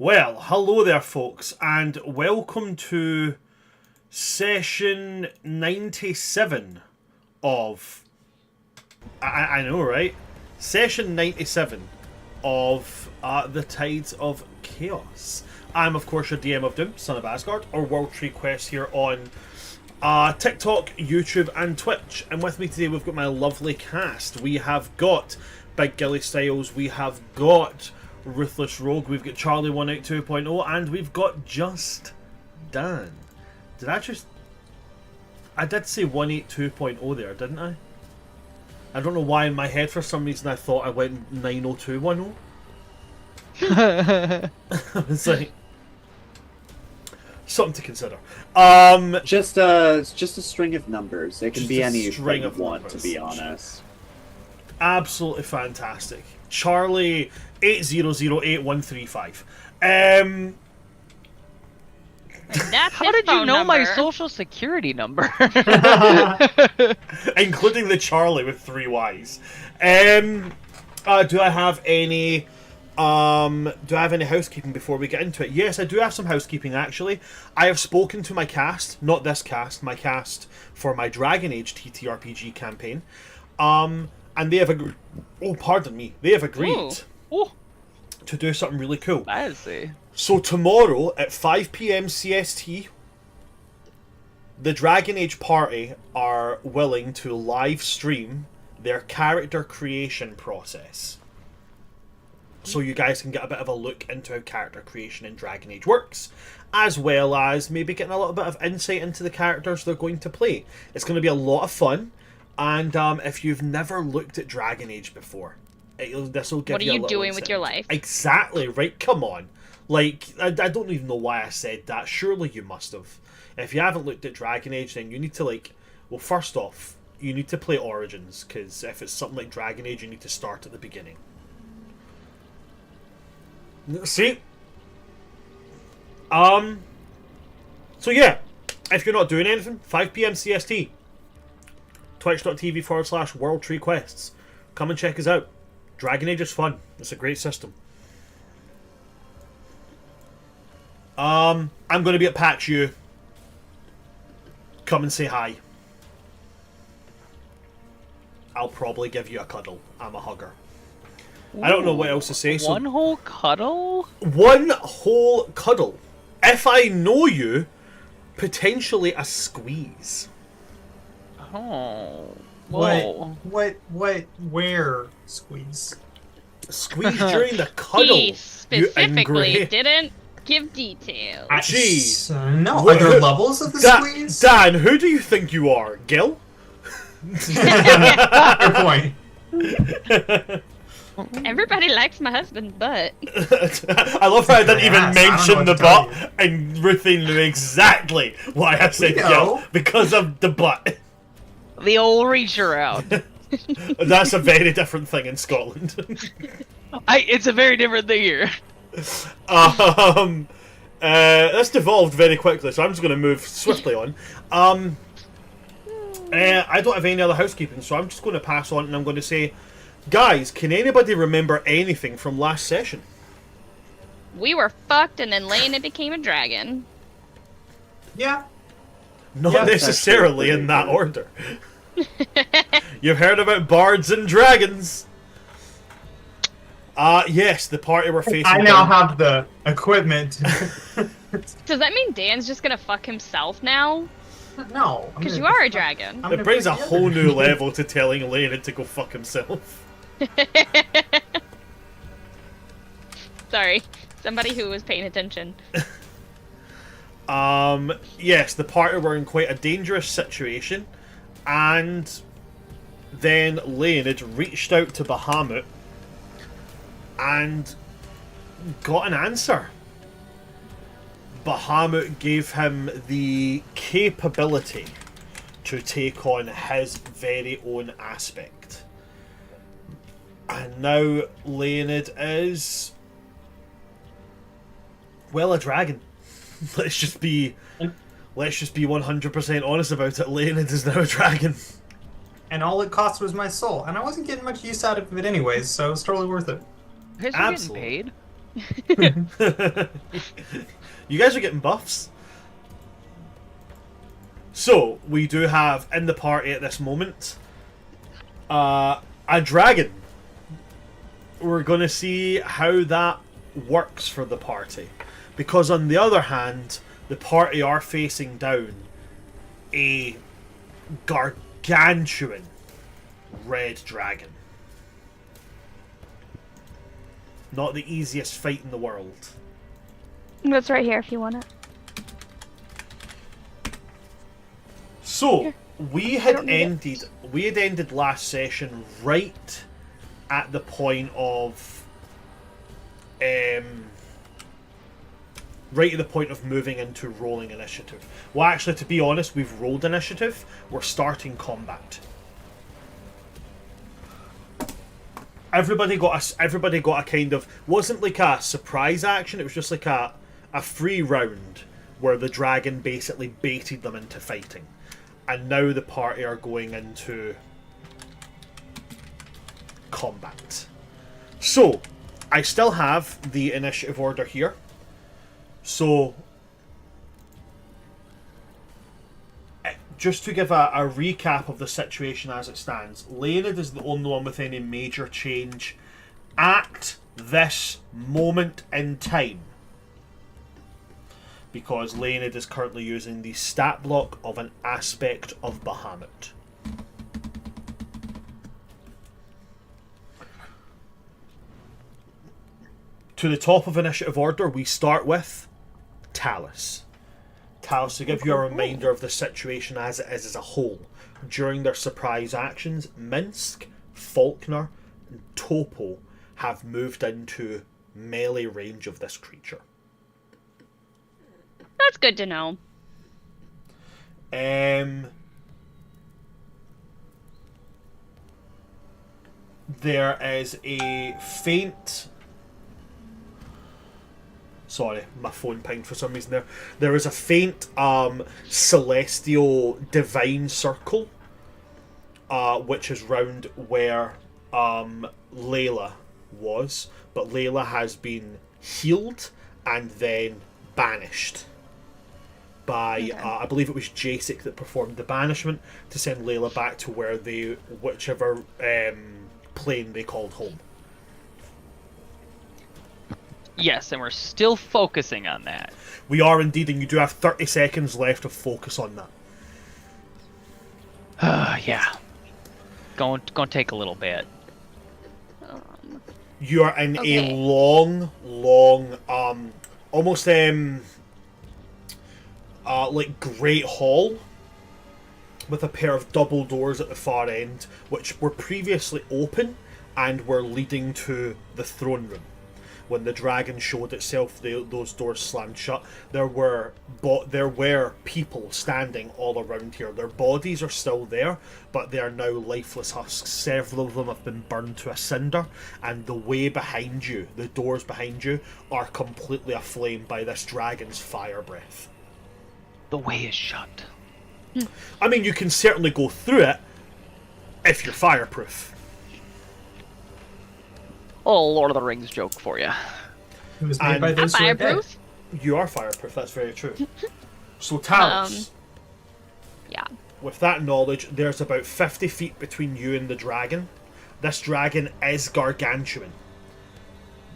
Well, hello there, folks, and welcome to session 97 of... I know, right? Session 97 of The Tides of Chaos. I'm, of course, your DM of Doom, Son of Asgard, or World Tree Quest here on TikTok, YouTube, and Twitch. And with me today, we've got my lovely cast. We have got Big Gilly Styles, we have got Ruthless Rogue, we've got Charlie 182.0, and we've got Just Dan. I did say 182.0 there, didn't I? I don't know why in my head for some reason I thought I went 90210. It's like something to consider. Just a string of numbers. It can be any string you of want, numbers. to be honest. Absolutely fantastic. Charlie 8008135. How did you know my social security number? Including the Charlie with 3 Ys. Do I have any housekeeping before we get into it? Yes, I do have some housekeeping actually. I have spoken to my cast, not this cast, my cast for my Dragon Age TTRPG campaign. And they have agreed. Oh, pardon me. They have agreed to do something really cool. I see. So tomorrow at 5 PM CST, the Dragon Age party are willing to live stream their character creation process. So you guys can get a bit of a look into how character creation in Dragon Age works, as well as maybe getting a little bit of insight into the characters they're going to play. It's going to be a lot of fun, and if you've never looked at Dragon Age before, this will give What are you a you little doing insight. with your life? Exactly, right, come on. Like, I don't even know why I said that. Surely you must have. If you haven't looked at Dragon Age, then you need to, like... Well, first off, you need to play Origins, because if it's something like Dragon Age, you need to start at the beginning. See? So yeah, if you're not doing anything, 5 PM CST. Twitch.tv/World Tree Quests. Come and check us out. Dragon Age is fun. It's a great system. I'm going to be at PAX U. Come and say hi. I'll probably give you a cuddle. I'm a hugger. I don't know what else to say. So One whole cuddle? one whole cuddle. If I know you, potentially a squeeze. Oh. Whoa. Where squeeze? Squeeze during the cuddle. He you specifically ingrate. didn't give details. Jeez. No, What- are there levels of the squeeze? Dan, who do you think you are? Gil? Good point. Everybody likes my husband's butt. I love how I didn't even Yes, I don't know mention what the to tell butt, and Ruthie knew exactly why I said We Gil. know. Because of the butt. The old reach around. That's a very different thing in Scotland. It's a very different thing here. This devolved very quickly, so I'm just going to move swiftly on. I don't have any other housekeeping, so I'm just going to pass on and I'm going to say, guys, can anybody remember anything from last session? We were fucked and then Lena became a dragon. Yeah. Not Yeah, necessarily that's in that pretty order. You've heard about bards and dragons. Yes, the party we're facing. I now have the equipment. Does that mean Dan's just gonna fuck himself now? No. Because you are a dragon. It brings a whole new level to telling Lena to go fuck himself. Sorry, somebody who was paying attention. Yes, the party were in quite a dangerous situation, and then Leonid reached out to Bahamut and got an answer. Bahamut gave him the capability to take on his very own aspect. And now Leonid is, well, a dragon. Let's just be 100% honest about it. Leonid is now a dragon. And all it cost was my soul. And I wasn't getting much use out of it anyways, so it was totally worth it. You guys are getting Absolutely. paid? You guys are getting buffs. So, we do have in the party at this moment a dragon. We're going to see how that works for the party. Because on the other hand, the party are facing down a gargantuan red dragon. Not the easiest fight in the world. That's right here if you want it. So we had ended last session right at the point of moving into rolling initiative. Well, actually, to be honest, we've rolled initiative. We're starting combat. Everybody got a kind of, wasn't like a surprise action. It was just like a free round where the dragon basically baited them into fighting. And now the party are going into combat. So, I still have the initiative order here. So, just to give a recap of the situation as it stands, Leonid is the only one with any major change at this moment in time. Because Leonid is currently using the stat block of an aspect of Bahamut. To the top of initiative order, we start with Talus. Talus, to give you a reminder of the situation as it is as a whole. During their surprise actions, Minsk, Faulkner, and Topo have moved into melee range of this creature. That's good to know. There is a faint... Sorry, my phone pinged for some reason there. There is a faint celestial divine circle, which is round where Layla was, but Layla has been healed and then banished by, I believe it was Jacek that performed the banishment to send Layla back to where whichever plane they called home. Yes, and we're still focusing on that. We are indeed, and you do have 30 seconds left to focus on that. Yeah. Going to take a little bit. You are in a long, almost like great hall with a pair of double doors at the far end, which were previously open and were leading to the throne room. When the dragon showed itself, those doors slammed shut. There were people standing all around here. Their bodies are still there, but they are now lifeless husks. Several of them have been burned to a cinder, and the way behind you, the doors behind you, are completely aflame by this dragon's fire breath. The way is shut. I mean, you can certainly go through it if you're fireproof. Oh, Lord of the Rings joke for you. It was made by those who are dead. Fireproof? You are fireproof, that's very true. So, Talus, Yeah. with that knowledge, there's about 50 feet between you and the dragon. This dragon is gargantuan.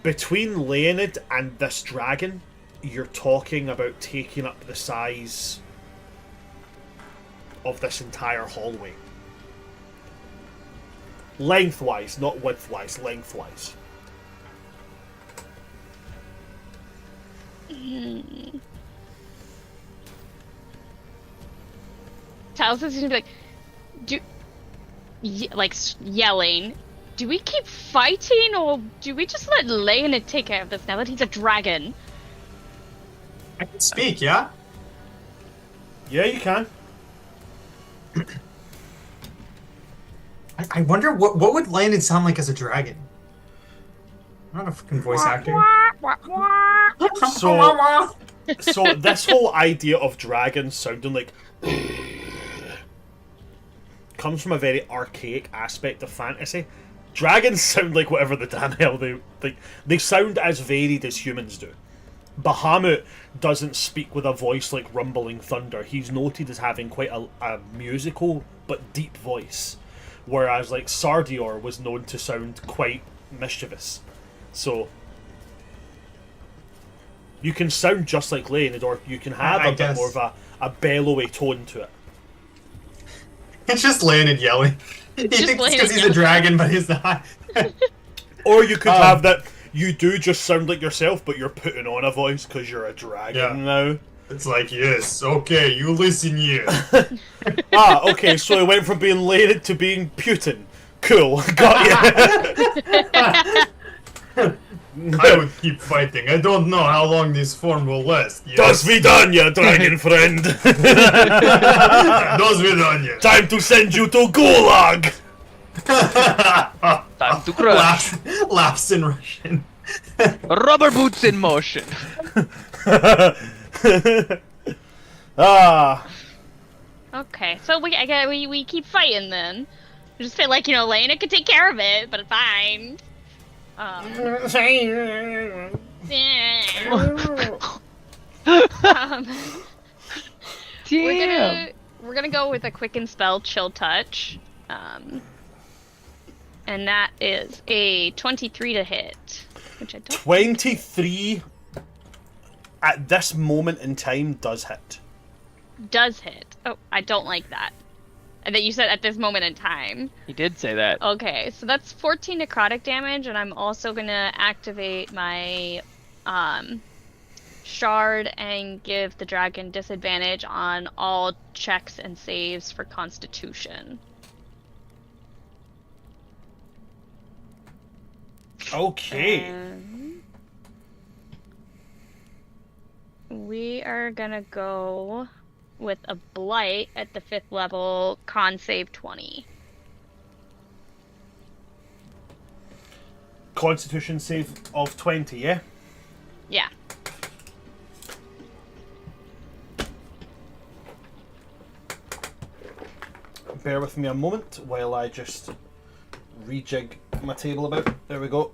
Between Leonid and this dragon, you're talking about taking up the size of this entire hallway. Lengthwise, not widthwise, lengthwise. Talus is gonna be like, yelling. Do we keep fighting, or do we just let Leonid take care of this now that he's a dragon? I can speak, yeah? Yeah, you can. I wonder what would Landon sound like as a dragon? I'm not a fucking voice actor. So this whole idea of dragons sounding like comes from a very archaic aspect of fantasy. Dragons sound like whatever the damn hell they sound as varied as humans do. Bahamut doesn't speak with a voice like rumbling thunder. He's noted as having quite a musical but deep voice, whereas like Sardior was known to sound quite mischievous. So you can sound just like Lane, or you can have a bit more of a bellowy tone to it. It's just Lane and yelling. He thinks because he's a dragon, but he's not. Or you could have that you do just sound like yourself, but you're putting on a voice because you're a dragon now. It's like, yes, okay, you listen here. Okay, so it went from being Lane to being Putin. Cool, got you. I would keep fighting. I don't know how long this form will last. Yes. Das Vidanya, dragon friend. Dos Vidanya. Time to send you to Gulag. Time to crush. Laughs in Russian. Rubber boots in motion. Okay, so we keep fighting then. I just feel like, you know, Lena could take care of it, but it's fine. We're gonna go with a quicken spell, Chill Touch, and that is a 23 to hit, which I don't. 23 at this moment in time does hit. Does hit. Oh, I don't like that. And that you said at this moment in time. He did say that. Okay, so that's 14 necrotic damage, and I'm also gonna activate my shard and give the dragon disadvantage on all checks and saves for Constitution. Okay. And we are gonna go with a blight at the 5th level, con save 20. Constitution save of 20, yeah? Yeah. Bear with me a moment while I just rejig my table about. There we go.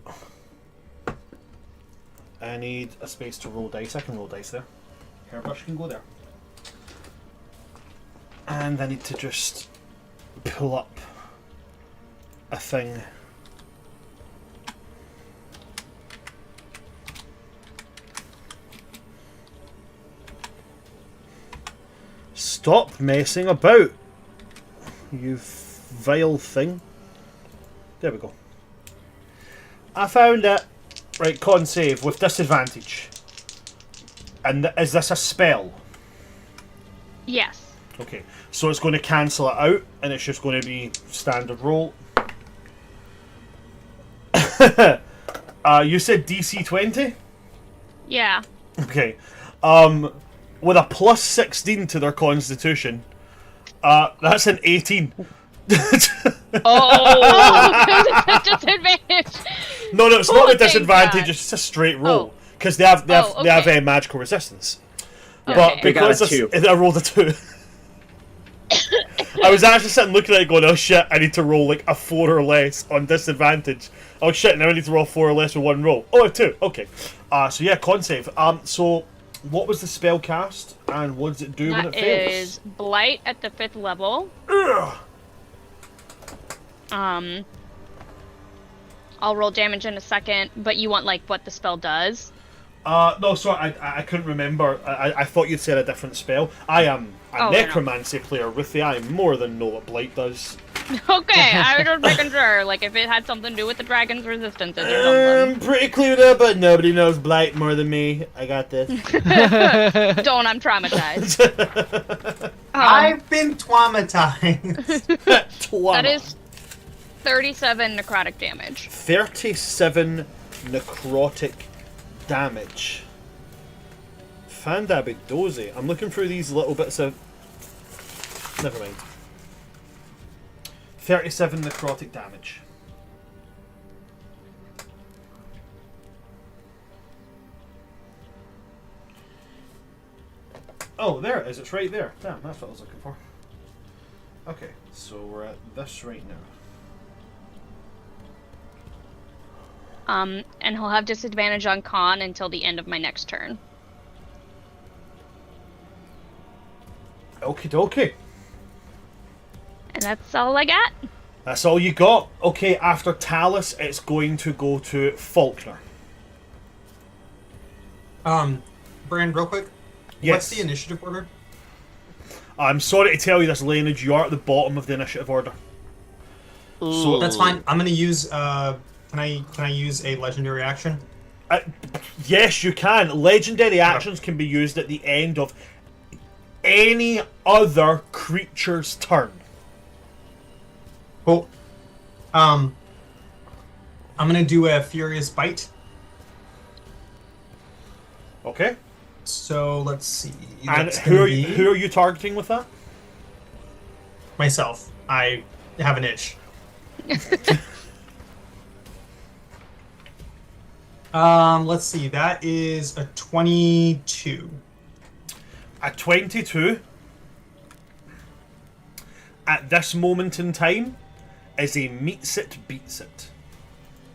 I need a space to roll dice. I can roll dice there. Hairbrush can go there. And I need to just pull up a thing. Stop messing about, you vile thing. There we go. I found it. Right, con save with disadvantage. And is this a spell? Yes. Okay, so it's going to cancel it out, and it's just going to be standard roll. You said DC 20? Yeah. Okay. With a plus 16 to their constitution, that's an 18. Oh, disadvantage. No, it's not a thank disadvantage, God. it's just a straight roll. Because they have magical resistance. Okay. But because I got a 2. I rolled a 2. I was actually sitting looking at it going, oh shit, I need to roll like a 4 or less on disadvantage. Oh shit, now I need to roll 4 or less with one roll. Oh, a 2, okay. So yeah, con save. So what was the spell cast and what does it do when it fails? That is Blight at the 5th level. Ugh. I'll roll damage in a second, but you want like what the spell does? No, sorry, I couldn't remember. I thought you'd said a different spell. I am a necromancy player, Ruthie. I more than know what Blight does. Okay, I was just making sure, like if it had something to do with the dragon's resistances or something. Pretty clued up, but nobody knows Blight more than me. I got this. Don't, I'm traumatized. I've been traumatized. That is 37 necrotic damage. 37 necrotic damage. Fandabidozy. I'm looking through these little bits of... Never mind. 37 necrotic damage. Oh, there it is. It's right there. Damn, that's what I was looking for. Okay, so we're at this right now. And he'll have disadvantage on con until the end of my next turn. Okie dokie. And that's all I got. That's all you got. Okay, after Talus, it's going to go to Faulkner. Brand, real quick. Yes. What's the initiative order? I'm sorry to tell you this, Lainage, you are at the bottom of the initiative order. So that's fine. I'm gonna use. Can I use a legendary action? Yes, you can. Legendary actions can be used at the end of any other creature's turn. Cool. I'm gonna do a Furious Bite. Okay. So let's see. And That's who gonna are be who are you targeting with that? myself. I have an itch. Let's see. That is a 22. A 22 at this moment in time is a meets it, beats it.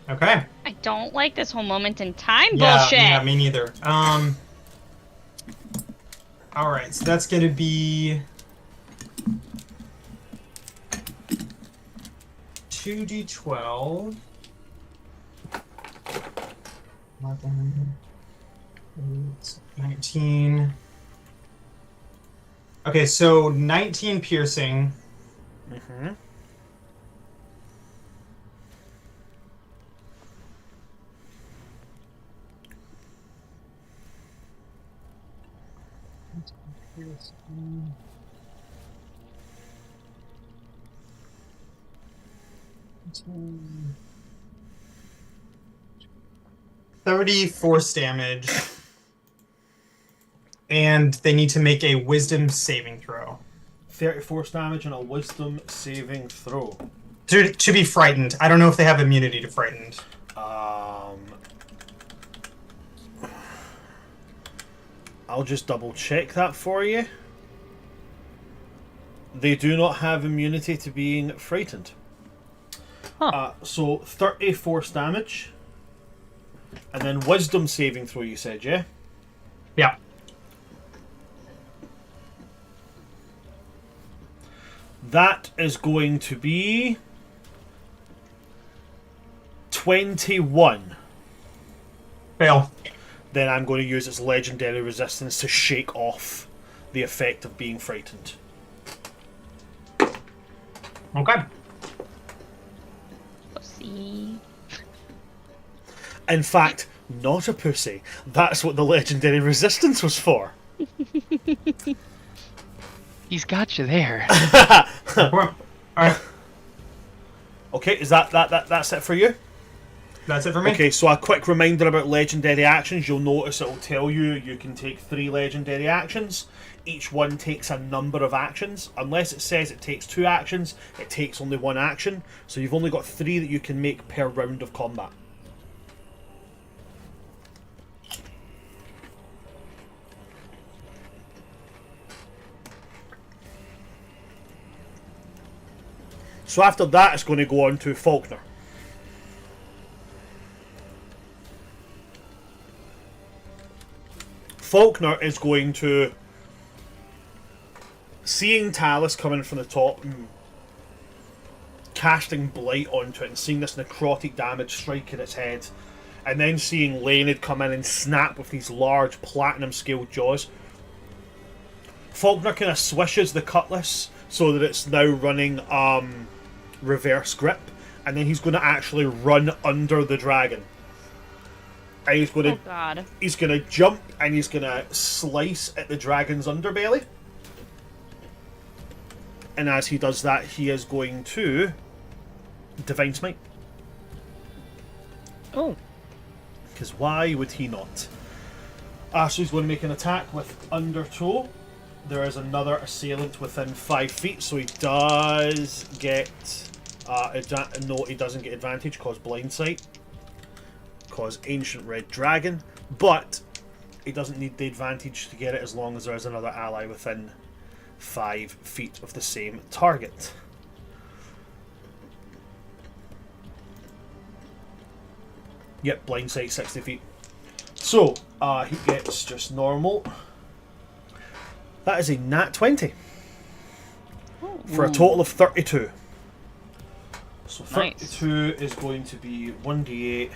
Okay. I don't like this whole moment in time Yeah, bullshit. yeah, me neither. All right, so that's gonna be 2d12. 11, 8, 19. Okay, so 19 piercing. Mm-hmm. Piercing. 30 force damage. And they need to make a wisdom saving throw. 30 force damage and a wisdom saving throw. To be frightened. I don't know if they have immunity to frightened. I'll just double check that for you. They do not have immunity to being frightened. Huh. So 30 force damage. And then wisdom saving throw, you said, yeah? Yeah. That is going to be 21. Fail. Then I'm going to use its legendary resistance to shake off the effect of being frightened. Okay. Pussy. In fact, not a pussy. That's what the legendary resistance was for. He's got you there. Alright. Okay, is that's it for you? That's it for me. Okay, so a quick reminder about legendary actions. You'll notice it will tell you you can take 3 legendary actions. Each one takes a number of actions. Unless it says it takes 2 actions, it takes only 1 action. So you've only got 3 that you can make per round of combat. So after that, it's going to go on to Faulkner. Faulkner is going to, seeing Talus coming from the top, casting Blight onto it and seeing this necrotic damage strike at its head, and then seeing Leonid come in and snap with these large platinum scaled jaws, Faulkner kind of swishes the cutlass so that it's now running reverse grip, and then he's going to actually run under the dragon. And he's going to, Oh god. he's going to jump and he's going to slice at the dragon's underbelly. And as he does that, he is going to Divine Smite. Oh. Because why would he not? So he's going to make an attack with Undertow. There is another assailant within 5 feet, so he does get... no, he doesn't get advantage, cause Blind Sight. Cause Ancient Red Dragon. But he doesn't need the advantage to get it as long as there is another ally within 5 feet of the same target. Yep, blind sight 60 feet. So, he gets just normal. That is a nat 20. For a total of 32. So 32 is going to be 1d8.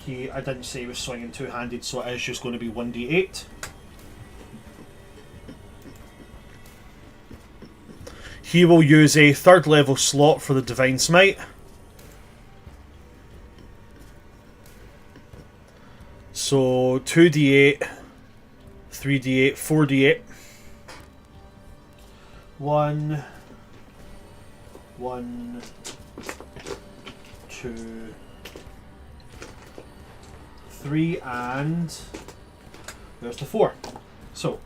I didn't say he was swinging two-handed, so it is just going to be 1d8. He will use a 3rd level slot for the Divine Smite. So 2d8, 3d8, 4d8. 1, 2, 3, and there's the 4. So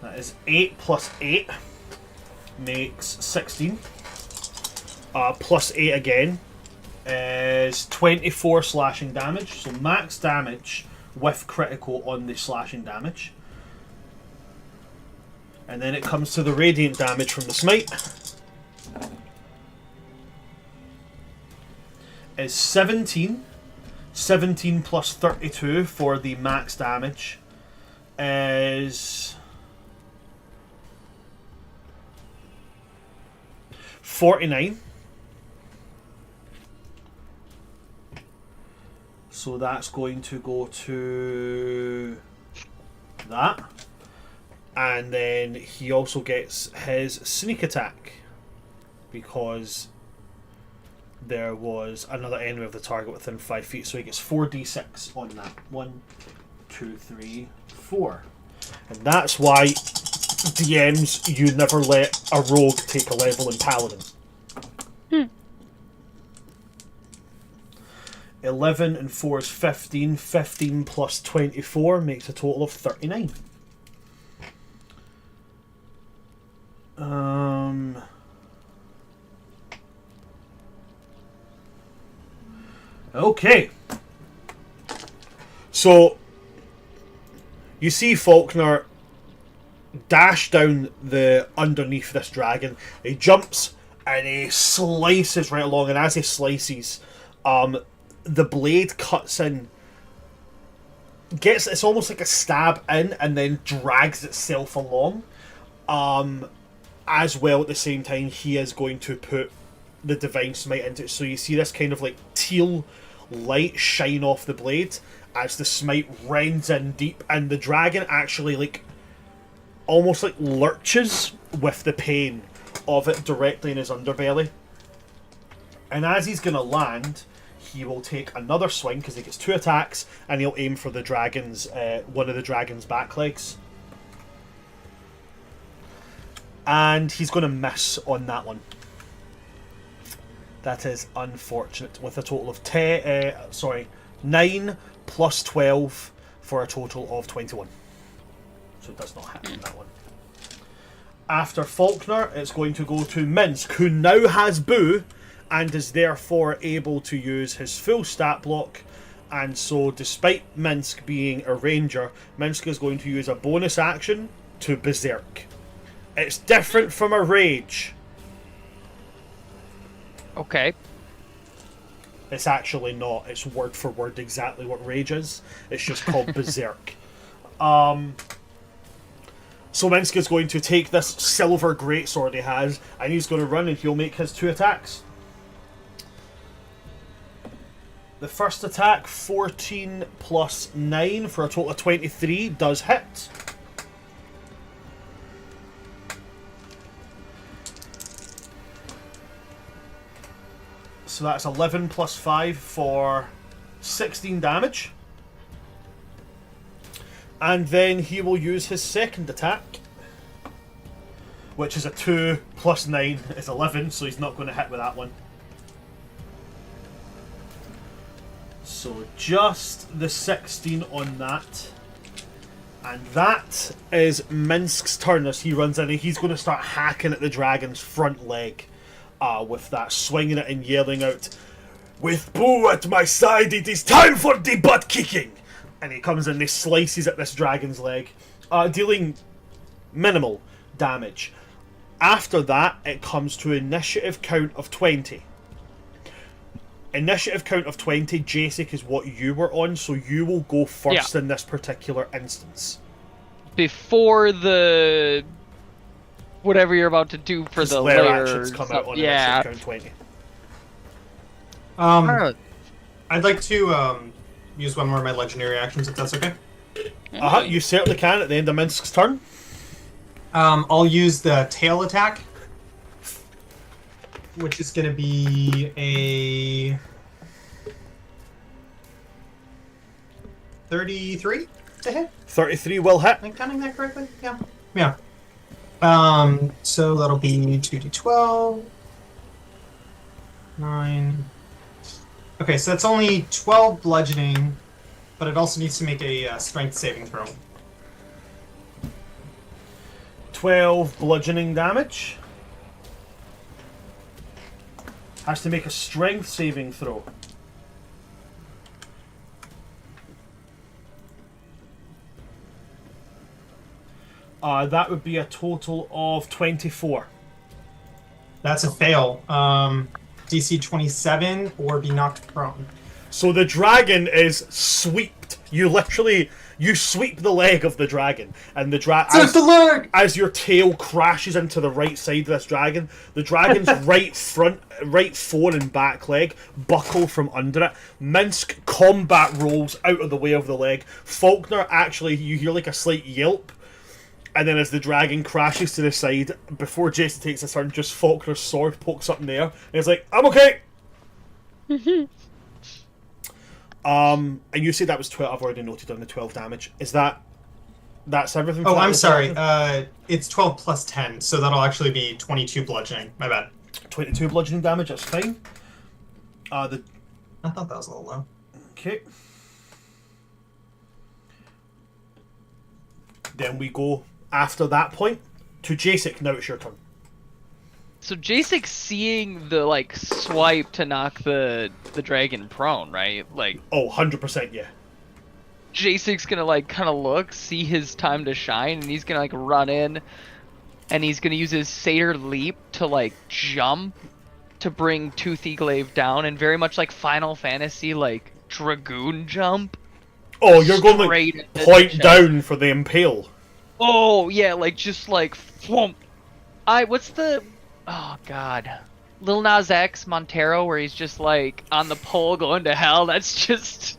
that is 8 plus 8 makes 16. Plus 8 again is 24 slashing damage. So max damage with critical on the slashing damage. And then it comes to the radiant damage from the smite. Is 17. 17 plus 32 for the max damage is 49. So that's going to go to that. And then he also gets his sneak attack because there was another enemy of the target within 5 feet. So he gets 4d6 on that. 1, 2, 3, 4. And that's why DMs, you never let a rogue take a level in Paladin. 11 and 4 is 15. 15 plus 24 makes a total of 39. Okay. So you see Faulkner dash down the underneath this dragon. He jumps and he slices right along, and as he slices, the blade cuts in. It's almost like a stab in, and then drags itself along. As well, at the same time, he is going to put the Divine Smite into it. So you see this kind of like teal light shine off the blade as the smite rends in deep, and the dragon actually like almost like lurches with the pain of it directly in his underbelly. And as he's going to land, he will take another swing because he gets 2 attacks, and he'll aim for the dragon's one of the dragon's back legs. And he's going to miss on that one. That is unfortunate, with a total of 9 plus 12 for a total of 21. So it does not hit on that one. After Faulkner, it's going to go to Minsk, who now has Boo and is therefore able to use his full stat block. And so, despite Minsk being a ranger, Minsk is going to use a bonus action to Berserk. It's different from a rage. Okay. It's actually not. It's word for word exactly what rage is. It's just called Berserk. So Minsk is going to take this silver greatsword he has, and he's going to run, and he'll make his 2 attacks. The first attack, 14 plus 9 for a total of 23, does hit. So that's 11 plus 5 for 16 damage. And then he will use his second attack, which is a 2 plus 9 is 11, so he's not going to hit with that one. So just the 16 on that. And that is Minsk's turn as he runs in, and he's going to start hacking at the dragon's front leg with that, swinging it and yelling out, "With Boo at my side, it is time for the butt kicking!" And he comes in and he slices at this dragon's leg, dealing minimal damage. After that, it comes to initiative count of 20. initiative count of 20, Jacek is what you were on, so you will go first in this particular instance. Before the... whatever you're about to do for the layer layer actions come out on initiative count 20. I'd like to use one more of my legendary actions, if that's okay. You certainly can at the end of Minsk's turn. I'll use the tail attack, which is going to be a 33 to hit. 33 will hit. Am I counting that correctly? Yeah. Yeah. So that'll be 2d12. 9. Okay, so that's only 12 bludgeoning, but it also needs to make a strength saving throw. 12 bludgeoning damage. Has to make a strength saving throw. That would be a total of 24. That's a fail. DC 27 or be knocked prone. So the dragon is sweeped. You sweep the leg of the dragon, and the dragon as your tail crashes into the right side of this dragon, the dragon's right fore and back leg buckle from under it. Minsk combat rolls out of the way of the leg. Faulkner, actually, you hear like a slight yelp, and then as the dragon crashes to the side, before Jason takes his turn, just Faulkner's sword pokes up in the air, and he's like, "I'm okay." And you say that was 12. I've already noted on the 12 damage. That's everything? Oh, I'm sorry. It's 12 plus 10, so that'll actually be 22 bludgeoning. My bad. 22 bludgeoning damage, that's fine. I thought that was a little low. Okay. Then we go, after that point, to Jacek. Now it's your turn. So Jacek's seeing the, like, swipe to knock the dragon prone, right? Like... Oh, 100%, yeah. Jacek's gonna, like, kind of look, see his time to shine, and he's gonna, like, run in, and he's gonna use his Satyr Leap to, like, jump to bring Toothy Glaive down, and very much like Final Fantasy, like, Dragoon jump. Oh, you're going, like, point down for the impale. Oh, yeah, like, just, like, thwomp. What's the... Oh, God. Lil Nas X, Montero, where he's just, like, on the pole going to hell. That's just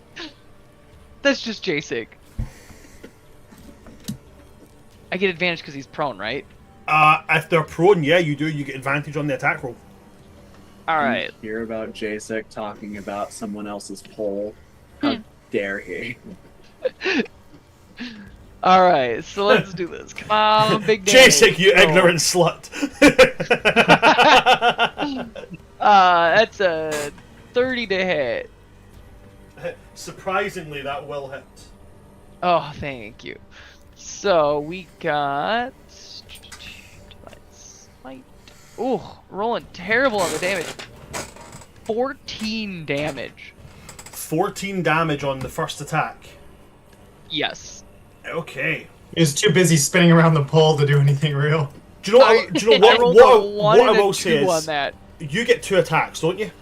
Jacek. I get advantage because he's prone, right? If they're prone, yeah, you do. You get advantage on the attack roll. Alright. Hear about Jacek talking about someone else's pole. How dare he? Alright, so let's do this. Come on, big Jacek, you ignorant slut. That's a 30 to hit. Surprisingly, that will hit. Oh, thank you. So, we got... Ooh, rolling terrible on the damage. 14 damage. 14 damage on the first attack. Yes. Okay. He was too busy spinning around the pole to do anything real. Do you know what I will say is, on that. You get 2 attacks, don't you?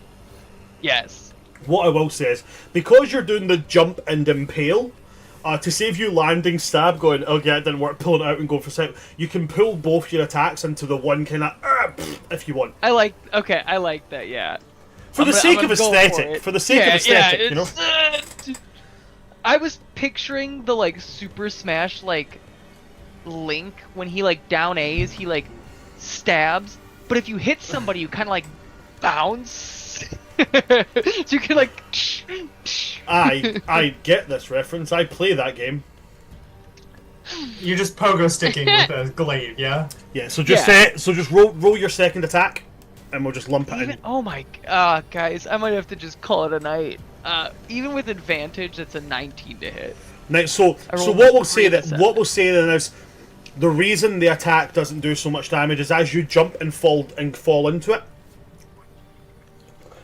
Yes. What I will say is, because you're doing the jump and impale, to save you landing stab, going, oh yeah, it didn't work, pulling it out and going for set, you can pull both your attacks into the one kind of, if you want. I like that, yeah. For the sake of aesthetic, you know? I was picturing the, like, Super Smash, like, Link, when he, like, down A's, he, like, stabs, but if you hit somebody, you kind of, like, bounce. So you can, like... I get this reference. I play that game. You're just pogo sticking with a glaive, yeah? Yeah, so just roll your second attack, and we'll just lump it in. Oh my... guys, I might have to just call it a night. Even with advantage, it's a 19 to hit. Now, so what we'll say then is the reason the attack doesn't do so much damage is as you jump and fall into it,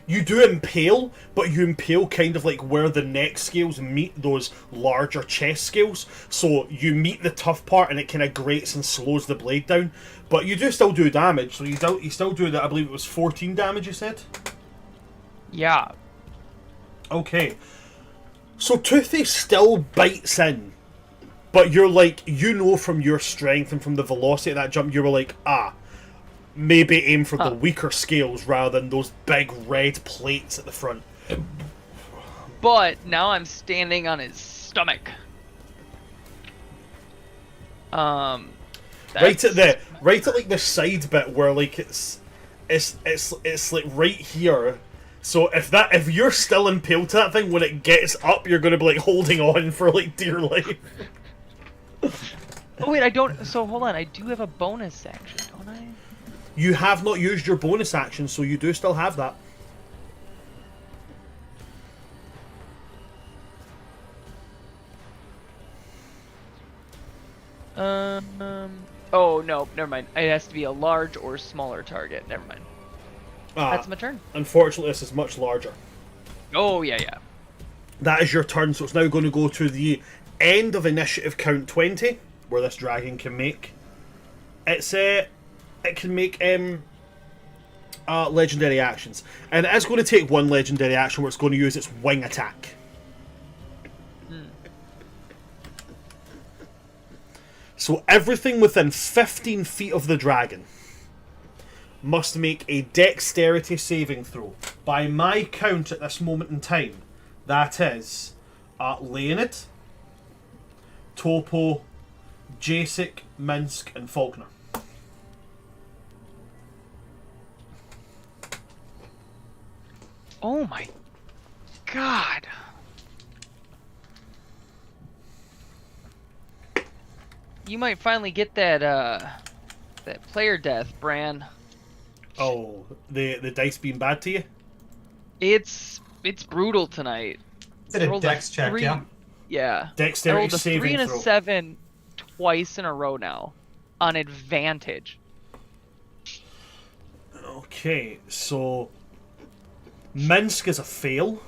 you do impale, but you impale kind of like where the neck scales meet those larger chest scales. So you meet the tough part, and it kind of grates and slows the blade down. But you do still do damage. So you still do that. I believe it was 14 damage. You said. Yeah. Okay. So Toothy still bites in, but you're like, you know from your strength and from the velocity of that jump, you were like, maybe aim for the weaker scales rather than those big red plates at the front. But now I'm standing on his stomach. Right at like the side bit where like it's like right here. So if you're still impaled to that thing, when it gets up, you're gonna be like holding on for like dear life. Oh wait, I don't. So hold on, I do have a bonus action, don't I? You have not used your bonus action, so you do still have that. Oh no, never mind. It has to be a large or smaller target. Never mind. That's my turn. Unfortunately, this is much larger. Oh yeah. That is your turn, so it's now going to go to the end of initiative count 20, where this dragon can make. It can make legendary actions, and it is going to take one legendary action where it's going to use its wing attack. So everything within 15 feet of the dragon must make a dexterity saving throw. By my count at this moment in time, that is Leonid, Topo, Jacek, Minsk, and Faulkner. Oh my god. You might finally get that that player death, Bran. Oh, the dice being bad to you? It's brutal tonight. Is it a dex check, yeah? Yeah. Dexterity I rolled a saving 3 and a throw. 7 twice in a row now. On advantage. Okay, so Minsk is a fail.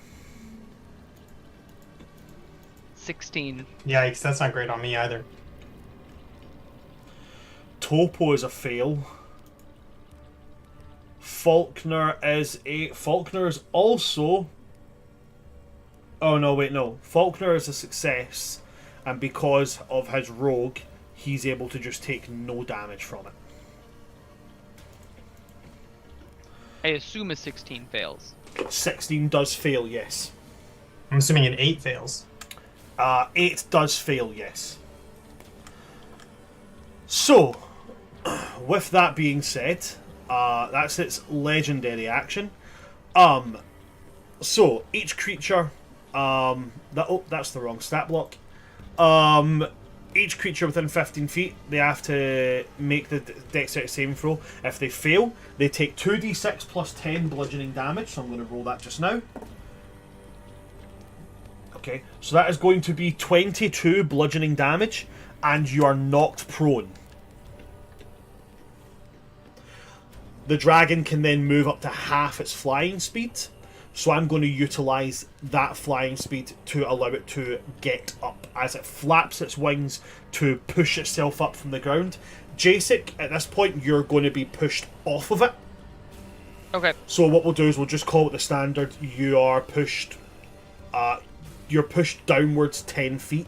16. Yikes, that's not great on me either. Topo is a fail. Faulkner is also... Oh no, wait, no. Faulkner is a success, and because of his rogue, he's able to just take no damage from it. I assume a 16 fails. 16 does fail, yes. I'm assuming an 8 fails. 8 does fail, yes. So, with that being said, that's its legendary action. So each creature, that's the wrong stat block. Each creature within 15 feet, they have to make the dexterity saving throw. If they fail, they take 2d6 plus 10 bludgeoning damage. So I'm going to roll that just now. Okay, so that is going to be 22 bludgeoning damage, and you are knocked prone. The dragon can then move up to half its flying speed, so I'm going to utilise that flying speed to allow it to get up as it flaps its wings to push itself up from the ground. Jacek, at this point, you're going to be pushed off of it. Okay. So what we'll do is we'll just call it the standard. You are pushed. You're pushed downwards 10 feet.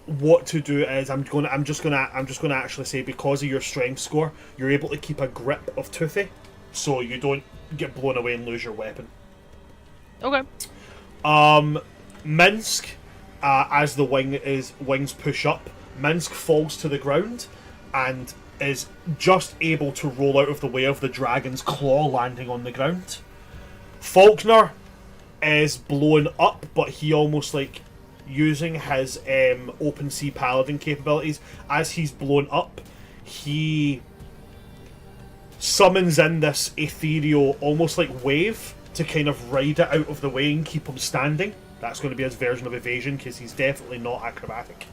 What to do is I'm just gonna actually say, because of your strength score, you're able to keep a grip of Toothy, so you don't get blown away and lose your weapon. Okay. Minsk, as the wings push up, Minsk falls to the ground and is just able to roll out of the way of the dragon's claw landing on the ground. Faulkner is blown up, but he almost like using his open sea paladin capabilities, as he's blown up, he summons in this ethereal, almost like wave, to kind of ride it out of the way and keep him standing. That's going to be his version of evasion, because he's definitely not acrobatic.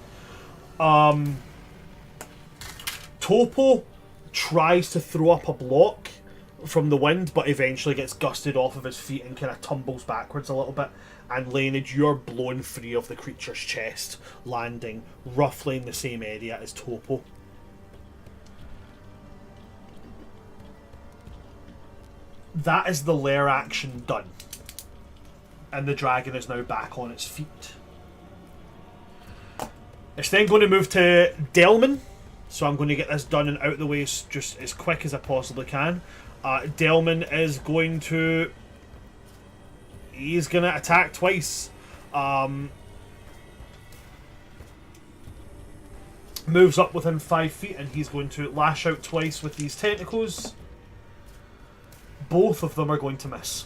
Topo tries to throw up a block from the wind, but eventually gets gusted off of his feet and kind of tumbles backwards a little bit. And Leonid, you're blown free of the creature's chest, landing roughly in the same area as Topo. that is the lair action done. And the dragon is now back on its feet. It's then going to move to Delman. So I'm going to get this done and out of the way just as quick as I possibly can. Delman is going to... He's going to attack twice. Moves up within 5 feet and he's going to lash out twice with these tentacles. Both of them are going to miss.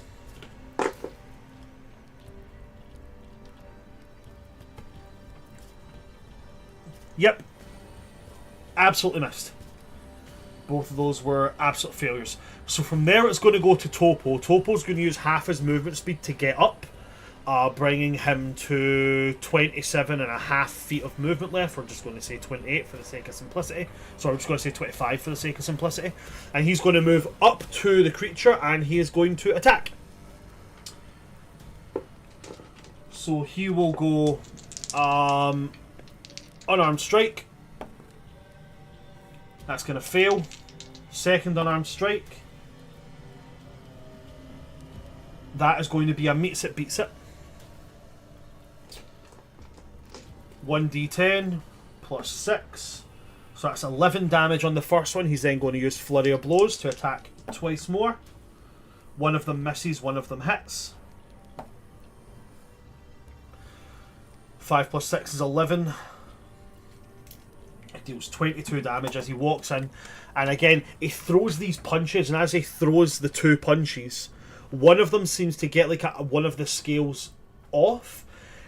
Yep. Absolutely missed. Both of those were absolute failures. So from there it's going to go to Topo. Topo's going to use half his movement speed to get up, bringing him to 27.5 feet of movement left. We're just going to say 28 for the sake of simplicity. So I'm just going to say 25 for the sake of simplicity. And he's going to move up to the creature and he is going to attack. So he will go unarmed strike. That's going to fail. Second unarmed strike. That is going to be a meets it, beats it. 1d10 plus 6. So that's 11 damage on the first one. He's then going to use Flurry of Blows to attack twice more. One of them misses, one of them hits. 5 plus 6 is 11. It deals 22 damage as he walks in. And again, he throws these punches, and as he throws the 2 punches, one of them seems to get like one of the scales off,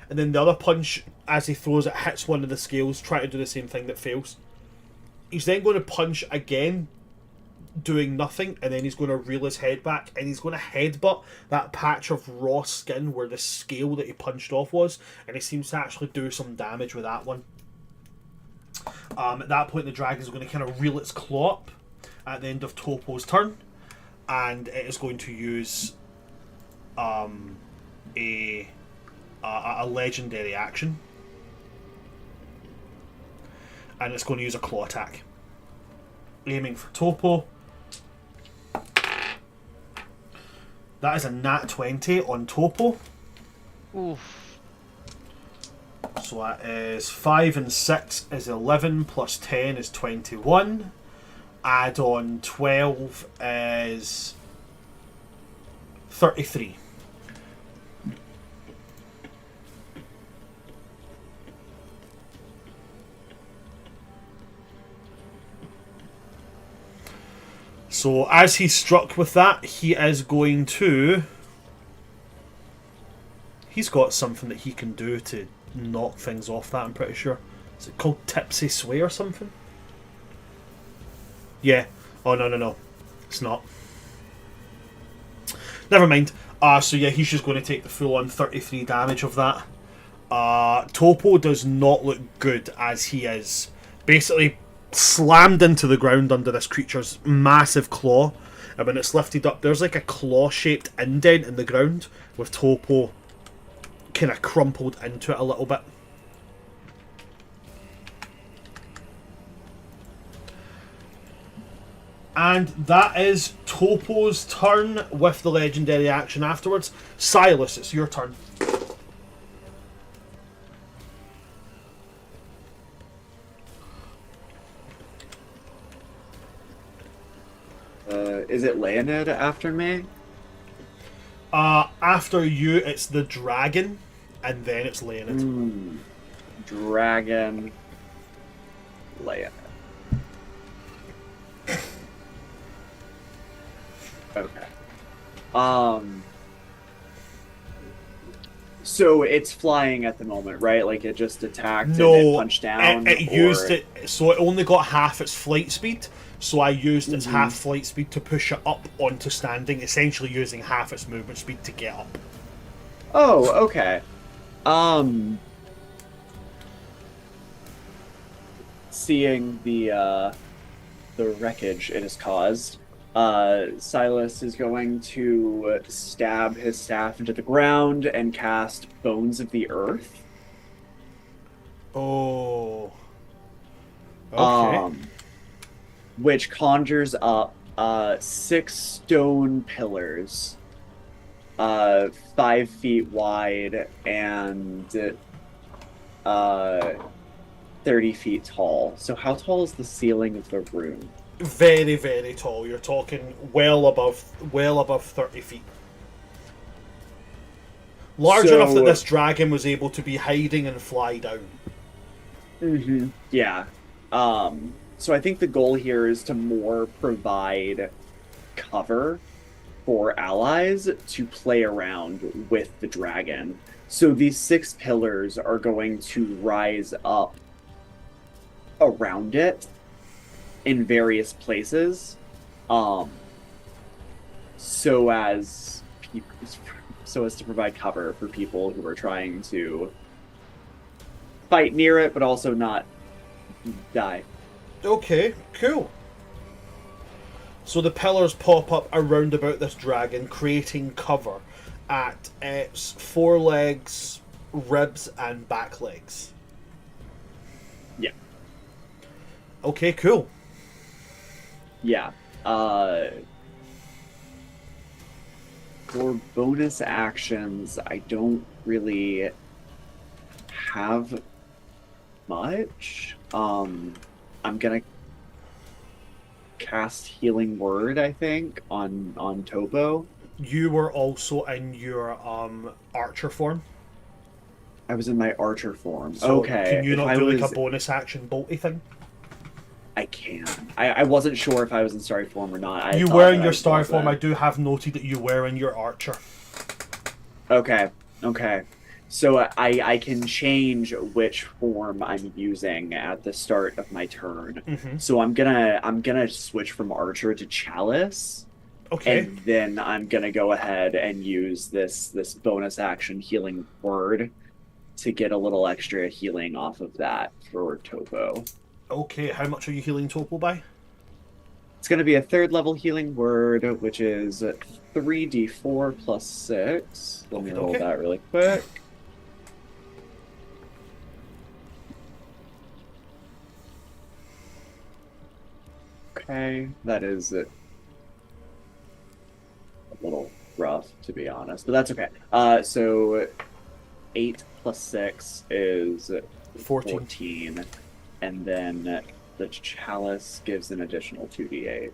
and then the other punch, as he throws it, hits one of the scales, trying to do the same thing that fails. He's then going to punch again, doing nothing, and then he's going to reel his head back, and he's going to headbutt that patch of raw skin where the scale that he punched off was, and he seems to actually do some damage with that one. At that point, the dragon is going to kind of reel its claw up at the end of Topo's turn, and it is going to use a legendary action, and it's going to use a claw attack, aiming for Topo. That is a nat 20 on Topo. Oof. So that is 5 and 6 is 11, plus 10 is 21. Add on 12 is 33. So as he's struck with that, he is going to... He's got something that he can do to knock things off that, I'm pretty sure. Is it called Tipsy Sway or something? Yeah. Oh, no. It's not. Never mind. So yeah, he's just going to take the full-on 33 damage of that. Topo does not look good as he is basically slammed into the ground under this creature's massive claw. And when it's lifted up, there's like a claw-shaped indent in the ground with Topo kind of crumpled into it a little bit. And that is Topo's turn with the legendary action afterwards. Silas, it's your turn. Is it Leonid after me? After you, it's the dragon, and then it's Leonid. Dragon. Leonid. Okay. So it's flying at the moment, right? Like it just attacked and it punched down? It used it, so it only got half its flight speed, so I used its half flight speed to push it up onto standing, essentially using half its movement speed to get up. Oh, okay. Seeing the wreckage it has caused, Silas is going to stab his staff into the ground and cast Bones of the Earth. Oh. Okay. Which conjures up 6 stone pillars, 5 feet wide and 30 feet tall. So how tall is the ceiling of the room? Very, very tall. You're talking well above 30 feet. Large enough that this dragon was able to be hiding and fly down. Mm-hmm. Yeah. So I think the goal here is to more provide cover for allies to play around with the dragon. So these 6 pillars are going to rise up around it in various places, so as to provide cover for people who are trying to fight near it, but also not die. Okay, cool. So the pillars pop up around about this dragon, creating cover at its forelegs, ribs, and back legs. Yeah. Okay, cool. Yeah. For bonus actions, I don't really have much. I'm gonna cast Healing Word, I think, on Topo. You were also in your archer form. I was in my archer form. So okay. Can you if not I do was, like a bonus action bolty thing? I can. I wasn't sure if I was in starry form or not. You were in your starry form. I do have noted that you were in your archer. Okay. So I can change which form I'm using at the start of my turn. Mm-hmm. So I'm gonna switch from archer to chalice. Okay. And then I'm gonna go ahead and use this bonus action Healing Word to get a little extra healing off of that for Topo. Okay, how much are you healing Topo by? It's going to be a 3rd level Healing Word, which is 3d4 plus 6. Let me roll that really quick. Okay, that is a little rough, to be honest, but that's okay. So 8 plus 6 is 14. And then the chalice gives an additional 2d8,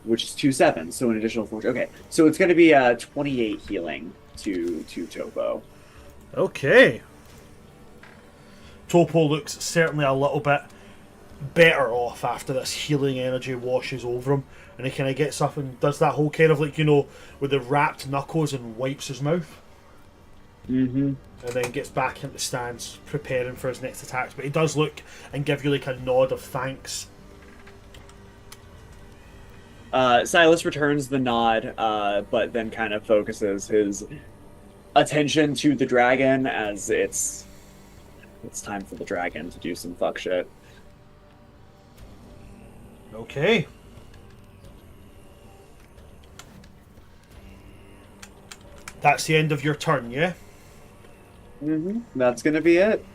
which is 2/7, so an additional 4. Okay, so it's going to be 28 healing to Topo. Okay. Topo looks certainly a little bit better off after this healing energy washes over him, and he kind of gets up and does that whole kind of like, with the wrapped knuckles and wipes his mouth. Mm-hmm. And then gets back into the stance, preparing for his next attacks. But he does look and give you like a nod of thanks. Silas returns the nod, but then kind of focuses his attention to the dragon as it's time for the dragon to do some fuck shit. Okay. That's the end of your turn, yeah? Mm-hmm. That's gonna be it.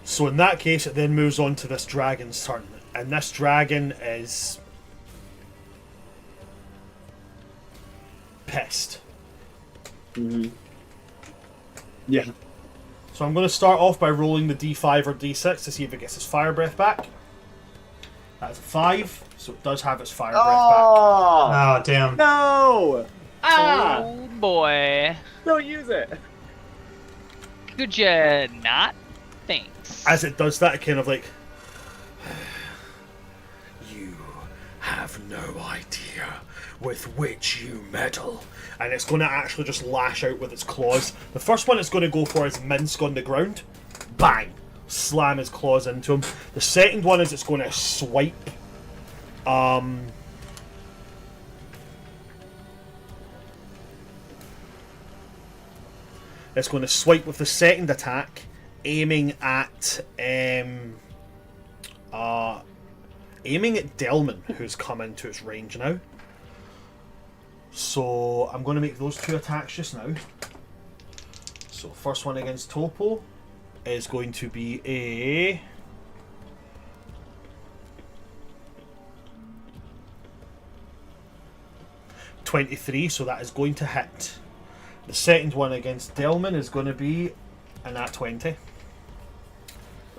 So in that case, it then moves on to this dragon's turn. And this dragon is pissed. Mm-hmm. Yeah. So I'm going to start off by rolling the d5 or d6 to see if it gets its fire breath back. That's a 5, so it does have its fire breath back. Oh, damn. No! Oh boy. Don't use it. Could you not? Thanks. As it does that, it kind of like... You have no idea with which you meddle. And it's going to actually just lash out with its claws. The first one it's going to go for is Minsk on the ground. Bang! Slam his claws into him. The second one is it's going to swipe. It's going to swipe with the second attack, aiming at Delman, who's come into its range now. So I'm going to make those 2 attacks just now. So first one against Topo is going to be a... ...23, so that is going to hit. The second one against Delman is going to be a nat 20.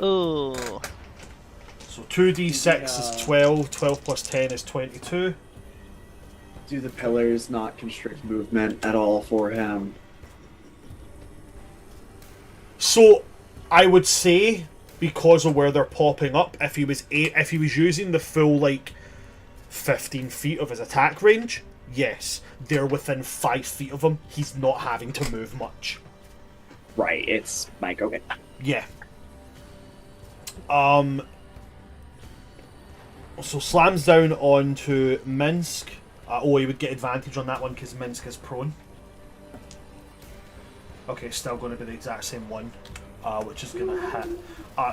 Ooh. So 2d6 is 12, 12 plus 10 is 22. Do the pillars not constrict movement at all for him? So I would say, because of where they're popping up, if he was using the full like 15 feet of his attack range, yes, they're within 5 feet of him. He's not having to move much. Right, it's Mike. Okay. Yeah. So slams down onto Minsk. He would get advantage on that one because Minsk is prone. Okay, still going to be the exact same one, which is going to hit.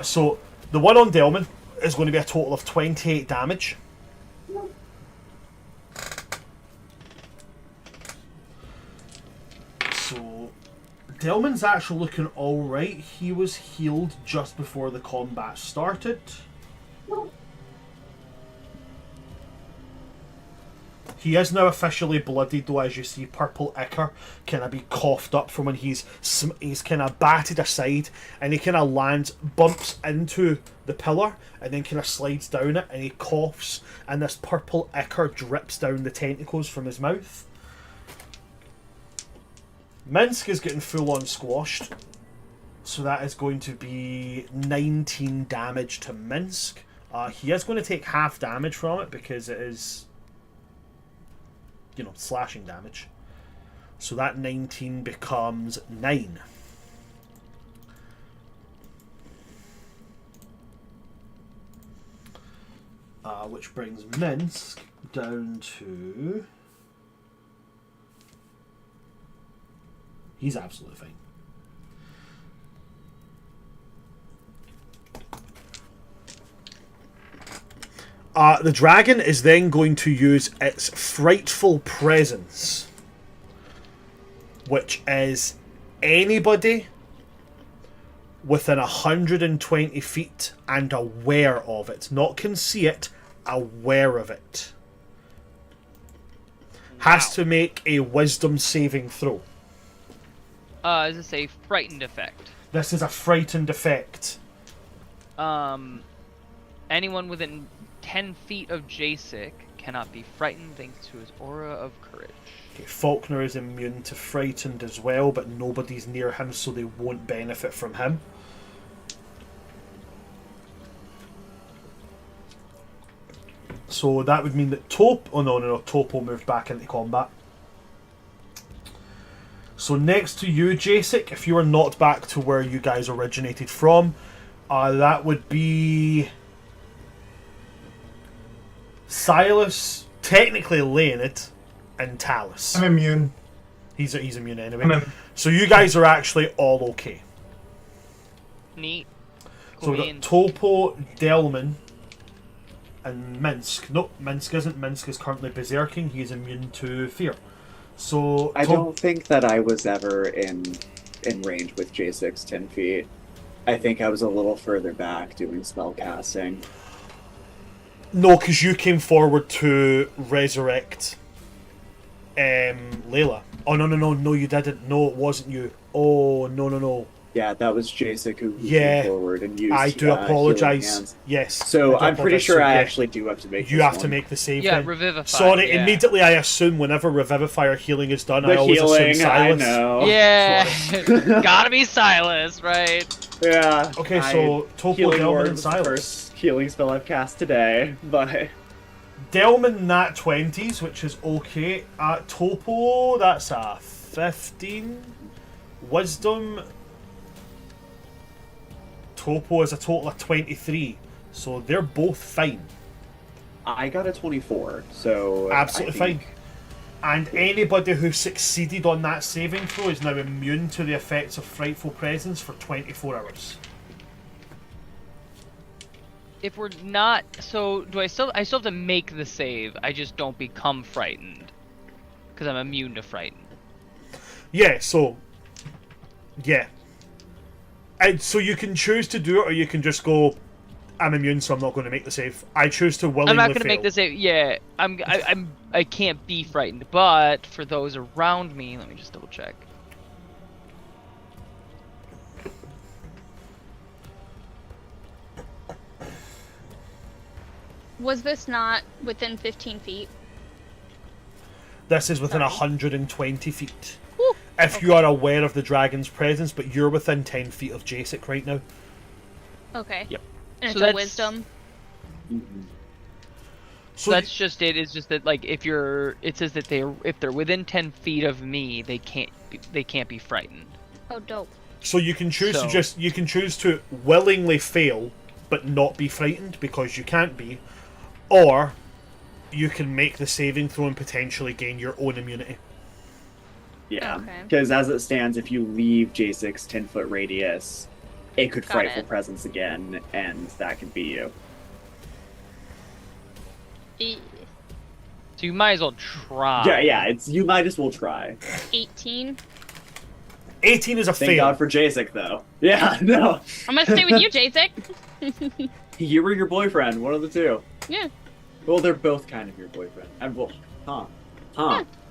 So the one on Delman is going to be a total of 28 damage. So Delman's actually looking alright. He was healed just before the combat started. He is now officially bloodied, though, as you see purple ichor kind of be coughed up from when he's kind of batted aside, and he kind of lands, bumps into the pillar, and then kind of slides down it, and he coughs, and this purple ichor drips down the tentacles from his mouth. Minsk is getting full on squashed, so that is going to be 19 damage to Minsk. He is going to take half damage from it because it is, slashing damage. So that 19 becomes 9. Which brings Minsk down to... He's absolutely fine. The dragon is then going to use its frightful presence, which is anybody within 120 feet and aware of it. Not can see it, aware of it. Has to make a wisdom saving throw. Is this a frightened effect? This is a frightened effect. Anyone within 10 feet of Jasek cannot be frightened thanks to his aura of courage. Okay, Faulkner is immune to frightened as well, but nobody's near him, so they won't benefit from him. So that would mean that Topo moved back into combat. So next to you, Jasek, if you are not back to where you guys originated from, that would be Silas, technically Leonid, and Talus. I'm immune. He's immune anyway. So you guys are actually all okay. Neat. So we've got Topo, Delman, and Minsk. Nope, Minsk isn't. Minsk is currently berserking. He is immune to fear. So I don't think that I was ever in range with J6 10 feet. I think I was a little further back doing spell casting. No, because you came forward to resurrect Layla. Oh, no, you didn't. No, it wasn't you. Oh, no. Yeah, that was Jasek who Yeah, came forward and used I do healing apologise. hands. Yes. So I'm pretty apologise. sure I yeah, actually do have to make You this have to one. make the save Yeah, then. Revivify. Sorry, yeah. immediately I assume whenever Revivify or healing is done, I The always healing, assume I Silence. know. Yeah, gotta be Silas, right? Yeah. Okay, so Topo, Healing Delman, Word and was the Silas. first healing spell I've cast today, but Delman nat 20s, which is okay. Topo, that's a 15. Wisdom. Topo is a total of 23. So they're both fine. I got a 24, so Absolutely I think- fine. And anybody who succeeded on that saving throw is now immune to the effects of Frightful Presence for 24 hours. If we're not, so do I still have to make the save? I just don't become frightened because I'm immune to frightened. Yeah, so yeah. And so you can choose to do it, or you can just go, I'm immune, so I'm not going to make the save. I choose to willingly I'm not gonna fail. make the save. Yeah, I can't be frightened. But for those around me, let me just double check. Was this not within 15 feet? This is within Sorry. 120 feet. Whew. If you are aware of the dragon's presence, but you're within 10 feet of Jacek right now. Okay. Yep. And So it's a that's- wisdom. So that's just it. It's just that like if it says that if they're within 10 feet of me, they can't be frightened. Oh, dope. So you can choose So- you can choose to willingly fail, but not be frightened because you can't be, or you can make the saving throw and potentially gain your own immunity. Yeah, Okay. because as it stands, if you leave J6's 10-foot radius, it could Got frightful it. presence again, and that could be you. So you might as well try. Yeah, it's you might as well try. 18. 18 is a Thank fail. God for J6 though. Yeah, no, I'm gonna stay with you, Jacek. you were your boyfriend, one of the two. Yeah. Well, they're both kind of your boyfriend.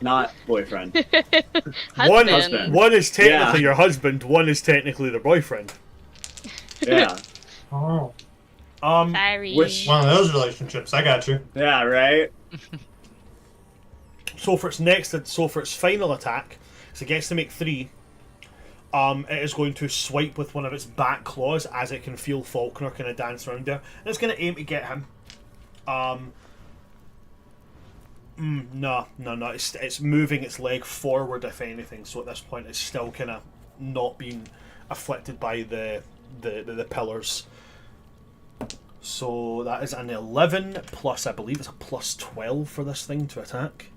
Not boyfriend. Husband. One is technically Yeah. your husband, one is technically their boyfriend. Yeah, Oh, Sorry. Which- one of those relationships. I got you. yeah, right. So for its final attack, so it gets to make 3. It is going to swipe with one of its back claws as it can feel Faulkner kind of dance around there, and it's going to aim to get him. No. It's moving its leg forward, if anything. So at this point, it's still kind of not being afflicted by the pillars. So that is an 11 plus, I believe it's a plus 12 for this thing to attack.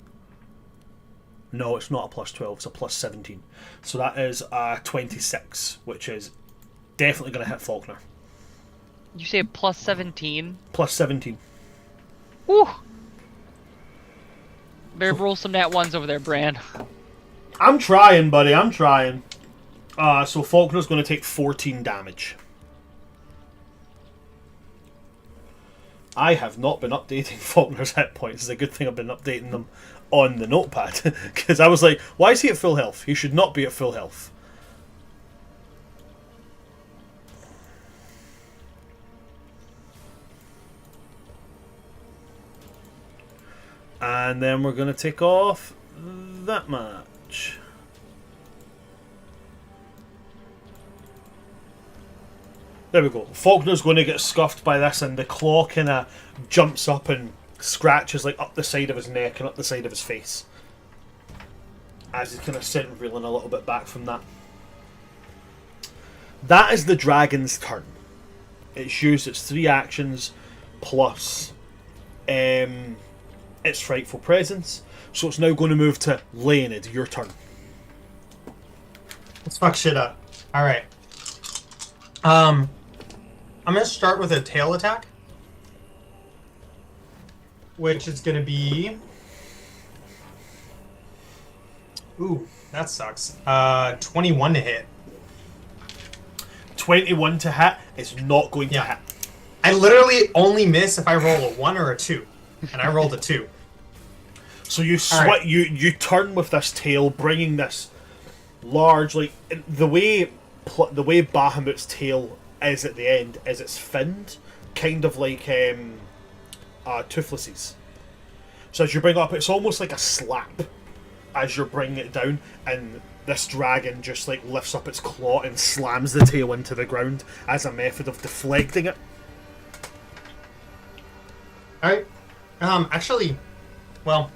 No, it's not a plus 12, it's a plus 17. So that is a 26, which is definitely going to hit Faulkner. You say plus 17? Plus 17. Woo! Better roll some nat ones over there, Bran. I'm trying, buddy, I'm trying. So Faulkner's going to take 14 damage. I have not been updating Faulkner's hit points. It's a good thing I've been updating them on the notepad. Because I was like, why is he at full health? He should not be at full health. And then we're going to take off that much. There we go. Faulkner's going to get scuffed by this, and the claw kind of jumps up and scratches like up the side of his neck and up the side of his face. As he's kind of sitting reeling a little bit back from that. That is the dragon's turn. It's used its 3 actions plus its frightful presence. So it's now going to move to Leonid, your turn. Let's fuck shit up. All right. I'm gonna start with a tail attack, which is gonna be. Ooh, that sucks. 21 to hit. 21 to hit is not going to Yeah. hit. I literally only miss if I roll a 1 or a 2, and I rolled a 2. So you All right. you turn with this tail, bringing this large, like the way Bahamut's tail is at the end is it's finned, kind of like Toothless's. So as you bring it up, it's almost like a slap as you're bringing it down, and this dragon just like lifts up its claw and slams the tail into the ground as a method of deflecting it. All right. Actually, well,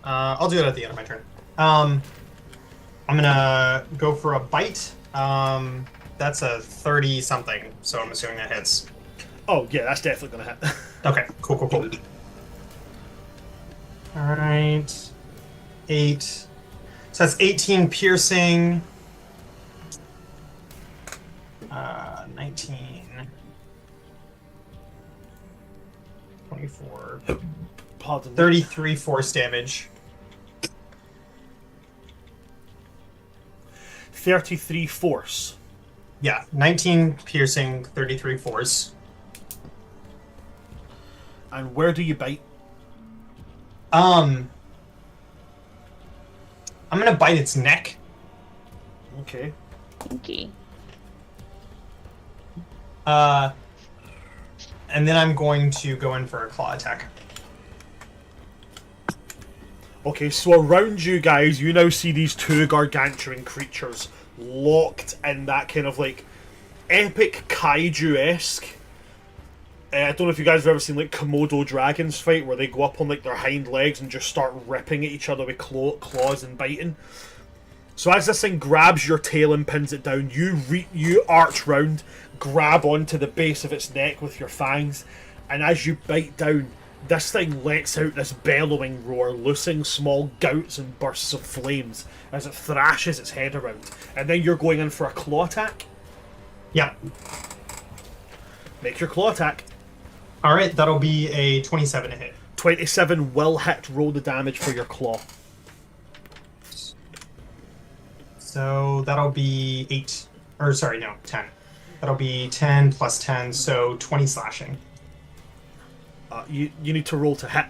I'll do it at the end of my turn. I'm gonna go for a bite. That's a 30 something, so I'm assuming that hits. Oh yeah, that's definitely gonna hit. Okay, cool. All right, 8. So that's 18 piercing. 19. 24. Pardon me. 33 force damage. 33 force. Yeah, 19 piercing, 33 force. And where do you bite? I'm gonna bite its neck. Okay. Okay. And then I'm going to go in for a claw attack. Okay, so around you guys, you now see these two gargantuan creatures locked in that kind of like epic kaiju-esque. I don't know if you guys have ever seen like Komodo dragons fight, where they go up on like their hind legs and just start ripping at each other with claws and biting. So as this thing grabs your tail and pins it down, you arch round, grab onto the base of its neck with your fangs, and as you bite down, this thing lets out this bellowing roar, loosing small gouts and bursts of flames as it thrashes its head around. And then you're going in for a claw attack. Yeah. Make your claw attack. Alright, that'll be a 27 to hit. 27 will hit. Roll the damage for your claw. So that'll be 8. Or, sorry, no, 10. That'll be 10 plus 10, so 20 slashing. You need to roll to hit.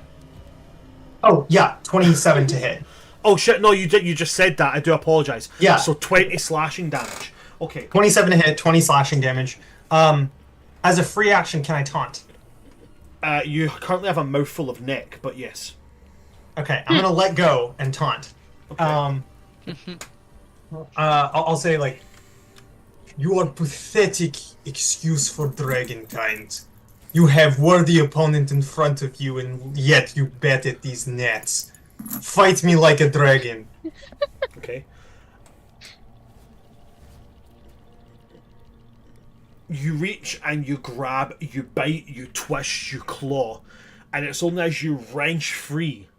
Oh, yeah, 27 to hit. Oh shit, no, you just said that. I do apologise. Yeah. So 20 slashing damage. Okay. 27 to hit, 20 slashing damage. As a free action, can I taunt? You currently have a mouthful of neck, but yes. Okay, I'm gonna let go and taunt. Okay. I'll say, like, you are pathetic excuse for dragonkind. You have worthy opponent in front of you, and yet you bet at these nets. Fight me like a dragon. Okay. You reach and you grab, you bite, you twist, you claw, and it's only as you wrench free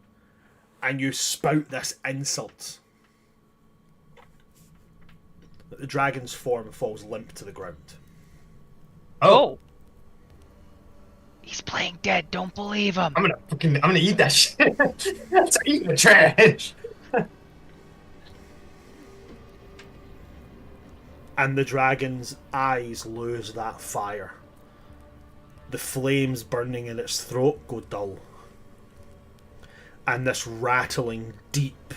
and you spout this insult that the dragon's form falls limp to the ground. Oh. He's playing dead. Don't believe him. I'm gonna eat that shit. That's eating the trash. And the dragon's eyes lose that fire. The flames burning in its throat go dull. And this rattling, deep,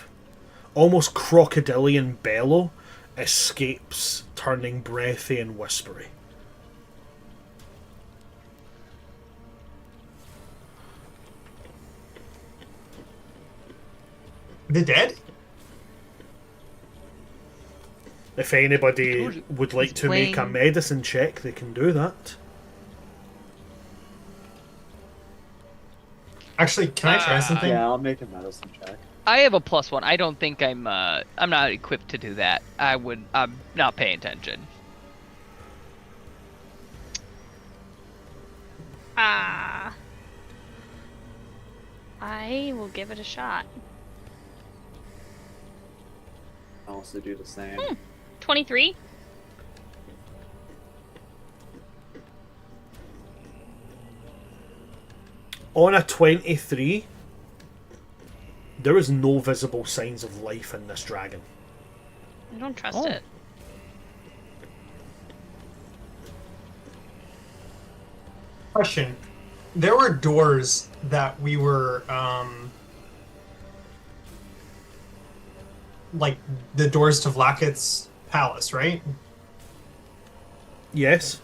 almost crocodilian bellow escapes, turning breathy and whispery. They're dead? If anybody would like to make a medicine check, they can do that. Actually, can I try something? Yeah, I'll make a medicine check. I have a +1. I don't think I'm not equipped to do that. I'm not paying attention. I will give it a shot. I'll also do the same. 23. On a 23, there is no visible signs of life in this dragon. I don't trust it. Question. There were doors that we were, like, the doors to Vlaakith's palace, right? Yes.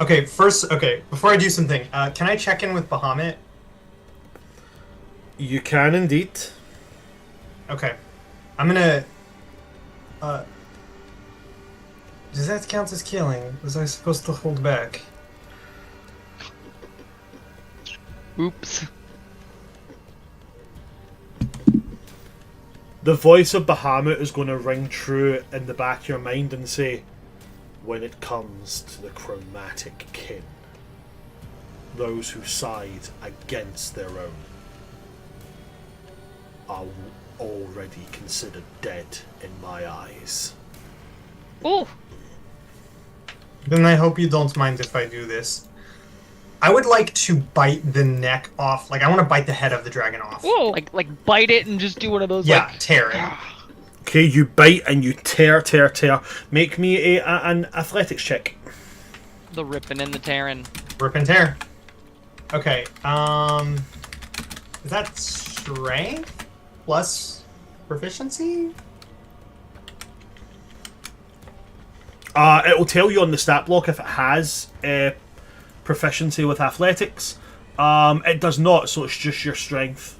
Okay, before I do something, can I check in with Bahamut? You can indeed. Okay. I'm gonna, does that count as killing? Was I supposed to hold back? Oops. The voice of Bahamut is going to ring true in the back of your mind and say, when it comes to the chromatic kin, those who side against their own are already considered dead in my eyes. Ooh. Then I hope you don't mind if I do this. I would like to bite the neck off. Like, I want to bite the head of the dragon off. Ooh. Like bite it and just do one of those. Yeah, like, tear it. Okay, you bite and you tear. Make me an athletics check. The ripping and the tearing. Rip and tear. Okay. Is that strength plus proficiency? It will tell you on the stat block if it has proficiency with athletics. It does not, so it's just your strength.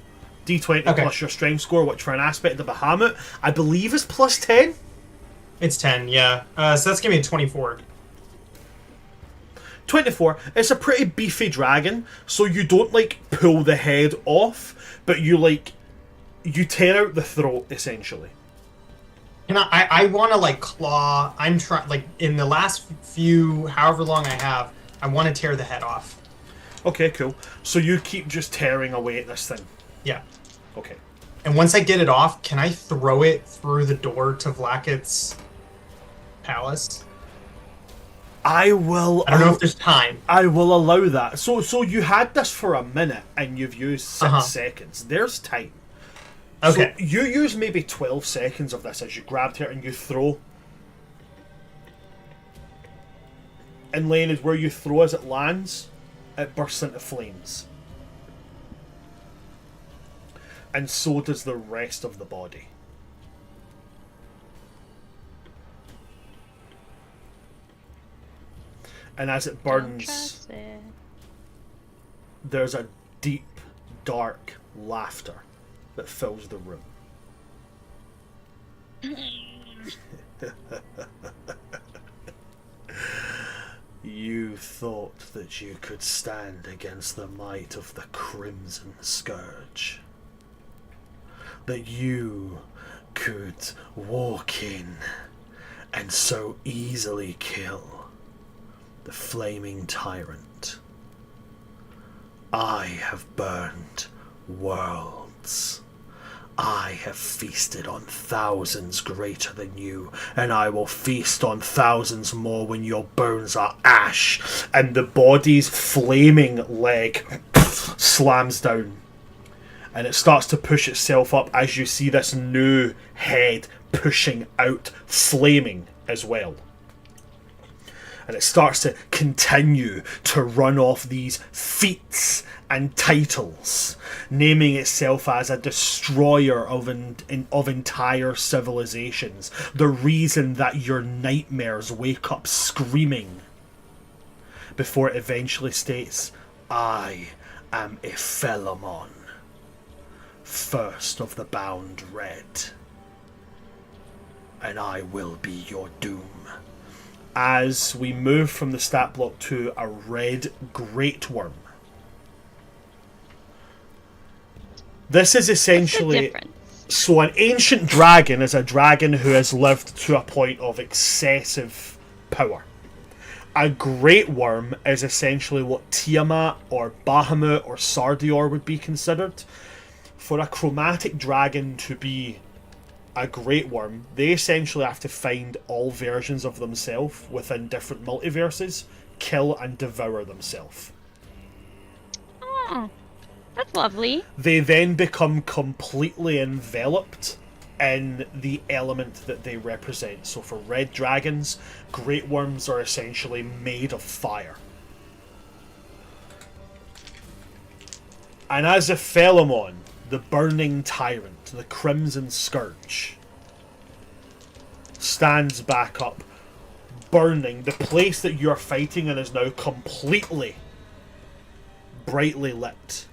D20 Okay. plus your strength score, which for an aspect of Bahamut, I believe is plus 10. It's 10, yeah. So that's giving me a 24. 24. It's a pretty beefy dragon, so you don't like pull the head off, but you tear out the throat essentially. And I want to like claw. I'm trying like in the last few, however long I have, I want to tear the head off. Okay, cool. So you keep just tearing away at this thing. Yeah. Okay. And once I get it off, can I throw it through the door to Vlaakith's palace? I will. I don't know if there's time. I will allow that. So you had this for a minute and you've used 6 seconds. There's time. Okay. So you use maybe 12 seconds of this as you grabbed her and you throw. And Lane is where you throw as it lands, it bursts into flames. And so does the rest of the body. And as it burns, there's a deep, dark laughter that fills the room. You thought that you could stand against the might of the Crimson Scourge. That you could walk in and so easily kill the flaming tyrant. I have burned worlds. I have feasted on thousands greater than you, and I will feast on thousands more when your bones are ash. And the body's flaming leg slams down. And it starts to push itself up as you see this new head pushing out, flaming as well. And it starts to continue to run off these feats and titles, naming itself as a destroyer of entire civilizations, the reason that your nightmares wake up screaming, before it eventually states, I am Ephelamon, first of the bound red, and I will be your doom. As we move from the stat block to a red great worm. This is essentially... So an ancient dragon is a dragon who has lived to a point of excessive power. A great worm is essentially what Tiamat or Bahamut or Sardior would be considered. For a chromatic dragon to be a great worm, they essentially have to find all versions of themselves within different multiverses, kill and devour themselves. Oh, that's lovely. They then become completely enveloped in the element that they represent. So for red dragons, great worms are essentially made of fire. And as Ephelamon, the burning tyrant, the Crimson Scourge, stands back up, burning. The place that you're fighting in is now completely brightly lit.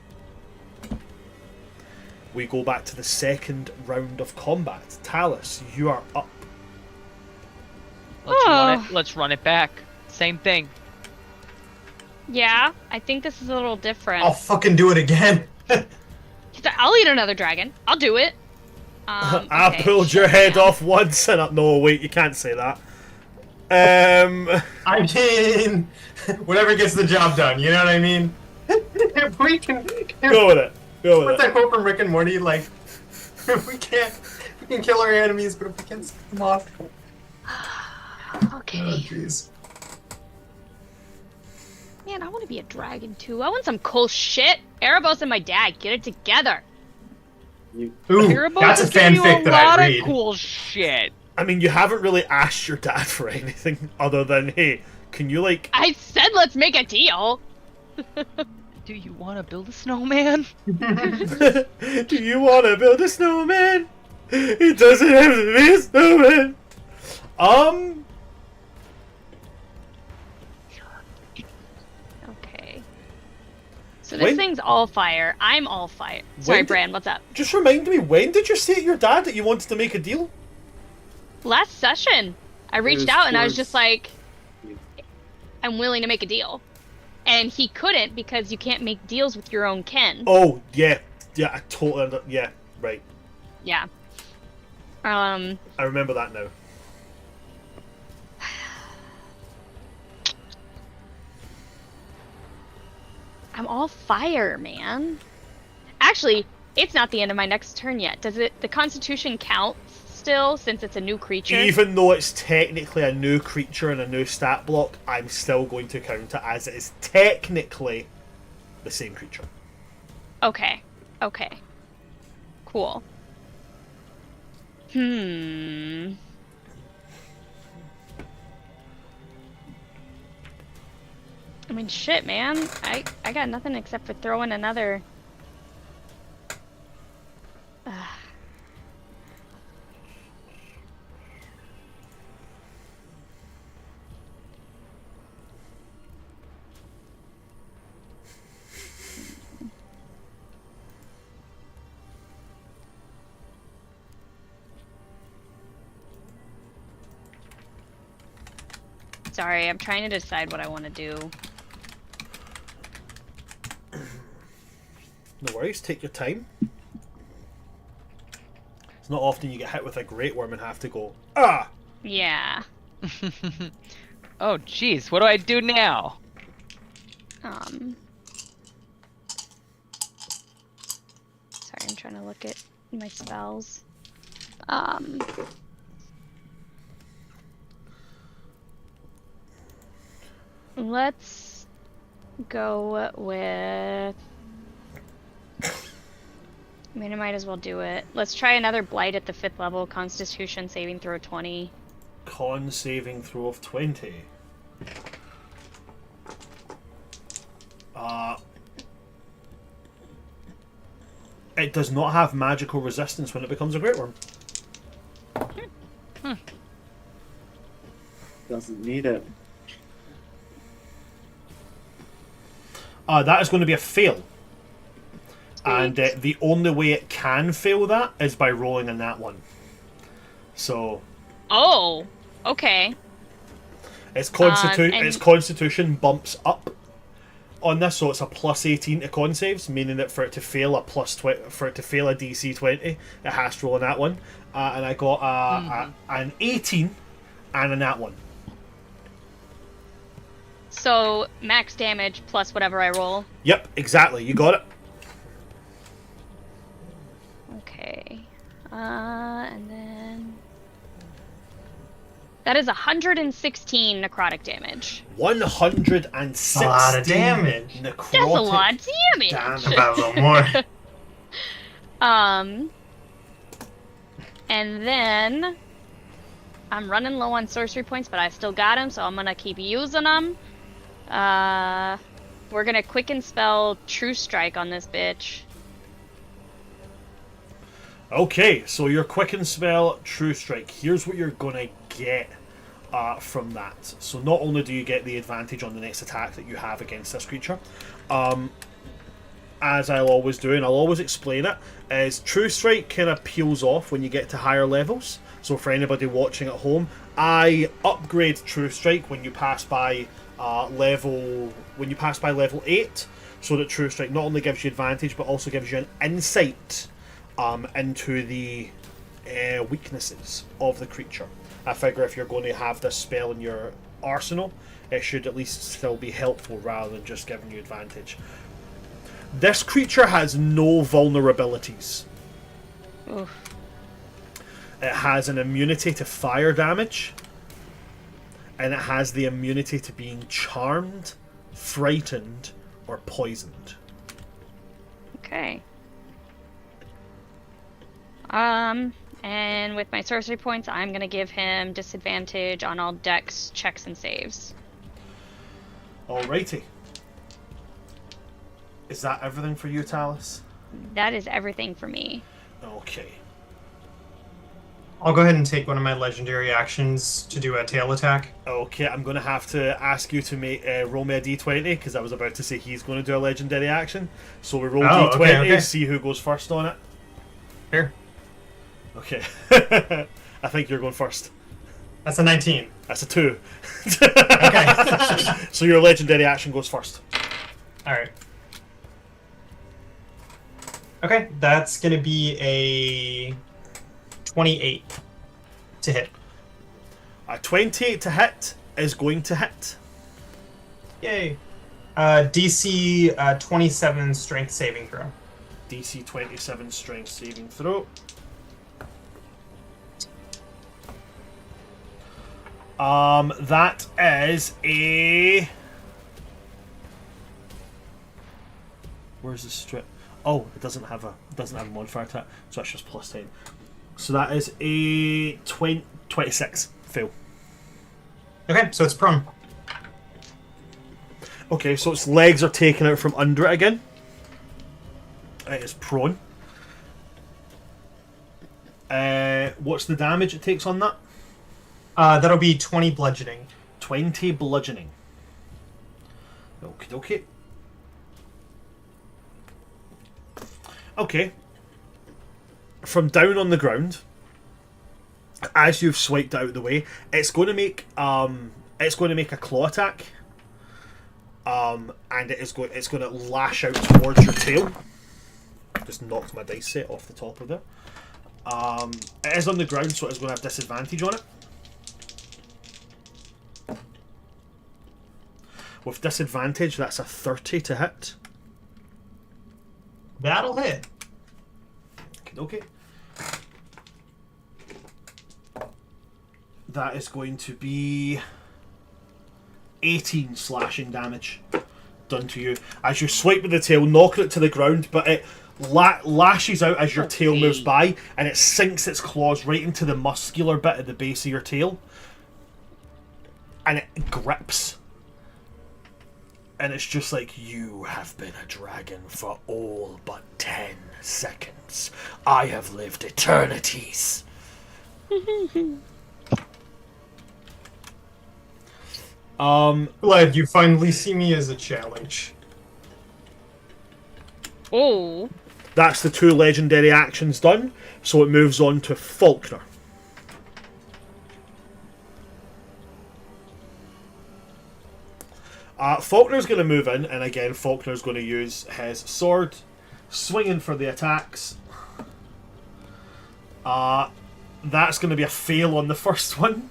We go back to the second round of combat. Talus, you are up. Let's run it back. Same thing. Yeah, I think this is a little different. I'll fucking do it again. I'll eat another dragon. I'll do it. I Okay, pulled your shut head down. off once and no, wait, you can't say that. I mean, whatever gets the job done, you know what I mean? If we can... Go with it. Go with What's it. that quote from Rick and Morty? Like, we can kill our enemies, but if we can't set them off... Okay. Oh, jeez. Man, I want to be a dragon too. I want some cool shit. Erebos and my dad, get it together. Ooh, You're about that's a to give you fanfic a that lot I of read. cool shit. I mean, you haven't really asked your dad for anything other than, hey, can you, like... I said let's make a deal. Do you want to build a snowman? Do you want to build a snowman? It doesn't have to be a snowman. Okay. So this When- thing's all fire. I'm all fire. Sorry, When did- Bran, what's up? Just remind me, when did you say to your dad that you wanted to make a deal? Last session, I reached was out and I was towards- just like, I'm willing to make a deal. And he couldn't because you can't make deals with your own kin. Oh, yeah. Yeah, I totally... Yeah, right. Yeah. I remember that now. I'm all fire, man. Actually, it's not the end of my next turn yet. Does it? The Constitution count still since it's a new creature? Even though it's technically a new creature and a new stat block, I'm still going to count it as it is technically the same creature. Okay. Okay. Cool. Hmm. I mean, shit, man. I got nothing except for throwing another. Ugh. Sorry, I'm trying to decide what I want to do. No worries, take your time. It's not often you get hit with a great worm and have to go, ah! Yeah. Oh, jeez, what do I do now? Sorry, I'm trying to look at my spells. Let's go with... I mean, I might as well do it. Let's try another Blight at the 5th level, Constitution saving throw 20. Con saving throw of 20. It does not have magical resistance when it becomes a Great Worm. Doesn't need it. That is going to be a fail. And the only way it can fail that is by rolling a nat 1. So... Oh! Okay. Its and- its Constitution bumps up on this, so it's a plus 18 to con saves, meaning that for it to fail a DC 20, it has to roll a nat 1. And I got an 18 and a nat 1. So, max damage plus whatever I roll. Yep, exactly. You got it. Okay. And then... That is 116 necrotic damage. 116 A lot of damage. necrotic That's a lot of damage! damage. About a little more. And then... I'm running low on sorcery points, but I still got them, so I'm gonna keep using them. We're gonna quicken spell True Strike on this bitch. Okay, so your quicken spell, True Strike. Here's what you're gonna get from that. So not only do you get the advantage on the next attack that you have against this creature, as I'll always do, and I'll always explain it, is True Strike kind of peels off when you get to higher levels. So for anybody watching at home, I upgrade True Strike when you pass by level 8, so that True Strike not only gives you advantage but also gives you an insight into the weaknesses of the creature. I figure if you're going to have this spell in your arsenal, it should at least still be helpful rather than just giving you advantage. This creature has no vulnerabilities. Oof. It has an immunity to fire damage, and it has the immunity to being charmed, frightened, or poisoned. Okay. And with my sorcery points, I'm gonna give him disadvantage on all dex checks and saves. Alrighty. Is that everything for you, Talus? That is everything for me. Okay. I'll go ahead and take one of my legendary actions to do a tail attack. Okay, I'm going to have to ask you to make roll me a d20, because I was about to say he's going to do a legendary action. So we roll d20, okay. see who goes first on it. Here. Okay. I think you're going first. That's a 19. That's a 2. Okay. So your legendary action goes first. Alright. Okay, that's going to be a 28 to hit. A 28 to hit is going to hit. Yay. DC 27 strength saving throw. DC 27 strength saving throw. That is a... Where's the strip? Oh, it doesn't have a modifier to it, so that's just plus 10. So that is a 26 fail. Okay, so it's prone. Okay, so its legs are taken out from under it again. It is prone. What's the damage it takes on that? That'll be 20 bludgeoning. 20 bludgeoning. Okie dokie. Okay. From down on the ground, as you've swiped out of the way, it's going to make a claw attack. And it's going to lash out towards your tail. Just knocked my dice set off the top of it. It is on the ground, so it's going to have disadvantage on it. With disadvantage, that's a 30 to hit. That'll hit. Okay. That is going to be 18 slashing damage done to you as you swipe with the tail, knocking it to the ground, but it lashes out as your tail moves by, and it sinks its claws right into the muscular bit at the base of your tail, and it grips. And it's just like, you have been a dragon for all but 10 seconds. I have lived eternities. Glad you finally see me as a challenge. Oh. That's the 2 legendary actions done, so it moves on to Faulkner. Faulkner's going to move in, and again, Faulkner's going to use his sword, swinging for the attacks. That's going to be a fail on the first one.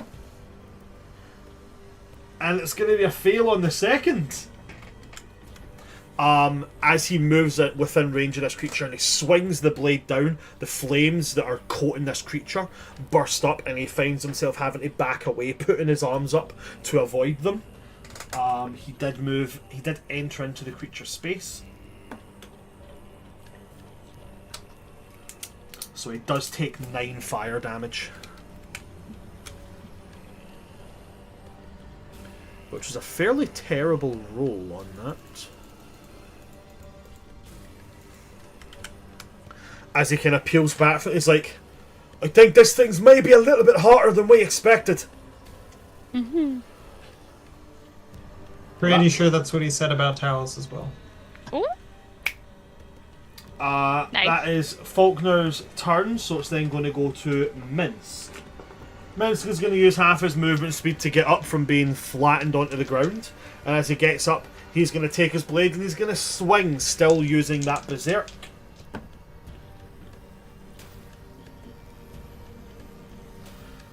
And it's going to be a fail on the second. As he moves it within range of this creature and he swings the blade down, the flames that are coating this creature burst up, and he finds himself having to back away, putting his arms up to avoid them. He did enter into the creature's space. So he does take 9 fire damage. Which was a fairly terrible roll on that. As he kind of peels back from it, he's like, I think this thing's maybe a little bit harder than we expected. Mm-hmm. Pretty sure that's what he said about Talos as well. Ooh. Nice. That is Faulkner's turn, so it's then going to go to Minsk. Minsk is going to use half his movement speed to get up from being flattened onto the ground. And as he gets up, he's going to take his blade and he's going to swing, still using that berserk.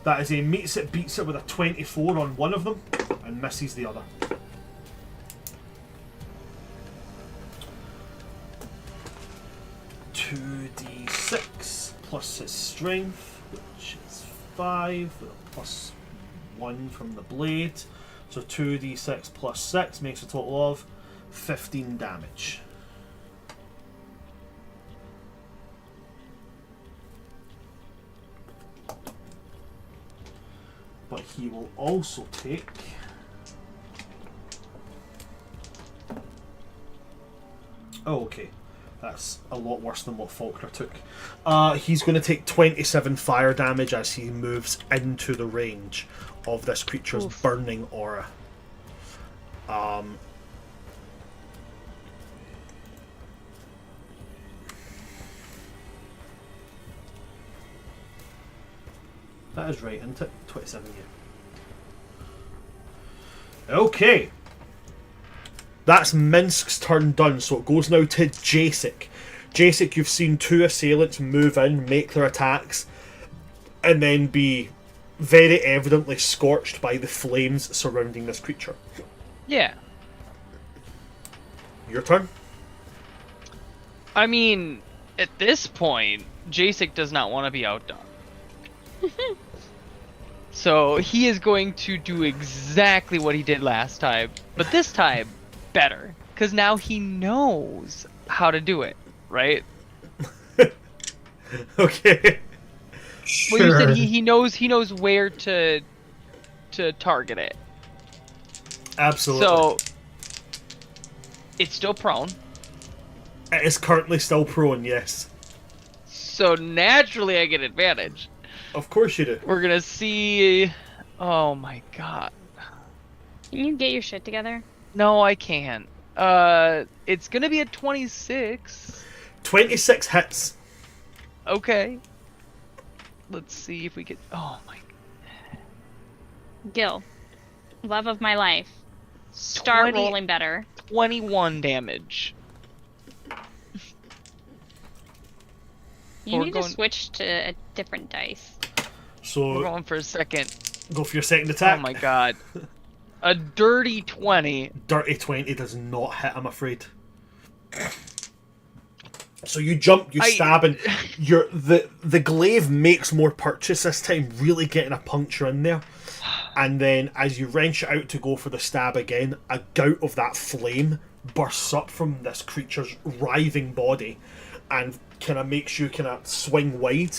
That is a meets it, beats it with a 24 on one of them and misses the other. $2d6 plus his strength, which is 5, with a plus 1 from the blade. So 2d6 plus 6 makes a total of 15 damage. he will also take... Oh, okay. That's a lot worse than what Faulkner took. He's going to take 27 fire damage as he moves into the range of this creature's burning aura. That is right, isn't it? 27, yeah. Okay. That's Minsk's turn done, so it goes now to Jacek. Jacek, you've seen two assailants move in, make their attacks, and then be very evidently scorched by the flames surrounding this creature. Yeah. Your turn? I mean, at this point, Jacek does not want to be outdone. So he is going to do exactly what he did last time, but this time better, because now he knows how to do it, right? Okay. Sure. Well, you said he knows where to target it. Absolutely. So it's still prone. It is currently still prone, yes. So naturally I get advantage. Of course you do. We're gonna see. Oh my god. Can you get your shit together? No, I can't. It's gonna be a 26. 26 hits. Okay. Let's see if we can. Oh my. Gil, love of my life. Start 20 rolling better. 21 damage. You We're need going- to switch to a different dice. We're So, going for a second. go for your second attack. Oh my god. A dirty 20. Dirty 20 does not hit, I'm afraid. So you jump, you stab, and the glaive makes more purchase this time, really getting a puncture in there. And then as you wrench it out to go for the stab again, a gout of that flame bursts up from this creature's writhing body and kind of makes you kind of swing wide.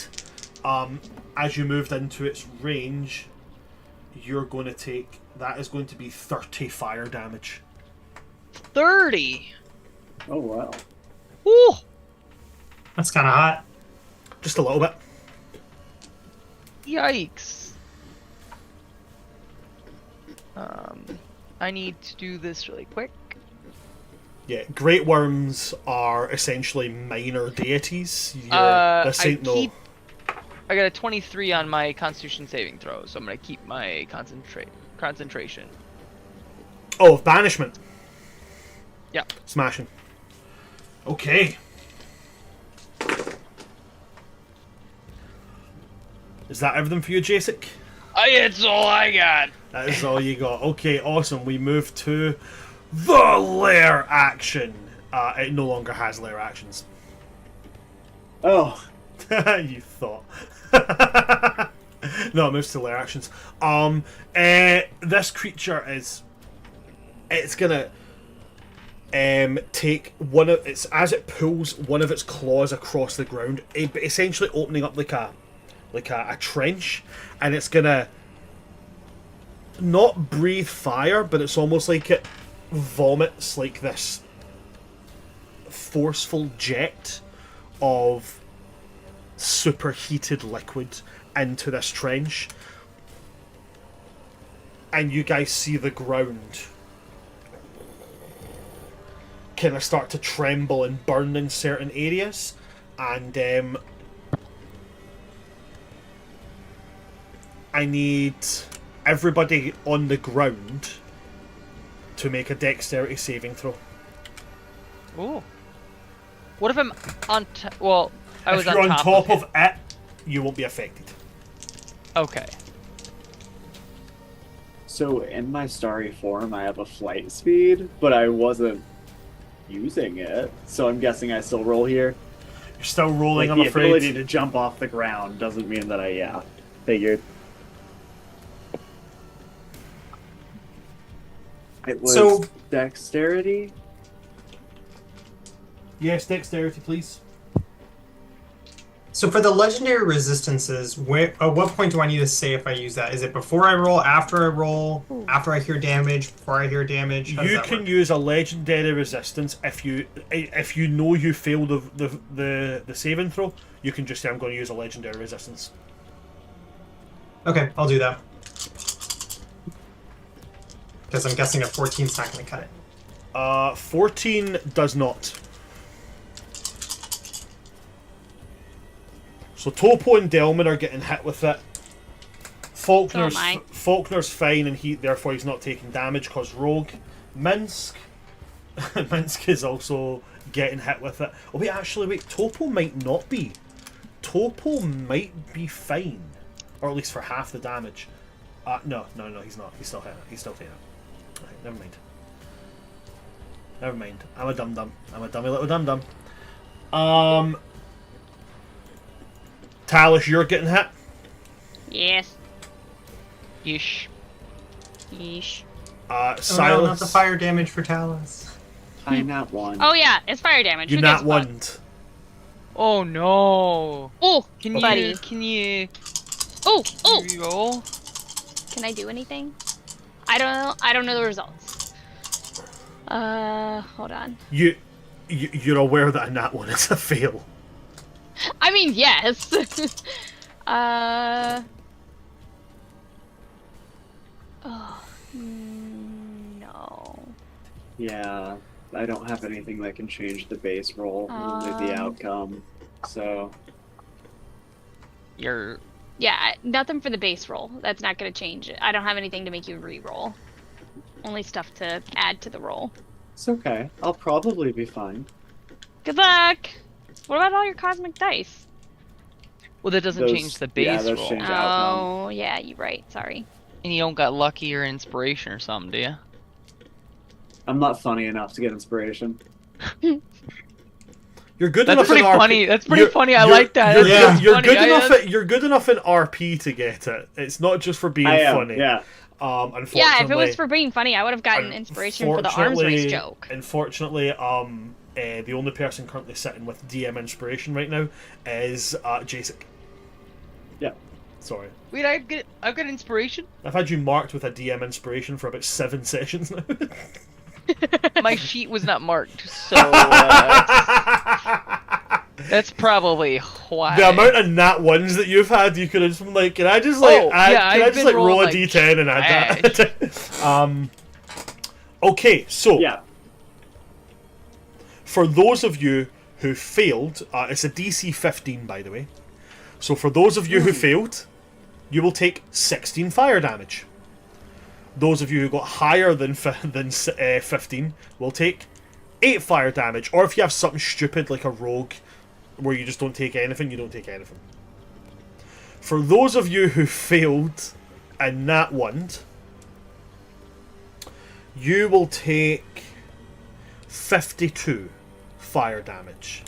As you moved into its range, you're going to take... That is going to be 30 fire damage. 30. Oh wow. Ooh. That's kind of hot. Just a little bit. Yikes. I need to do this really quick. Yeah, Great Worms are essentially minor deities. This ain't no... I got a 23 on my Constitution saving throw, so I'm gonna keep my concentration. Oh, banishment. Yeah. Smashing. Okay. Is that everything for you, Jacek? It's all I got. That is all you got. Okay, awesome. We move to the lair action. It no longer has lair actions. Oh, You thought. No, it moves to lair actions. This creature is... It's gonna take one of its... As it pulls one of its claws across the ground, essentially opening up like a trench, and it's gonna not breathe fire, but it's almost like it vomits like this forceful jet of superheated liquid into this trench, and you guys see the ground kind of start to tremble and burn in certain areas, and I need everybody on the ground to make a dexterity saving throw. Ooh. What if I'm on well, I was If you're on top of of it, you won't be affected. Okay. so in my starry form, I have a flight speed, but I wasn't using it, so I'm guessing I still roll here. You're still rolling, Like I'm the afraid. ability to jump off the ground doesn't mean that figured. It was So- dexterity. Yes, dexterity, please. So for the legendary resistances, at what point do I need to say if I use that? Is it before I roll, after I roll, after I hear damage, before I hear damage? How does You that can work? use a legendary resistance if you know you failed the saving throw. You can just say I'm going to use a legendary resistance. Okay, I'll do that. Because I'm guessing a 14's not going to cut it. 14 does not. So Topo and Delman are getting hit with it. Faulkner's So am I. Faulkner's fine and therefore he's not taking damage because rogue. Minsk Minsk is also getting hit with it. Oh wait, actually wait, Topo might not be. Topo might be fine. Or at least for half the damage. No, he's not. He's still hitting it. He's still taking it. Okay, never mind. Never mind. I'm a dum-dum. I'm a dummy little dum-dum. Talus, you're getting hit. Yes. Yeesh. Yeesh. Oh Silas. no, not the fire damage for Talus. I not one. Oh yeah, it's fire damage. You Who nat gives a fuck? one. Oh no. Oh, Can buddy. you Oh, roll? Can I do anything? I don't know the results. Hold on. You're aware that a nat one is a fail. I mean, yes. Oh, no. Yeah, I don't have anything that can change the base roll, only the outcome. So You're Yeah, nothing for the base roll. That's not going to change it. I don't have anything to make you re-roll. Only stuff to add to the roll. it's okay. I'll probably be fine. Good luck! What about all your cosmic dice? well. That doesn't Those- change the base yeah, those roll. change. outcome. Oh, yeah, you're right. Sorry. And you don't got lucky or inspiration or something, do you? I'm not funny enough to get inspiration. You're good That's enough pretty in RP. funny. That's pretty You're- funny. I you're- like that. You're, That's you're funny. good I- enough. You're good enough in RP to get it. It's not just for being I am. funny. Yeah. Unfortunately. Yeah, if it was for being funny, I would have gotten inspiration for the arms race joke. Unfortunately, the only person currently sitting with DM inspiration right now is Jacek. Yeah. Sorry. Wait, I've got inspiration. I've had you marked with a DM inspiration for about 7 sessions now. My sheet was not marked, so that's probably why. The amount of nat ones that you've had, you could have just been like, can I just like Oh, add, yeah, can I I've just been like roll a rolling, like, d10 and add that? Okay, so Yeah. for those of you who failed, it's a DC 15 by the way. So for those of you who failed, you will take 16 fire damage. Those of you who got higher than 15 will take 8 fire damage. Or if you have something stupid like a rogue where you just don't take anything, you don't take anything. For those of you who failed and nat 1, you will take 52 fire damage.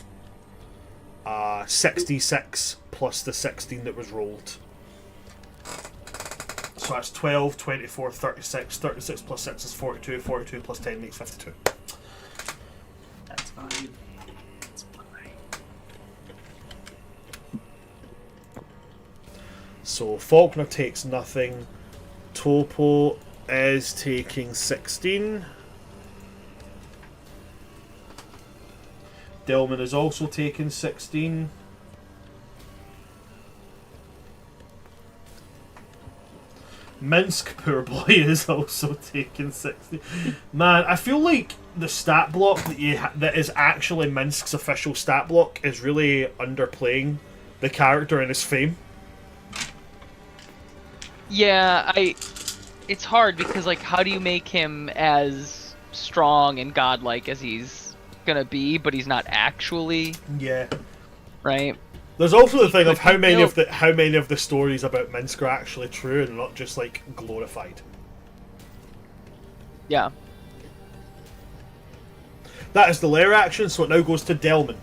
66 plus the 16 that was rolled. So that's 12, 24, 36. 36 plus 6 is 42. 42 plus 10 makes 52. That's fine. That's fine. So Faulkner takes nothing. Topo is taking 16. Delman is also taking 16. Minsk, poor boy, is also taking 60. Man, I feel like the stat block that is actually Minsk's official stat block is really underplaying the character and his fame. Yeah, it's hard because like, how do you make him as strong and godlike as he's gonna be, but he's not actually, Yeah. right? There's also the thing of But how he many built- of the stories about Minsk are actually true and not just like glorified. Yeah. That is the lair action, so it now goes to Delman.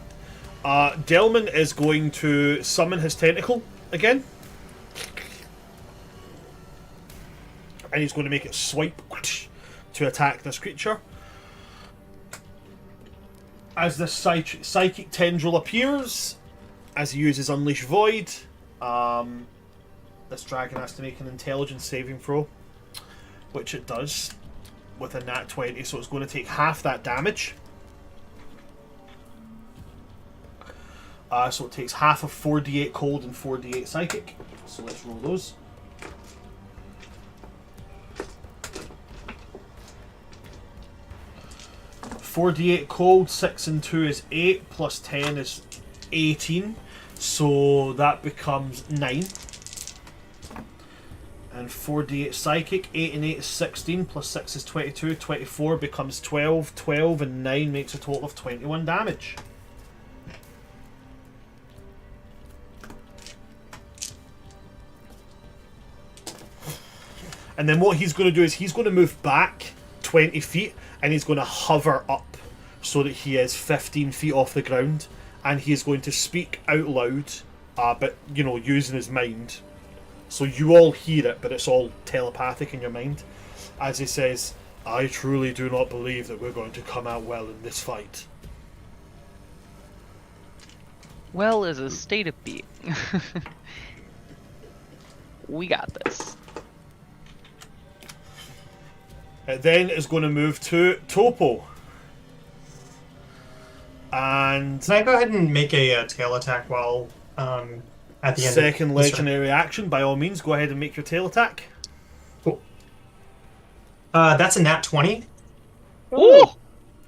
Delman is going to summon his tentacle again. And he's going to make it swipe to attack this creature. As this psychic tendril appears, As he uses Unleash Void, this dragon has to make an intelligence saving throw, which it does with a nat 20, so it's going to take half that damage. So it takes half of 4d8 cold and 4d8 psychic. So let's roll those. .4d8 cold, 6 and 2 is 8, plus 10 is 18, so that becomes 9. And 4d8 psychic, 8 and 8 is 16, plus 6 is 22, 24 becomes 12, 12 and 9 makes a total of 21 damage. And then what he's going to do is he's going to move back 20 feet and he's going to hover up so that he is 15 feet off the ground, and he is going to speak out loud, but, you know, using his mind. So you all hear it, but it's all telepathic in your mind. As he says, "I truly do not believe that we're going to come out well in this fight." Well is a state of being. We got this. It then is going to move to Topo. And Can I go ahead and make a tail attack while at the end? second of this turn? legendary action, by all means, go ahead and make your tail attack. Cool. That's a nat 20. Ooh,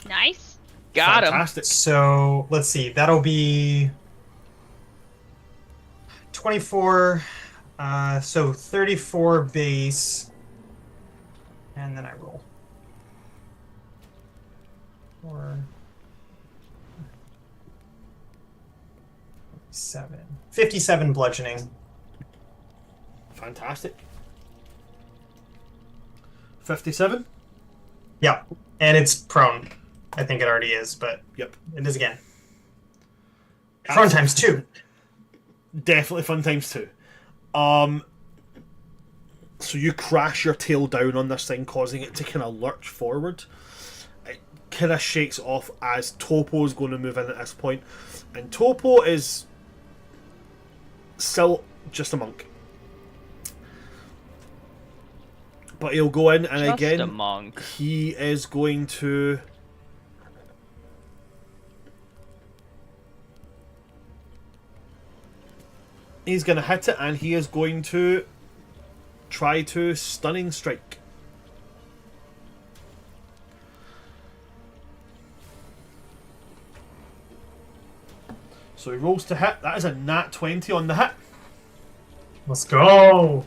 Nice. got him. Fantastic. So let's see. That'll be 24. So 34 base, and then I roll 4, 7, 57 bludgeoning. Fantastic. 57? Yeah, and it's prone. I think it already is, but Yep. it is again. Prone times 2. Definitely fun times 2. So you crash your tail down on this thing, causing it to kind of lurch forward. It kind of shakes off as Topo is going to move in at this point. And Topo is still just a monk. But he'll go in, and Just again, a monk. he is going to... He's going to hit it, and he is going to try to stunning strike. So he rolls to hit. That is a nat 20 on the hit. Let's go.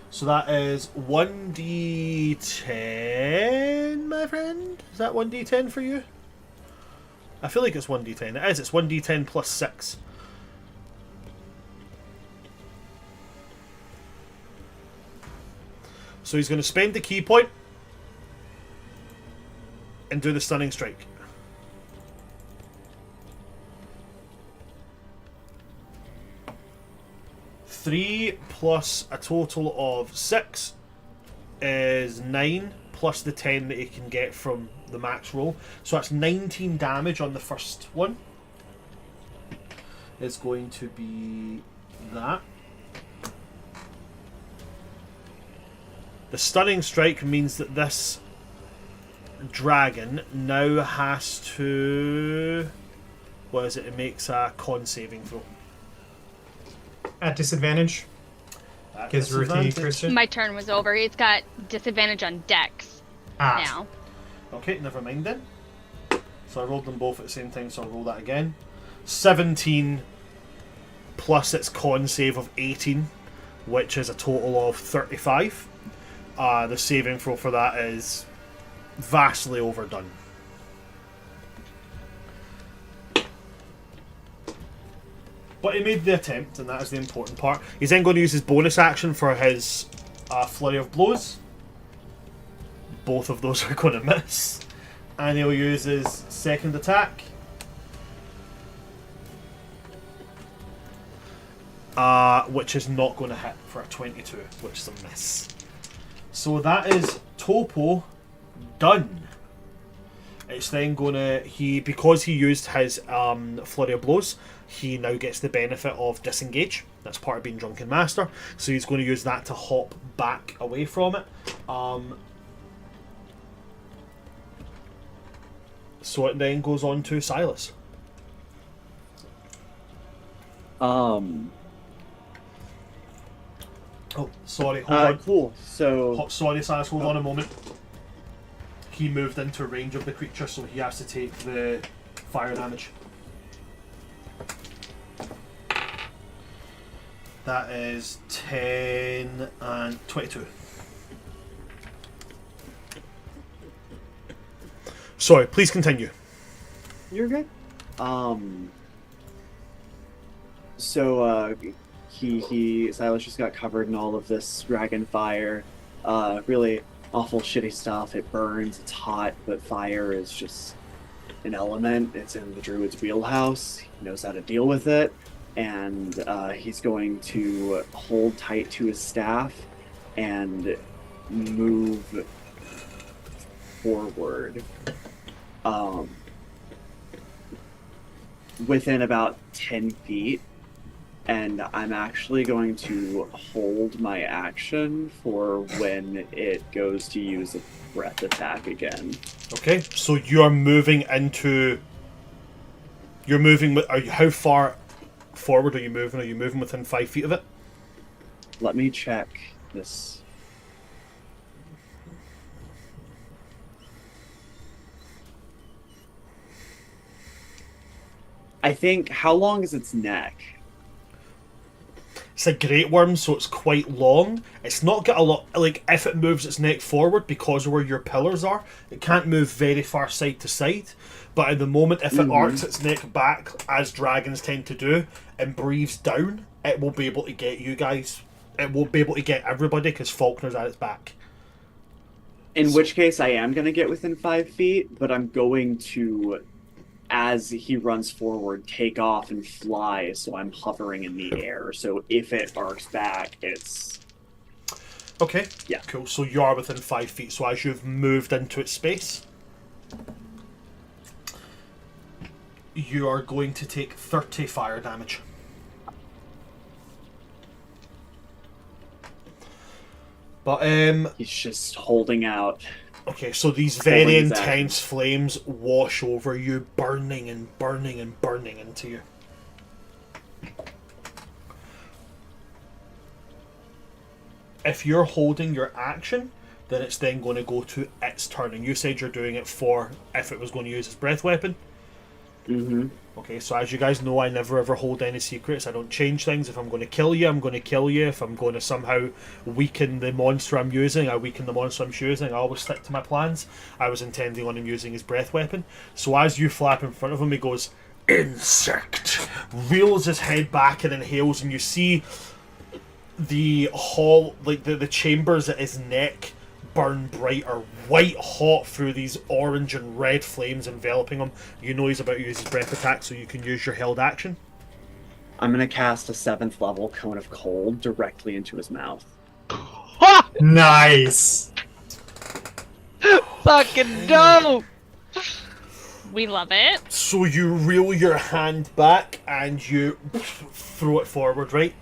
So that is 1d10, my friend? Is that 1d10 for you? I feel like it's 1d10. It is. It's 1d10 plus 6. So he's going to spend the key point and do the stunning strike. Three plus a total of 6 is 9, plus the 10 that he can get from the max roll. So that's 19 damage on the first one. It's going to be that. The stunning strike means that this dragon now has to... What is it? It makes a con saving throw. At disadvantage. At Gives Ruthie disadvantage. Christian. My turn was over. It's got disadvantage on dex now. Okay, never mind then. So I rolled them both at the same time, so I'll roll that again. 17 plus its con save of 18, which is a total of 35. The saving throw for that is vastly overdone. But he made the attempt, and that is the important part. He's then going to use his bonus action for his flurry of blows. Both of those are going to miss. And he'll use his second attack. Which is not going to hit for a 22, which is a miss. So that is Topo done. It's then gonna because he used his flurry of blows, he now gets the benefit of disengage. That's part of being Drunken Master. So he's going to use that to hop back away from it. So it then goes on to Silas. Oh, sorry. Hold on. Cool. So Sorry, Silas. Hold on a moment. He moved into range of the creature, so he has to take the fire damage. That is 10 and 22. Sorry, please continue. you're good. So Silas just got covered in all of this dragon fire. Really awful, shitty stuff. It burns. It's hot, but fire is just an element. It's in the druid's wheelhouse. He knows how to deal with it, and he's going to hold tight to his staff and move forward. Within about 10 feet, and I'm actually going to hold my action for when it goes to use a breath attack again. Okay, so you're moving into. You're moving. How far forward are you moving? Are you moving within 5 feet of it? Let me check this. I think, how long is its neck? It's a great worm, so it's quite long. It's not got a lot. Like, if it moves its neck forward because of where your pillars are, it can't move very far side to side. But at the moment, if it arcs its neck back, as dragons tend to do, and breathes down, it will be able to get you guys. It won't be able to get everybody because Faulkner's at its back. In which case, I am going to get within 5 feet, but I'm going to, as he runs forward, take off and fly, so I'm hovering in the air. So if it arcs back, it's... Okay. Yeah. Cool. So you are within 5 feet. So as you've moved into its space, you are going to take 30 fire damage. But He's just holding out. okay, so these very Holding his intense flames wash over you, burning and burning and burning into you. If you're holding your action, then it's then going to go to its turn. And you said you're doing it for if it was going to use its breath weapon. Mm-hmm. Okay, so as you guys know, I never ever hold any secrets. I don't change things. If I'm going to kill you, I'm going to kill you. If I'm going to somehow weaken the monster I'm using, I weaken the monster I'm using. I always stick to my plans. I was intending on him using his breath weapon. So as you flap in front of him, he goes, "Insect!" Reels his head back and inhales, and you see the hall, like the chambers at his neck, burn brighter, white hot through these orange and red flames enveloping him. You know he's about to use his breath attack, so you can use your held action. I'm going to cast a 7th level Cone of Cold directly into his mouth. Nice. Fucking dope! We love it. So you reel your hand back and you throw it forward, right?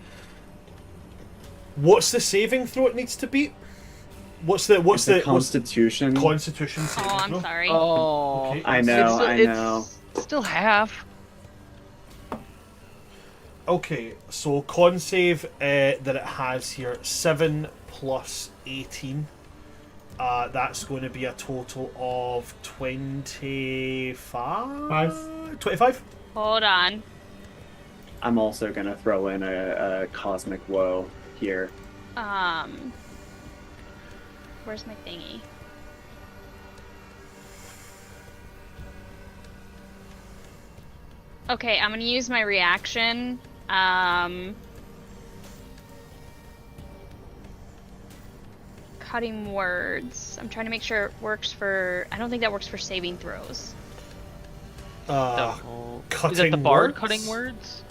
What's the saving throw it needs to beat? What's the Constitution? Constitution saving Oh, I'm throw? sorry. Oh, Okay. I know, I know. It's still half. Okay, so con save that it has here, 7 plus 18. That's going to be a total of 25? 25? Hold on. I'm also going to throw in a Cosmic Woe here. Where's my thingy? Okay, I'm gonna use my reaction. Cutting words. I'm trying to make sure it works for. I don't think that works for saving throws. Cutting Is that the bard words? cutting words?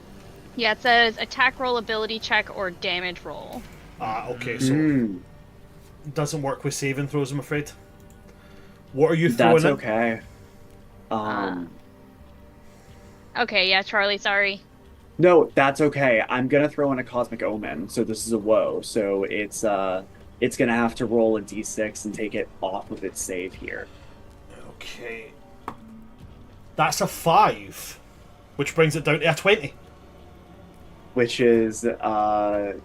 Yeah, it says attack roll, ability check, or damage roll. Okay, so it doesn't work with saving throws, I'm afraid. What are you throwing That's in? okay. Okay, yeah, Charlie, sorry. No, that's okay. I'm gonna throw in a Cosmic Omen, so this is a woe. So it's gonna have to roll a d6 and take it off of its save here. Okay. That's a 5, which brings it down to a 20. Which is fail.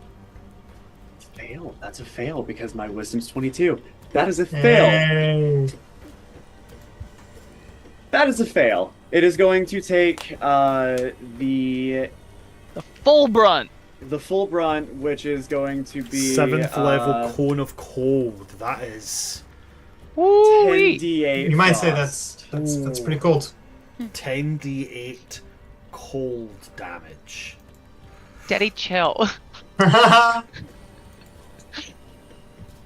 That's a fail because my wisdom's 22. That is a fail. Hey. That is a fail. It is going to take the Full brunt. full brunt, which is going to be 7th level Cone of Cold. That is Woo! 10d8. You might say frost. that's pretty cold. 10d8 cold damage. Daddy, chill. Roll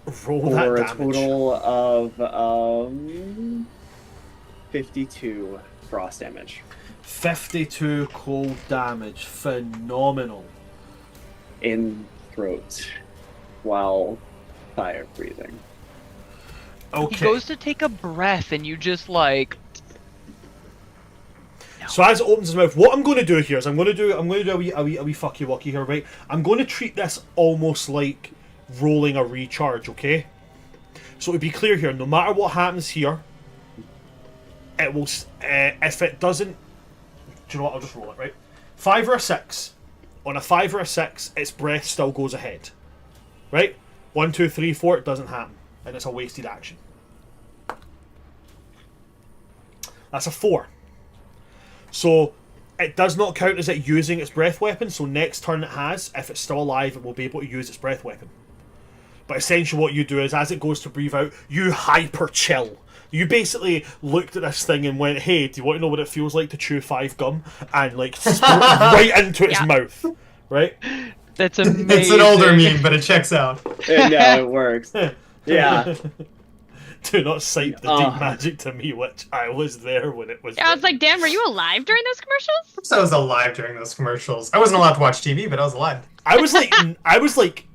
that For a damage. total of 52 frost damage 52 cold damage. Phenomenal. in throat while fire breathing. Okay. He goes to take a breath, and you just like. So as it opens his mouth, what I'm going to do here is I'm going to do a wee fucky wucky here, right? I'm going to treat this almost like rolling a recharge, okay? So to be clear here, no matter what happens here, it will. If it doesn't, do you know what? I'll just roll it, right? 5 or a 6. On a 5 or a 6, its breath still goes ahead, right? 1, 2, 3, 4, it doesn't happen, and it's a wasted action. That's a 4. So it does not count as it using its breath weapon, so next turn it has, if it's still alive, it will be able to use its breath weapon. But essentially what you do is, as it goes to breathe out, you hyper chill. You basically looked at this thing and went, hey, do you want to know what it feels like to chew 5 gum? And like right into its Yeah. mouth. Right? That's amazing. It's an older meme, but it checks out. No, it works. Yeah. Do not cite the deep magic to me, which I was there when it was. Yeah, I was like, damn, were you alive during those commercials? So I was alive during those commercials. I wasn't allowed to watch TV, but I was alive. I was like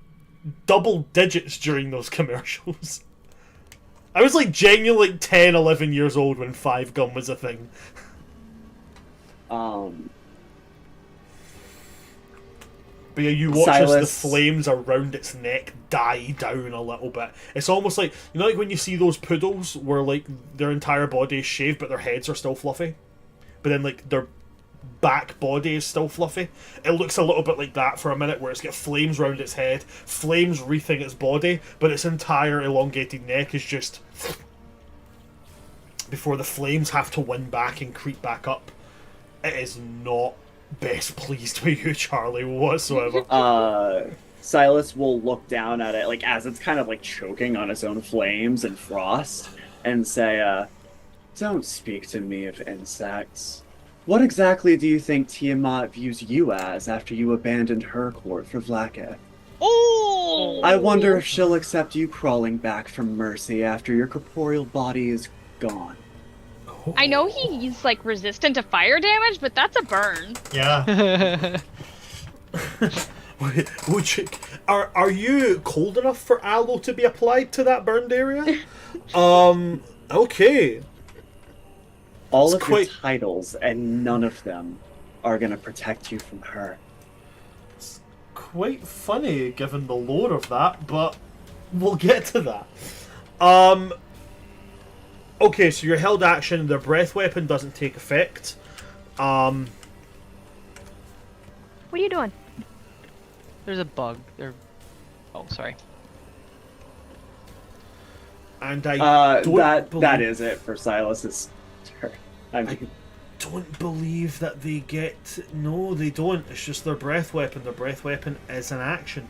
double digits during those commercials. I was like genuinely like 10, 11 years old when 5 gum was a thing. But yeah, you watch as the Silas. flames around its neck die down a little bit. It's almost like, you know, like when you see those poodles where like their entire body is shaved but their heads are still fluffy, but then like their back body is still fluffy. It looks a little bit like that for a minute, where it's got flames around its head, flames wreathing its body, but its entire elongated neck is just before the flames have to win back and creep back up. It is not best pleased with you, Charlie, whatsoever. Silas will look down at it, like, as it's kind of like choking on its own flames and frost, and say, don't speak to me of insects. What exactly do you think Tiamat views you as after you abandoned her court for Vlaakith? Oh! I wonder if she'll accept you crawling back from mercy after your corporeal body is gone. I know he's like resistant to fire damage, but that's a burn. Yeah. Would you, are you cold enough for aloe to be applied to that burned area? Okay. All It's of quite- your titles, and none of them are gonna protect you from her. Quite funny given the lore of that, but we'll get to that. Okay, so your held action, the breath weapon doesn't take effect. What are you doing? There's a bug. There. Oh, sorry. And I don't That believe, is it for Silas's turn. I mean, don't believe that they get. No, they don't. It's just their breath weapon. Their breath weapon is an action.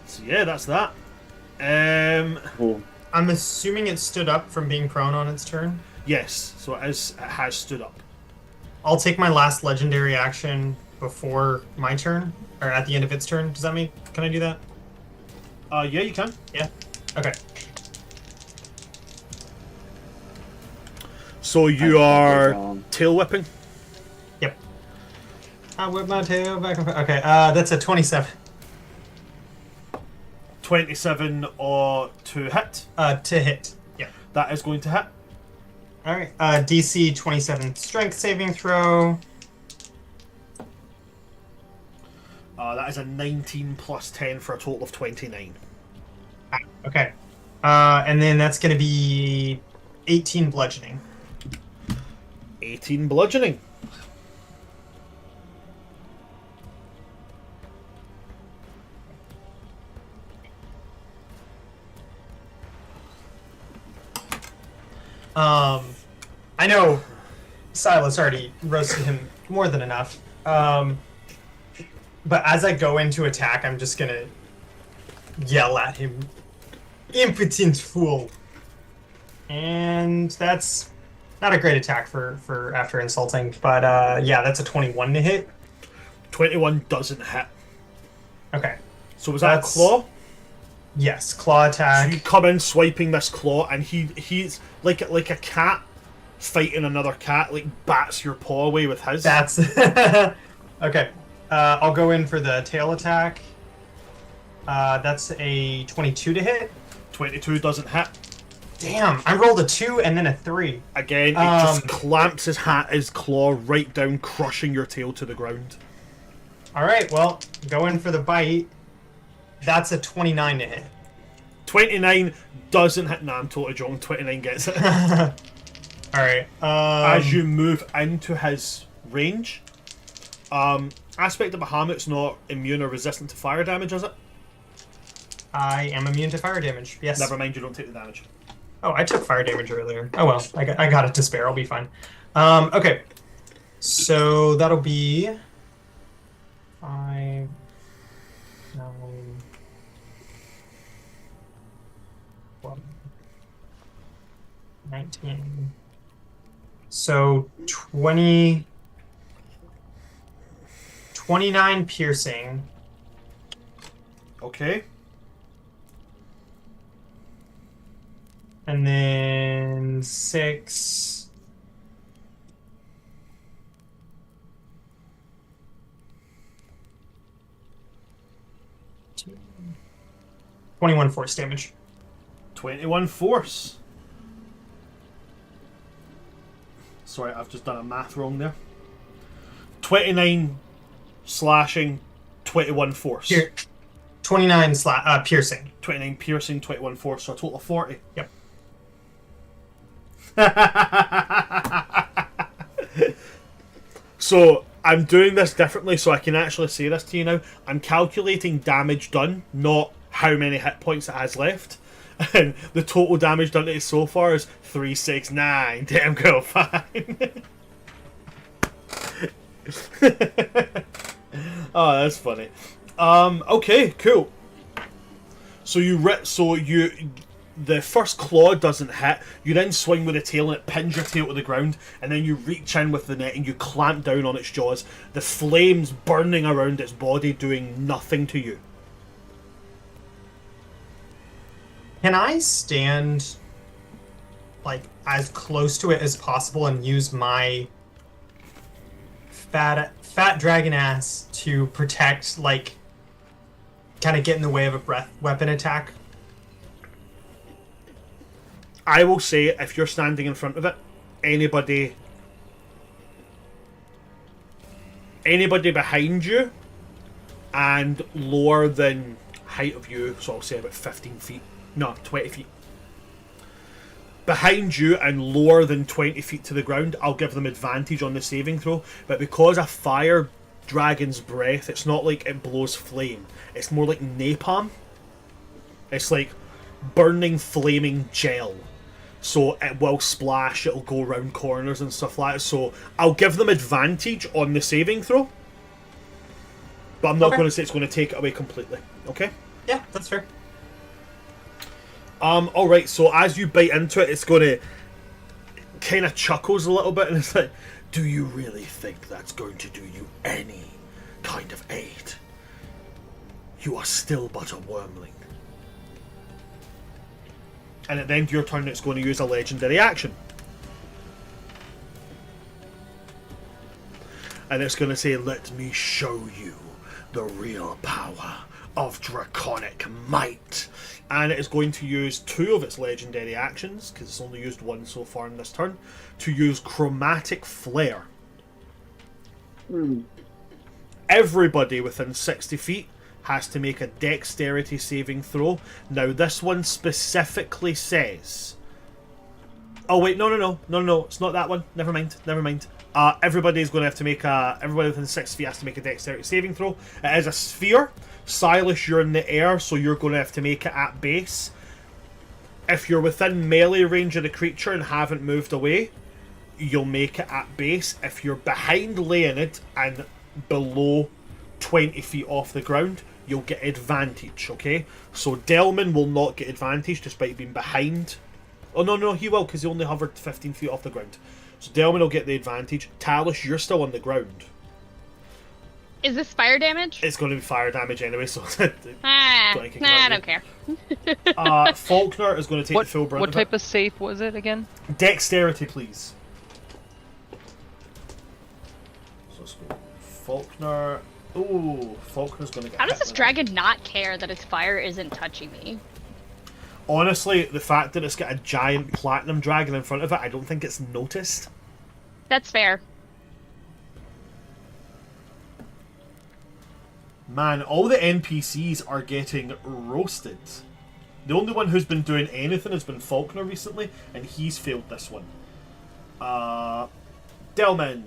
So yeah, that's that. cool. I'm assuming it stood up from being prone on its turn. Yes, so it has stood up. I'll take my last legendary action before my turn, or at the end of its turn. Does that mean? Can I do that? Yeah, you can. Yeah. Okay. So you I are wrong. tail whipping. Yep. I whip my tail back and forth. Okay. That's a 27. 27 or to hit. To hit. Yeah. That is going to hit. All right. DC 27 strength saving throw. That is a 19 plus 10 for a total of 29. Okay. And then that's going to be 18 bludgeoning. 18 bludgeoning. I know Silas already roasted him more than enough. But as I go into attack, I'm just gonna yell at him, "Impotent fool!" And that's not a great attack for after insulting. But yeah, that's a 21 to hit. 21 doesn't hit. Okay. So was that a That's- claw? Yes, claw attack. You come in swiping this claw, and he's like a cat fighting another cat, like bats your paw away with his. That's okay. I'll go in for the tail attack. That's a 22 to hit. 22 doesn't hit. Damn, I rolled a 2 and then a 3. Again, it just clamps his claw right down, crushing your tail to the ground. All right, well, go in for the bite. That's a 29 to hit. 29 doesn't hit. Nah, I'm totally joking. 29 gets it. All right. As you move into his range, Aspect of Bahamut's not immune or resistant to fire damage, is it? I am immune to fire damage. Yes. Never mind, you don't take the damage. Oh, I took fire damage earlier. Oh well, I got it to spare. I'll be fine. Okay. So that'll be 5, 9, 12, 19. So 29 piercing. Okay. And then 6. Two, 21 force damage. 21 force. Sorry, I've just done a math wrong there. 29 slashing, 21 force. Here, 29 piercing. 29 piercing, 21 force, so a total of 40. Yep. So I'm doing this differently so I can actually say this to you now. I'm calculating damage done, not how many hit points it has left. And the total damage done to it so far is 369. Damn girl, fine. Oh, that's funny. Okay, cool. So the first claw doesn't hit. You then swing with the tail and it pins your tail to the ground, and then you reach in with the net and you clamp down on its jaws. The flames burning around its body, doing nothing to you. Can I stand like as close to it as possible and use my fat dragon ass to protect, like, kind of get in the way of a breath weapon attack? I will say, if you're standing in front of it, anybody behind you and lower than height of you, so I'll say about 15 feet. No, 20 feet. Behind you and lower than 20 feet to the ground, I'll give them advantage on the saving throw. But because a fire dragon's breath, it's not like it blows flame. It's more like napalm. It's like burning, flaming gel. So it will splash, it'll go around corners and stuff like that. So I'll give them advantage on the saving throw. But I'm not going to say it's going to take it away completely. Okay? Yeah, that's fair. Alright, so as you bite into it, it's going to kind of chuckles a little bit, and it's like, do you really think that's going to do you any kind of aid? You are still but a wormling. And at the end of your turn, it's going to use a legendary action. And it's going to say, let me show you the real power of Draconic Might. And it is going to use 2 of its legendary actions, because it's only used 1 so far in this turn, to use Chromatic Flare. Everybody within 60 feet has to make a dexterity saving throw. Now, this one specifically says... Oh, wait, no, it's not that one. Never mind. Everybody's going to have to make a... Everybody within 60 feet has to make a dexterity saving throw. It is a sphere. Silas, you're in the air, so you're going to have to make it at base. If you're within melee range of the creature and haven't moved away, you'll make it at base. If you're behind Leonid and below 20 feet off the ground, you'll get advantage, okay? So Delman will not get advantage despite being behind. Oh, no, he will, because he only hovered 15 feet off the ground. So Delman will get the advantage. Talus, you're still on the ground. Is this fire damage? It's going to be fire damage anyway, so... I don't care. Faulkner is going to take the full brunt What of type it. of save was it again? Dexterity, please. So let's go. Faulkner... Ooh, Faulkner's going to get How does hit this with dragon not care that its fire isn't touching me? it. Honestly, the fact that it's got a giant platinum dragon in front of it, I don't think it's noticed. That's fair. Man, all the NPCs are getting roasted. The only one who's been doing anything has been Faulkner recently, and he's failed this one. Delman.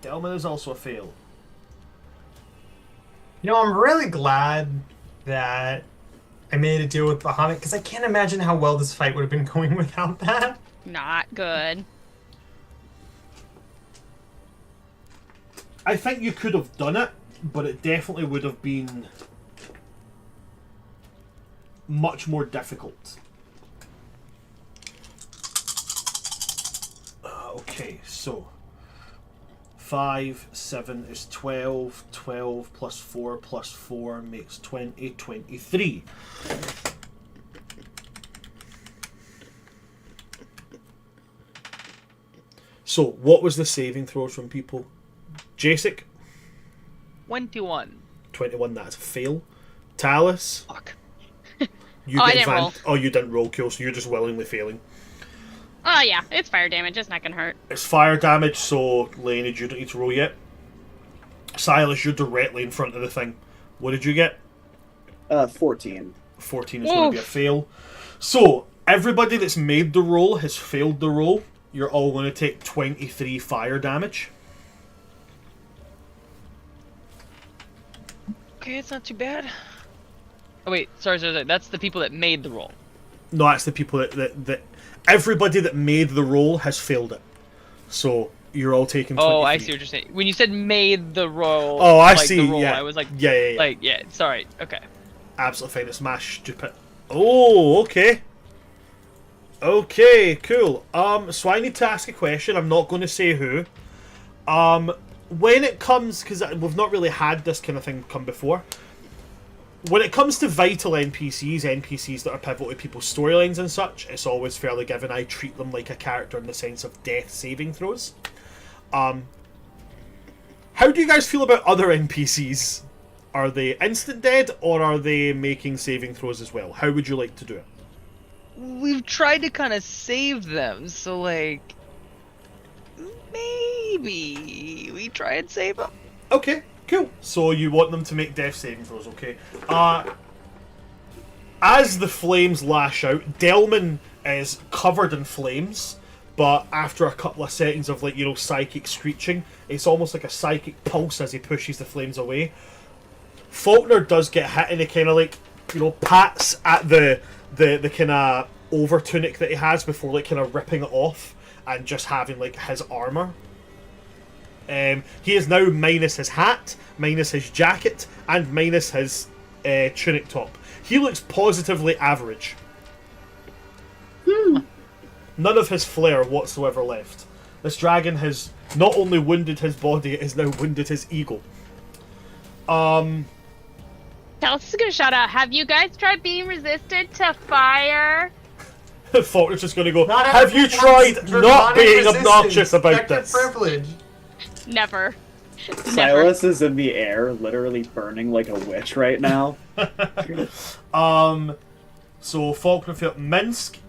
Delman is also a fail. You know, I'm really glad that I made a deal with Bahamut, because I can't imagine how well this fight would have been going without that. Not good. I think you could have done it, but it definitely would have been much more difficult. Okay, so 5, 7 is 12, 12 plus 4 plus 4 makes 20, 23. So, what was the saving throws from people? Jacek? 21. 21, that's a fail. Talus? Fuck. I didn't roll. Oh, you didn't roll, cool, so you're just willingly failing. Oh yeah, it's fire damage. It's not gonna hurt. It's fire damage, so Leonid, you don't need to roll yet. Silas, you're directly in front of the thing. What did you get? 14. 14 is going to be a fail. So, everybody that's made the roll has failed the roll. You're all going to take 23 fire damage. Okay, it's not too bad. Oh wait, sorry. That's the people that made the roll. No, that's the people that everybody that made the roll has failed it. So you're all taking 23. Oh, I see what you're saying. When you said made the roll. Oh, I like see. The roll, Yeah. I was like, yeah. Like, yeah. Sorry. Okay. Absolutely fine. It's my stupid. Oh, okay. Okay, cool. So I need to ask a question. I'm not going to say who. When it comes, because we've not really had this kind of thing come before. When it comes to vital NPCs that are pivotal to people's storylines and such, it's always fairly given. I treat them like a character in the sense of death saving throws. How do you guys feel about other NPCs? Are they instant dead, or are they making saving throws as well? How would you like to do it? We've tried to kind of save them, so like maybe we try and save them. Okay, cool. So you want them to make death saving throws, okay? As the flames lash out, Delman is covered in flames, but after a couple of seconds of, like, you know, psychic screeching, it's almost like a psychic pulse as he pushes the flames away. Faulkner does get hit, and he kind of, like, you know, pats at the kind of over tunic that he has before, like, kind of ripping it off and just having, like, his armor. He is now minus his hat, minus his jacket, and minus his tunic top. He looks positively average. None of his flair whatsoever left. This dragon has not only wounded his body, it has now wounded his ego. Talus is gonna shout out, have you guys tried being resistant to fire? Faulkner's just gonna go, Not have you everyone's tried not being resistant. obnoxious about Protective this? privilege. Never. Silas is in the air, literally burning like a witch right now. So Faulkner felt Minsk.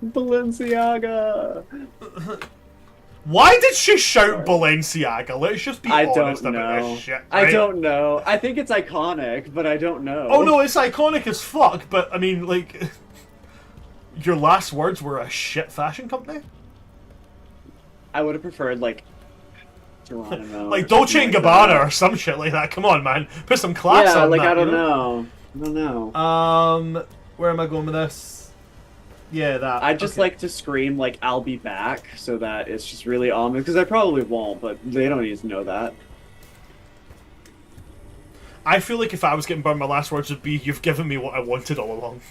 Balenciaga. Why did she shout Sorry. Balenciaga? Let's just be I honest don't about know. this shit. I right? don't know. I think it's iconic, but I don't know. Oh no, it's iconic as fuck. But I mean, like, your last words were a shit fashion company. I would have preferred like Geronimo. Like or Dolce something and like Gabbana that. or some shit like that. Come on, man, put some class Yeah, on like that. I don't you know. I don't know. Where am I going with this? Yeah, that. I'd just okay. like to scream like I'll be back so that it's just really ominous because I probably won't, but they don't need to know that. I feel like if I was getting burned, my last words would be, "You've given me what I wanted all along."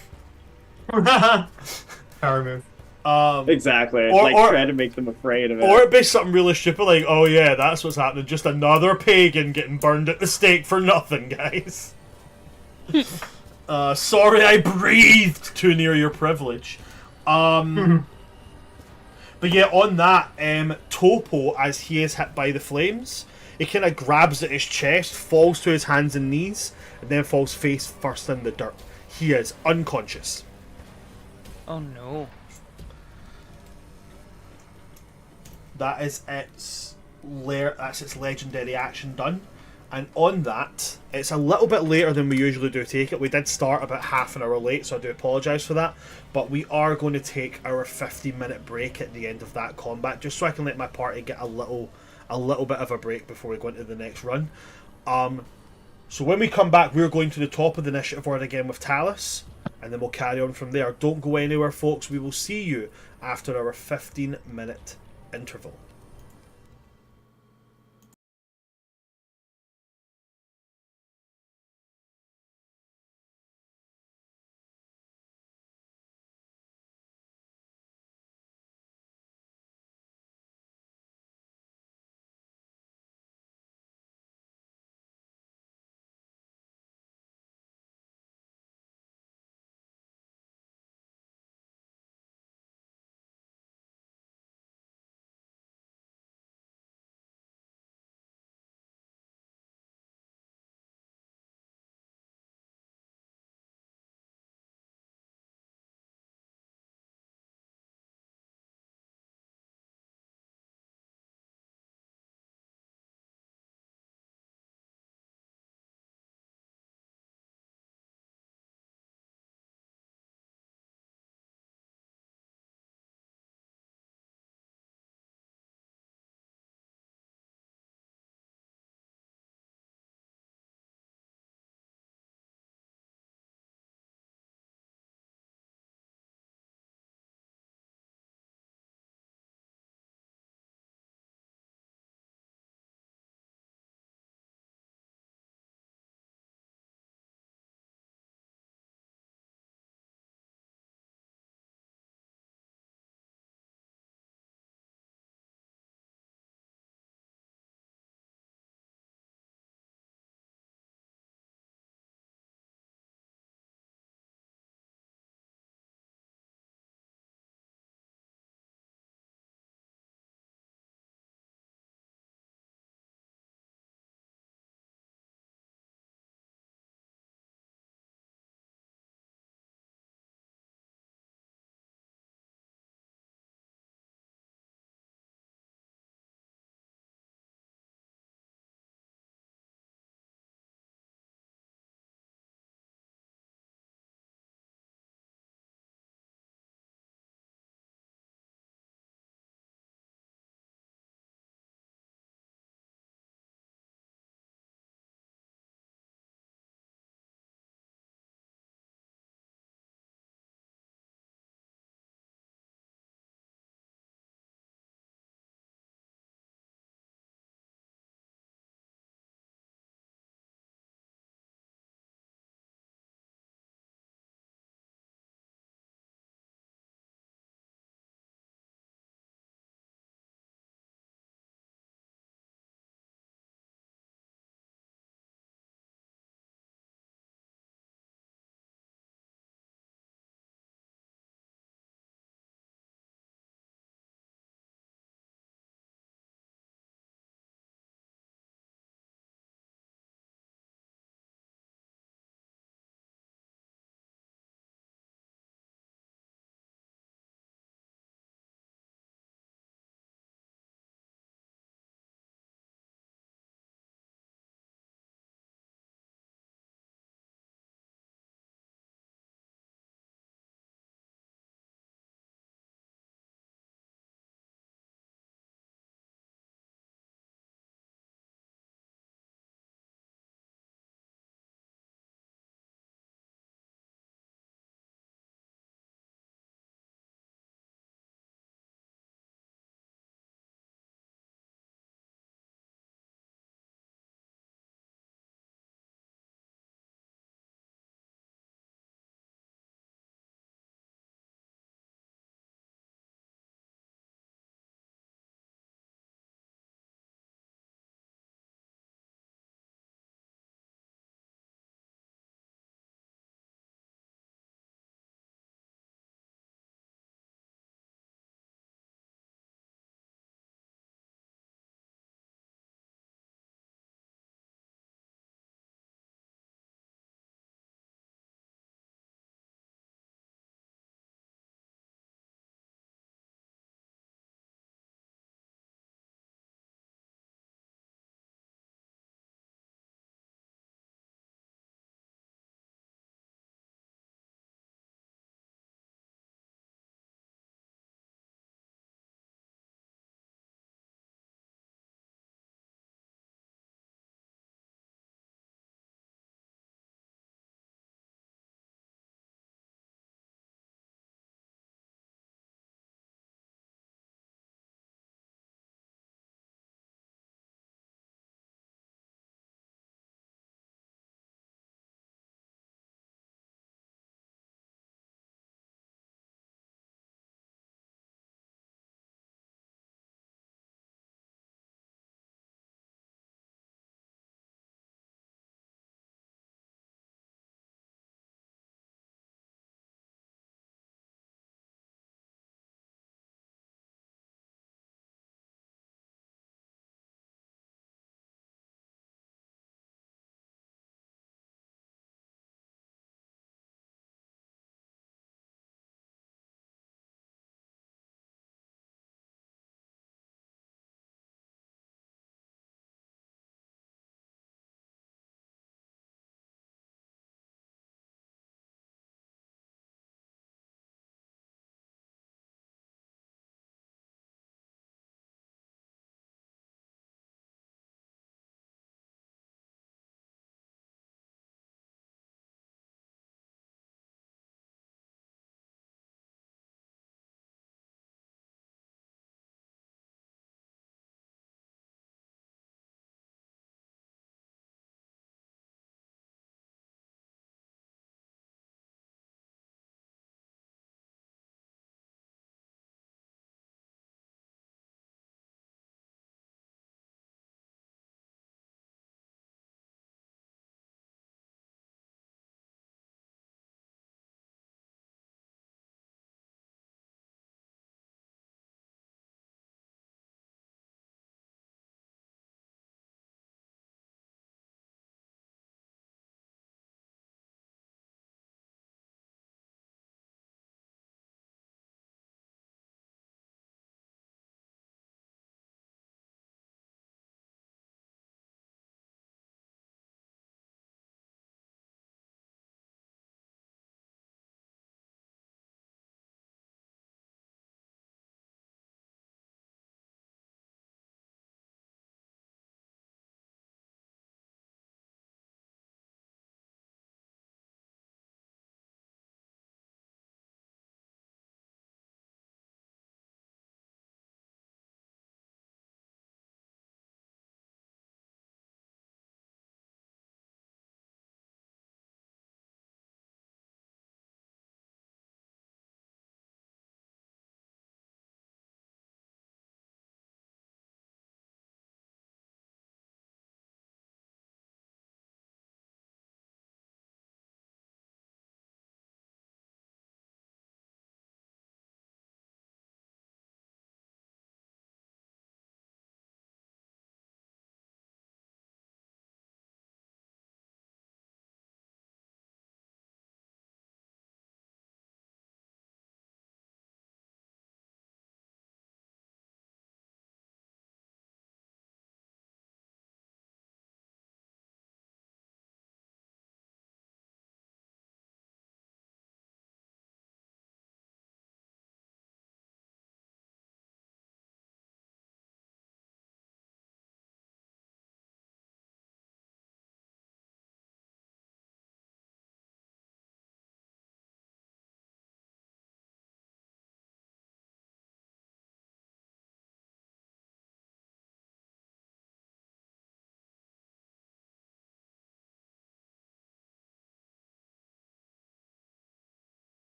Power move. Exactly. Or- Like or- try to make them afraid of it. Or it'd be something really stupid like, "Oh yeah, that's what's happening. Just another pagan getting burned at the stake for nothing, guys." Sorry, I breathed too near your privilege. But yeah, on that, Topo, as he is hit by the flames, he kind of grabs at his chest, falls to his hands and knees, and then falls face first in the dirt. He is unconscious. Oh no. That is that's its legendary action done. And on that, it's a little bit later than we usually do take it. We did start about half an hour late, so I do apologise for that. But we are going to take our 15-minute break at the end of that combat, just so I can let my party get a little bit of a break before we go into the next run. So when we come back, we're going to the top of the initiative order again with Talus, and then we'll carry on from there. Don't go anywhere, folks. We will see you after our 15-minute interval.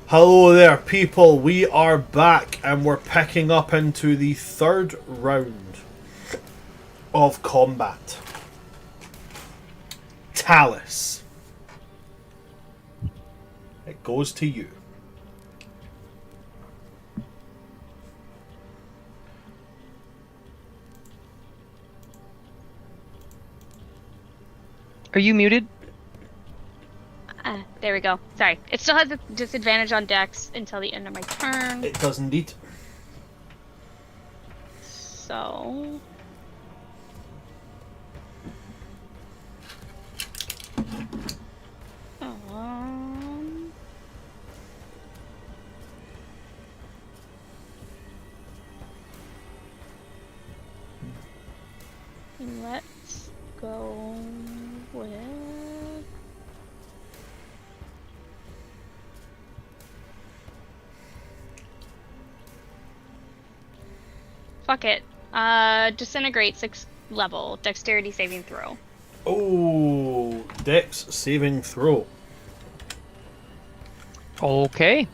Hello there, people. We are back and we're picking up into the third round of combat. Talus, it goes to you. Are you muted? There we go. Sorry. It still has a disadvantage on Dex until the end of my turn. It does indeed. So... Let's go with... Fuck it. Disintegrate 6th level. Dexterity saving throw. Oh, Dex saving throw. Okay.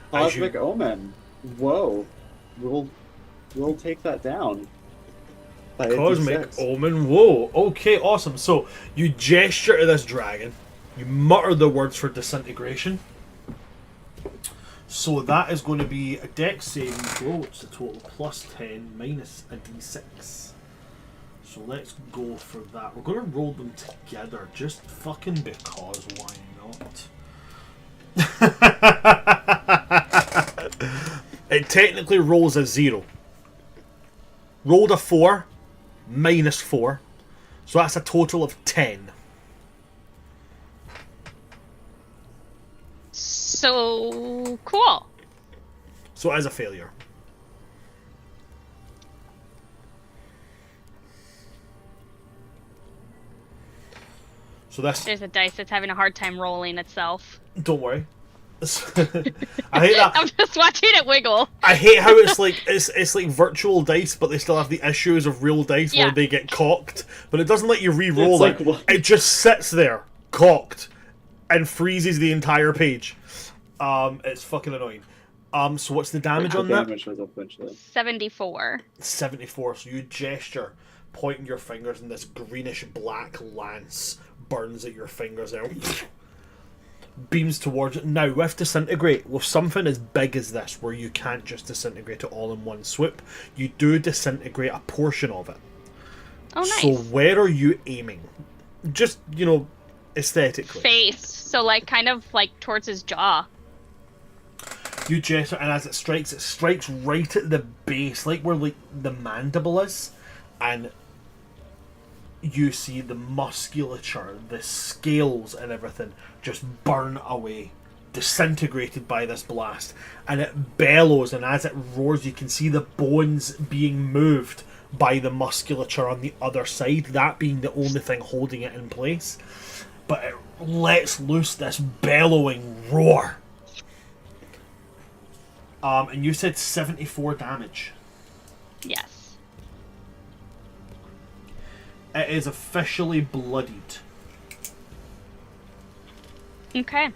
Cosmic Omen. Whoa. We'll take that down. By Cosmic 86. Omen. Whoa. Okay, awesome. So you gesture to this dragon. You mutter the words for disintegration. So that is going to be a Dex saving throw. It's a total plus 10 minus a d6. So let's go for that. We're going to roll them together just fucking because. Why not? It technically rolls a 0. Rolled a 4, minus 4. So that's a total of 10. So cool. So it is a failure. So this... There's a dice that's having a hard time rolling itself. Don't worry. I hate that. I'm just watching it wiggle. I hate how it's like virtual dice, but they still have the issues of real dice where Yeah. they get cocked. But it doesn't let you re-roll It's like it. what? It just sits there, cocked, and freezes the entire page. It's fucking annoying. So what's the damage on that? Damage was eventually. 74. 74. So you gesture, pointing your fingers, and this greenish black lance burns at your fingers and beams towards it. Now, with disintegrate, with something as big as this, where you can't just disintegrate it all in one swoop, you do disintegrate a portion of it. Oh, nice. So where are you aiming? Just, aesthetically. Face. So, like, kind of, like, towards his jaw. You gesture, and as it strikes right at the base, like where like the mandible is, and you see the musculature, the scales and everything just burn away, disintegrated by this blast, and it bellows, and as it roars you can see the bones being moved by the musculature on the other side, that being the only thing holding it in place. But it lets loose this bellowing roar. And you said 74 damage. Yes. It is officially bloodied. Okay.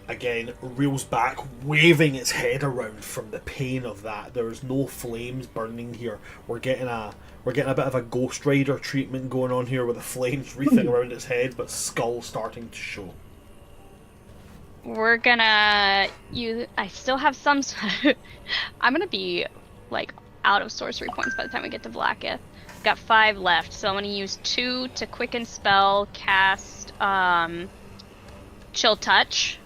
Again, reels back, waving its head around from the pain of that. There's no flames burning here. We're getting a bit of a Ghost Rider treatment going on here with the flames wreathing around its head, but skull starting to show. We're gonna use... I still have some... I'm gonna be, like, out of sorcery points by the time we get to Vlaakith. Got 5 left, so I'm gonna use 2 to quicken spell, cast, Chill Touch.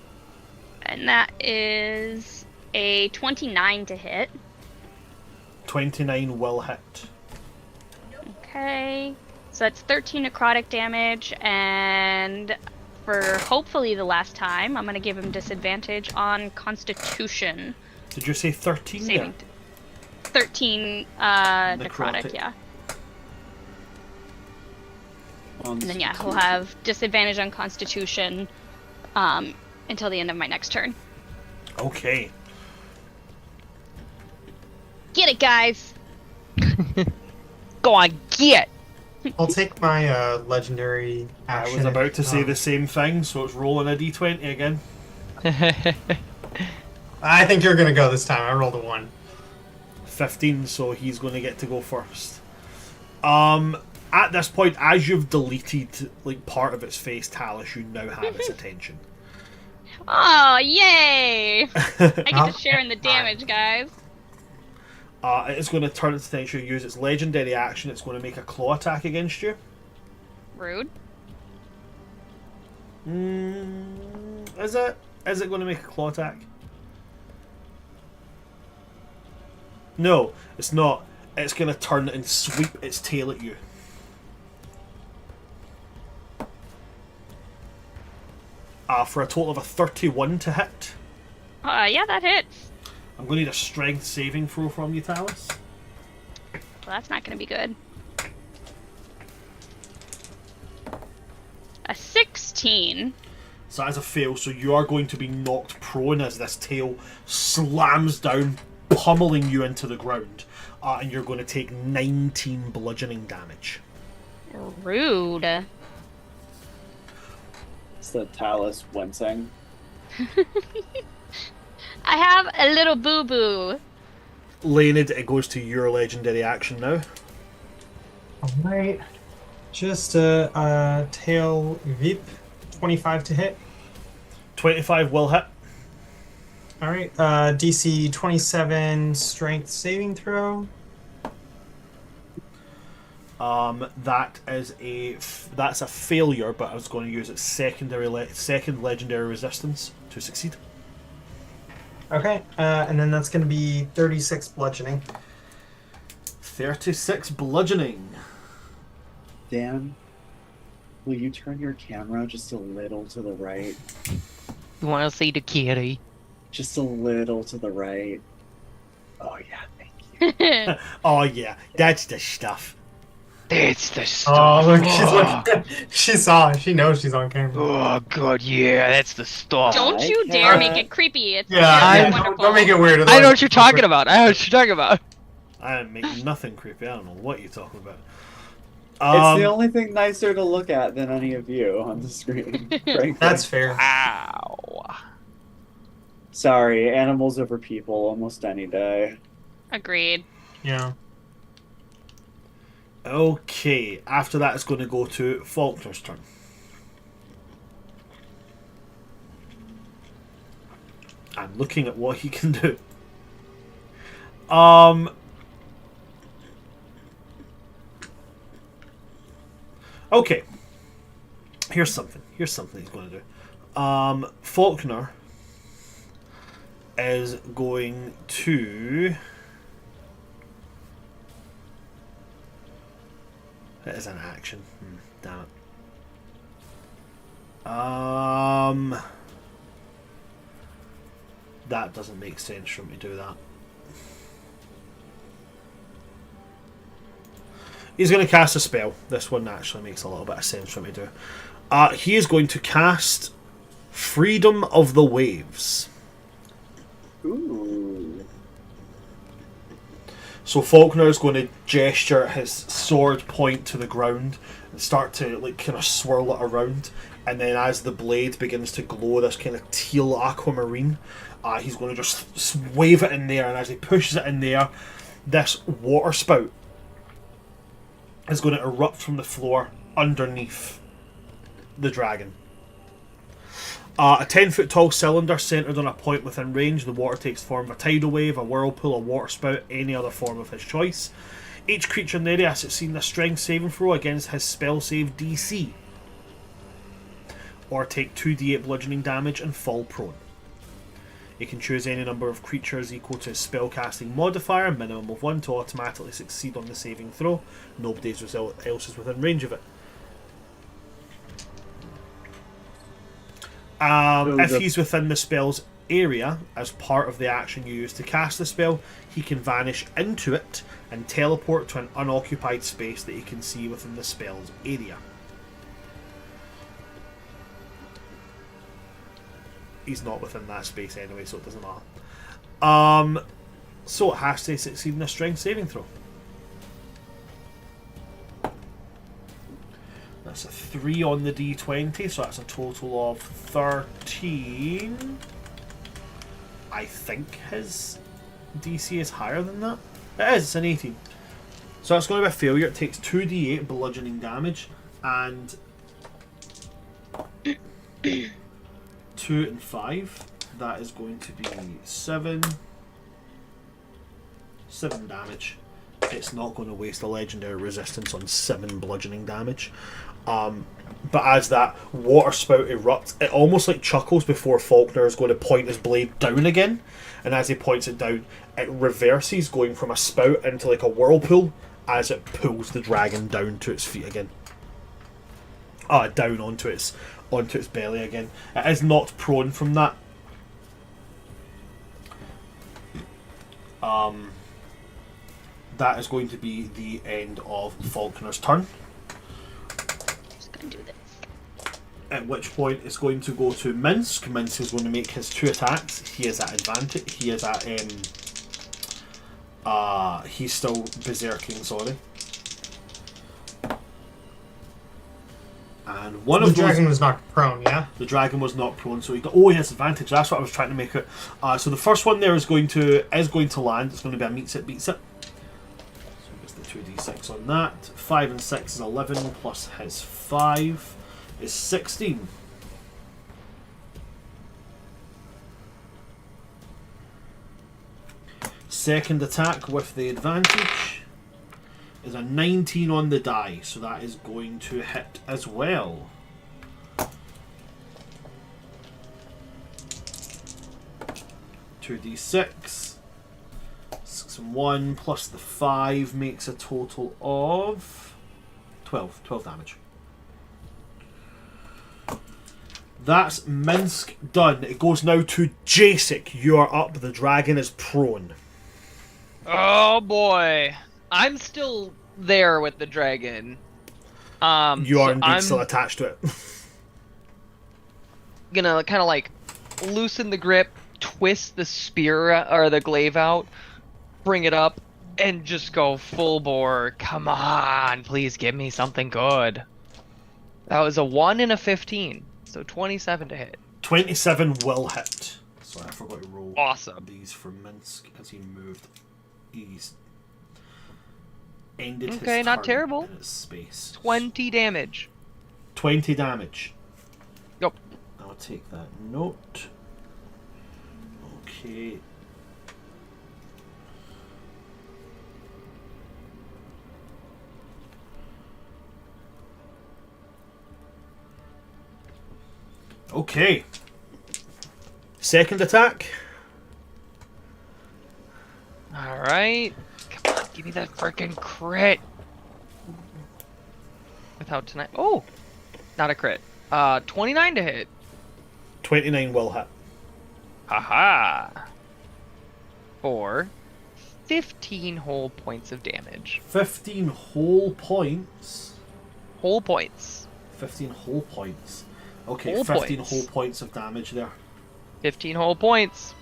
And that is a 29 to hit. 29 will hit. Okay. So that's 13 necrotic damage, and... for hopefully the last time, I'm going to give him disadvantage on Constitution. Did you say 13 there? Saving 13 necrotic, yeah. And then, yeah, he'll have disadvantage on Constitution until the end of my next turn. Okay. Get it, guys! Go on, get! I'll take my legendary I action. was about to say um, the same thing, so it's rolling a d20 again. I think you're gonna go this time. I rolled a 1. 15, so he's going to get to go first. At this point, as you've deleted like part of its face, Talus, you now have its attention. Oh, yay! I get Oh, to share in the damage, guys. It's going to turn its attention, use its legendary action. It's going to make a claw attack against you. Rude. Is it? Is it going to make a claw attack? No, it's not. It's going to turn and sweep its tail at you. For a total of a 31 to hit. Yeah, that hits. I'm going to need a strength saving throw from you, Talus. Well, that's not going to be good. A 16. So as a fail, so you are going to be knocked prone as this tail slams down, pummeling you into the ground. And you're going to take 19 bludgeoning damage. Rude. It's the Talus wincing. I have a little boo-boo. Leonid, it goes to your legendary action now. Alright. Just a tail Vip. 25 to hit. 25 will hit. Alright. DC 27 strength saving throw. That's a failure, but I was going to use its second legendary resistance to succeed. Okay. And then that's going to be 36 bludgeoning. 36 bludgeoning. Dan, will you turn your camera just a little to the right? You want to see the kitty? Just a little to the right. Oh yeah, thank you. Oh yeah, that's the stuff. That's the Oh, stuff. look, she's looking. She saw it. She knows she's on camera. Oh god, yeah, that's the stuff. Don't you I dare can't- make it creepy. It's Yeah, very don't, wonderful. don't make it weird. I know what you're talking about. I know what you're talking about. I am making nothing creepy. I don't know what you're talking about. It's the only thing nicer to look at than any of you on the screen. Frankly. That's fair. Ow. Sorry, animals over people almost any day. Agreed. Yeah. Okay, after that it's going to go to Faulkner's turn. I'm looking at what he can do. Okay. Here's something he's going to do. Faulkner is going to... It is an action. Damn it. That doesn't make sense for him to do that. He's going to cast a spell. This one actually makes a little bit of sense for him to do. He is going to cast Freedom of the Waves. Ooh. So Faulkner is going to gesture his sword point to the ground and start to like kind of swirl it around, and then as the blade begins to glow this kind of teal aquamarine, he's going to just wave it in there, and as he pushes it in there, this water spout is going to erupt from the floor underneath the dragon. A 10-foot tall cylinder centered on a point within range. The water takes the form of a tidal wave, a whirlpool, a water spout, any other form of his choice. Each creature in the area has succeeded a strength saving throw against his spell save DC, or take 2d8 bludgeoning damage and fall prone. You can choose any number of creatures equal to his spellcasting modifier, minimum of 1, to automatically succeed on the saving throw. Nobody else is within range of it. If he's within the spell's area, as part of the action you use to cast the spell, he can vanish into it and teleport to an unoccupied space that he can see within the spell's area. He's not within that space anyway, so it doesn't matter. So it has to succeed in a strength saving throw. 3 on the d20, so that's a total of 13. I think his DC is higher than that. It is, it's an 18. So that's going to be a failure. It takes 2d8 bludgeoning damage, and 2 and 5. That is going to be 7 damage. It's not going to waste a legendary resistance on 7 bludgeoning damage. But as that water spout erupts, it almost like chuckles before Faulkner is going to point his blade down again. And as he points it down, it reverses, going from a spout into like a whirlpool as it pulls the dragon down to its feet again. Down onto its belly again. It is knocked prone from that. That is going to be the end of Faulkner's turn. Just gonna do this. At which point it's going to go to Minsk. Minsk is going to make his 2 attacks. He is at advantage. He is at he's still berserking, sorry. And one of the those, dragon was knocked prone, yeah? the dragon was not prone, so he got, he has advantage. That's what I was trying to make it. So the first one there is going to land. It's going to be a meets it, beats it. So he gets the 2d6 on that. 5 and 6 is 11 plus his 5 is 16. Second attack with the advantage is a 19 on the die, so that is going to hit as well. Two d6, 6 and 1 plus the 5 makes a total of 12 damage. That's Minsk done. It goes now to Jacek. You are up. The dragon is prone. Oh boy, I'm still there with the dragon. You are indeed I'm still attached to it. gonna kind of like loosen the grip, twist the spear or the glaive out, bring it up, and just go full bore. Come on, please give me something good. That was a 1 and a 15, so 27 to hit. 27 will hit. Sorry, I forgot to roll Awesome. these for Minsk as he moved. He's ended his Okay, not turn terrible. in his space. 20 damage. 20 damage. Yep. I'll take that note. Okay. Okay. Second attack. Alright. Come on, give me that freaking crit. Without tonight. Oh! Not a crit. 29 to hit. 29 will hit. Haha. For 15 whole points of damage. 15 whole points. Whole points. 15 whole points. Okay, Whole 15 points. whole points of damage there. 15 whole points.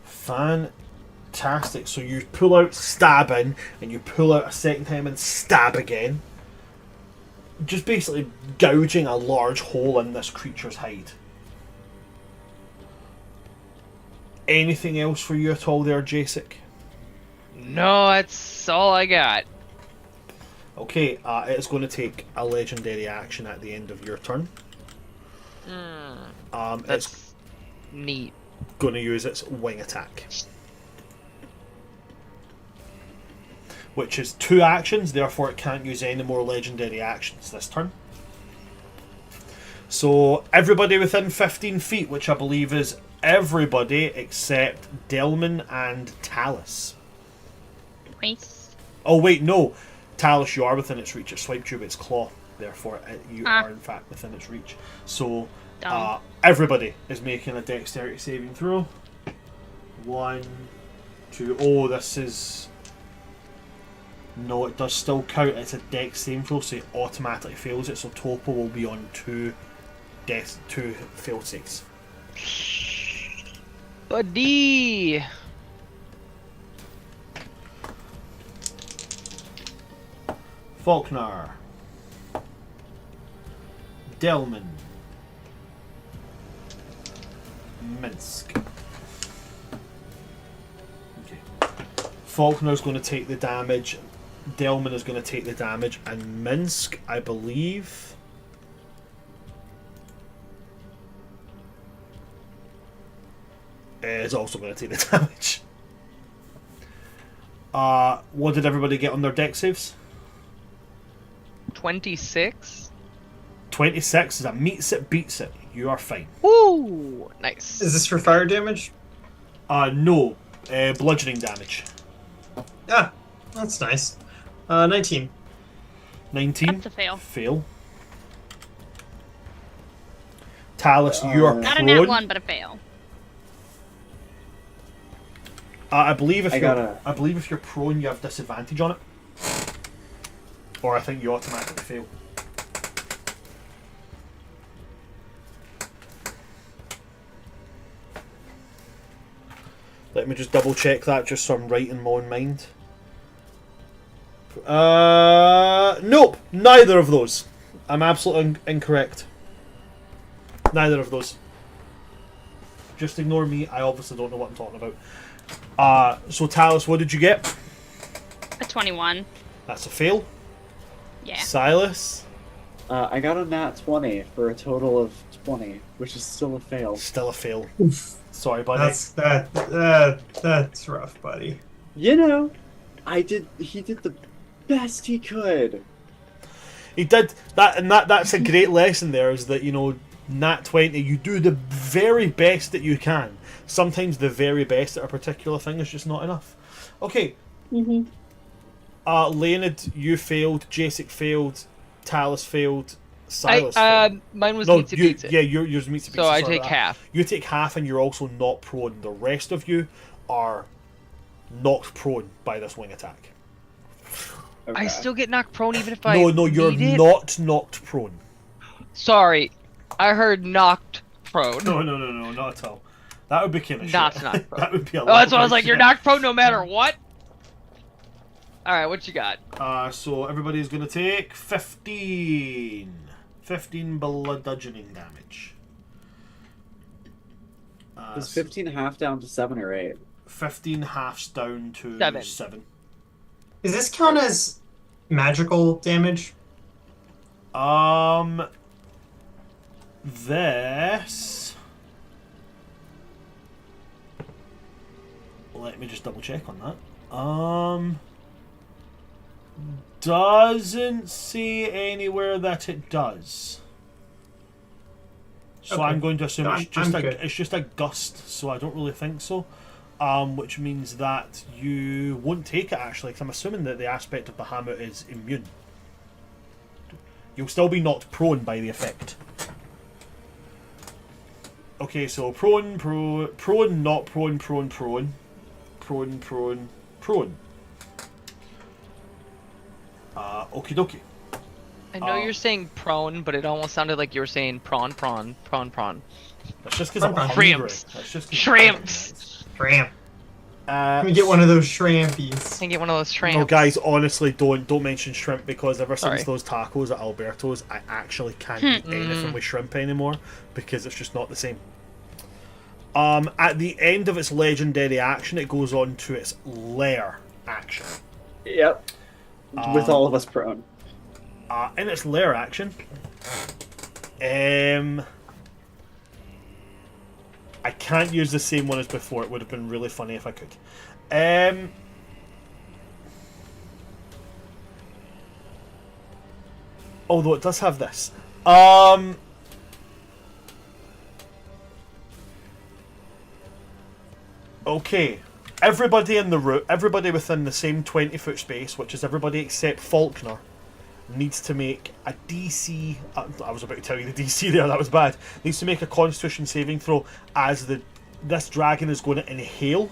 Fantastic. So you pull out stabbing, and you pull out a second time and stab again. Just basically gouging a large hole in this creature's hide. Anything else for you at all there, Jacek? No, that's all I got. Okay, it's going to take a legendary action at the end of your turn. It's That's neat. going to use its wing attack, which is 2 actions, therefore it can't use any more legendary actions this turn. So everybody within 15 feet, which I believe is everybody except Delman and Talus. Nice. Oh wait, no. Talus, you are within its reach. It swiped you with its claw. Therefore, you are in fact within its reach. So, Dumb. everybody is making a dexterity saving throw. 1, 2. Oh, this is... No, it does still count. It's a dex saving throw, so it automatically fails it. So Topo will be on 2 failed saves. Buddy! Faulkner. Delman. Minsk. Okay. Faulkner's going to take the damage. Delman is going to take the damage. And Minsk, I believe... is also going to take the damage. What did everybody get on their deck saves? 26. 26 is a meets it, beats it. You are fine. Woo! Nice. Is this for fire damage? No. Bludgeoning damage. Yeah, that's nice. 19. 19. That's a fail. Fail. Talus, you are Not a prone. nat 1, but a fail. I believe if I you're, gotta- I believe if you're prone, you have disadvantage on it. Or I think you automatically fail. Let me just double check that, just so I'm right in my own mind. Nope, neither of those. I'm absolutely incorrect. Neither of those. Just ignore me. I obviously don't know what I'm talking about. So Talus, what did you get? A 21. That's a fail. Yeah. Silas, I got a nat 20 for a total of 20, which is still a fail. still a fail. Sorry, buddy. That's rough, buddy. You know, he did the best he could. He did that, and that's a great lesson there. Is that, you know, nat 20, you do the very best that you can. Sometimes the very best at a particular thing is just not enough. Okay. Leonid, you failed. Jacek failed. Talus failed. Silas failed. Mine was No, meets it you, beats it. yeah, yours meets the beats So it, I sorry take about that. half. You take half, and you're also not prone. The rest of you are knocked prone by this wing attack. Okay. I still get knocked prone even if I No, you're need it? not knocked prone. Sorry, I heard knocked prone. No, not at all. That would be kind of Not shit. knocked prone. That would be a Oh, that's lot what I was of like. You're shit. knocked prone no matter what. All right, what you got? So everybody's going to take 15. 15 bludgeoning damage. Is 15 half down to 7 or 8? 15 halves down to 7. 7. Does this count as magical damage? This... Let me just double check on that. Doesn't say anywhere that it does. So Okay. I'm going to assume No, it's just a gust, so I don't really think so. Which means that you won't take it actually, because I'm assuming that the aspect of Bahamut is immune. You'll still be knocked prone by the effect. Okay, so prone, not prone, prone. Okie dokie. I know you're saying prone, but it almost sounded like you were saying prawn. That's just because I'm hungry. Shrimps. That's just 'cause I'm Shrimps. Shrimp. hungry. Let me get one of those shrimpies. Can get one of those shrimps. No, guys, honestly, don't mention shrimp, because ever since Sorry. those tacos at Alberto's, I actually can't eat anything with shrimp anymore, because it's just not the same. At the end of its legendary action, it goes on to its lair action. Yep. With all of us prone. In its lair action, I can't use the same one as before. It would have been really funny if I could. Although it does have this. Okay. Everybody in the room, everybody within the same 20-foot space, which is everybody except Faulkner, needs to make a DC. I was about to tell you the DC there. That was bad. Needs to make a Constitution saving throw as this dragon is going to inhale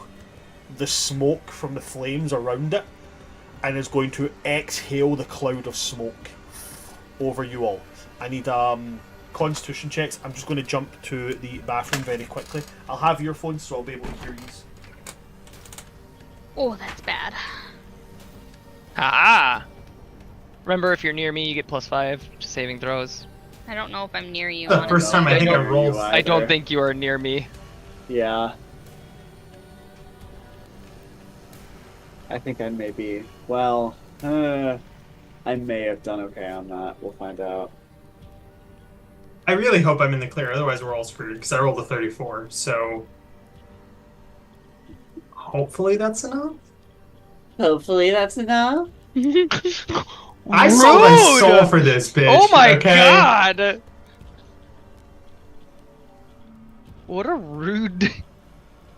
the smoke from the flames around it, and is going to exhale the cloud of smoke over you all. I need Constitution checks. I'm just going to jump to the bathroom very quickly. I'll have earphones, so I'll be able to hear these. Oh, that's bad. Ah. Remember, if you're near me, you get +5 to saving throws. I don't know if I'm near you. The first time I think I rolled. I don't think you are near me. Yeah. I think I may be. Well, I may have done okay on that. We'll find out. I really hope I'm in the clear, otherwise we're all screwed, because I rolled a 34, so... Hopefully that's enough? Hopefully that's enough. I sold my soul for this, bitch. Oh my okay? god! What a rude.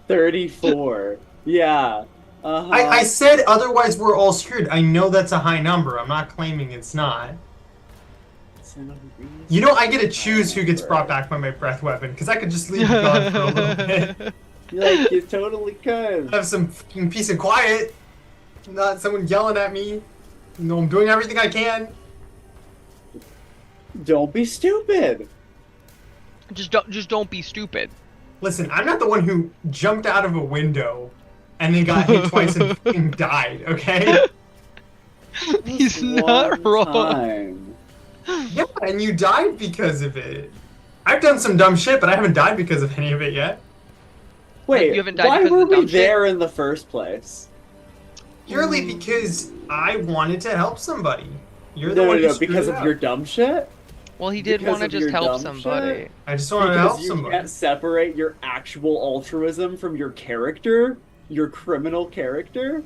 34. Yeah. Uh-huh. I said otherwise we're all screwed. I know that's a high number. I'm not claiming it's not. You know, I get to choose who gets brought back by my breath weapon, because I could just leave it gone for a little bit. Like, you totally could. Have some fucking peace and quiet. Not someone yelling at me. You know, I'm doing everything I can. Don't be stupid. Just don't be stupid. Listen, I'm not the one who jumped out of a window and then got hit twice and fucking died, okay? He's not One wrong. time. Yeah, and you died because of it. I've done some dumb shit, but I haven't died because of any of it yet. Wait, You haven't died why because of were the we dumb shit? there in the first place? Purely because I wanted to help somebody. You're the No, one who no, screwed because it of up. your dumb shit? Well, he did Because want to of just your help dumb somebody. shit? I just wanted to help Because you somebody. can't separate your actual altruism from your character? Your criminal character?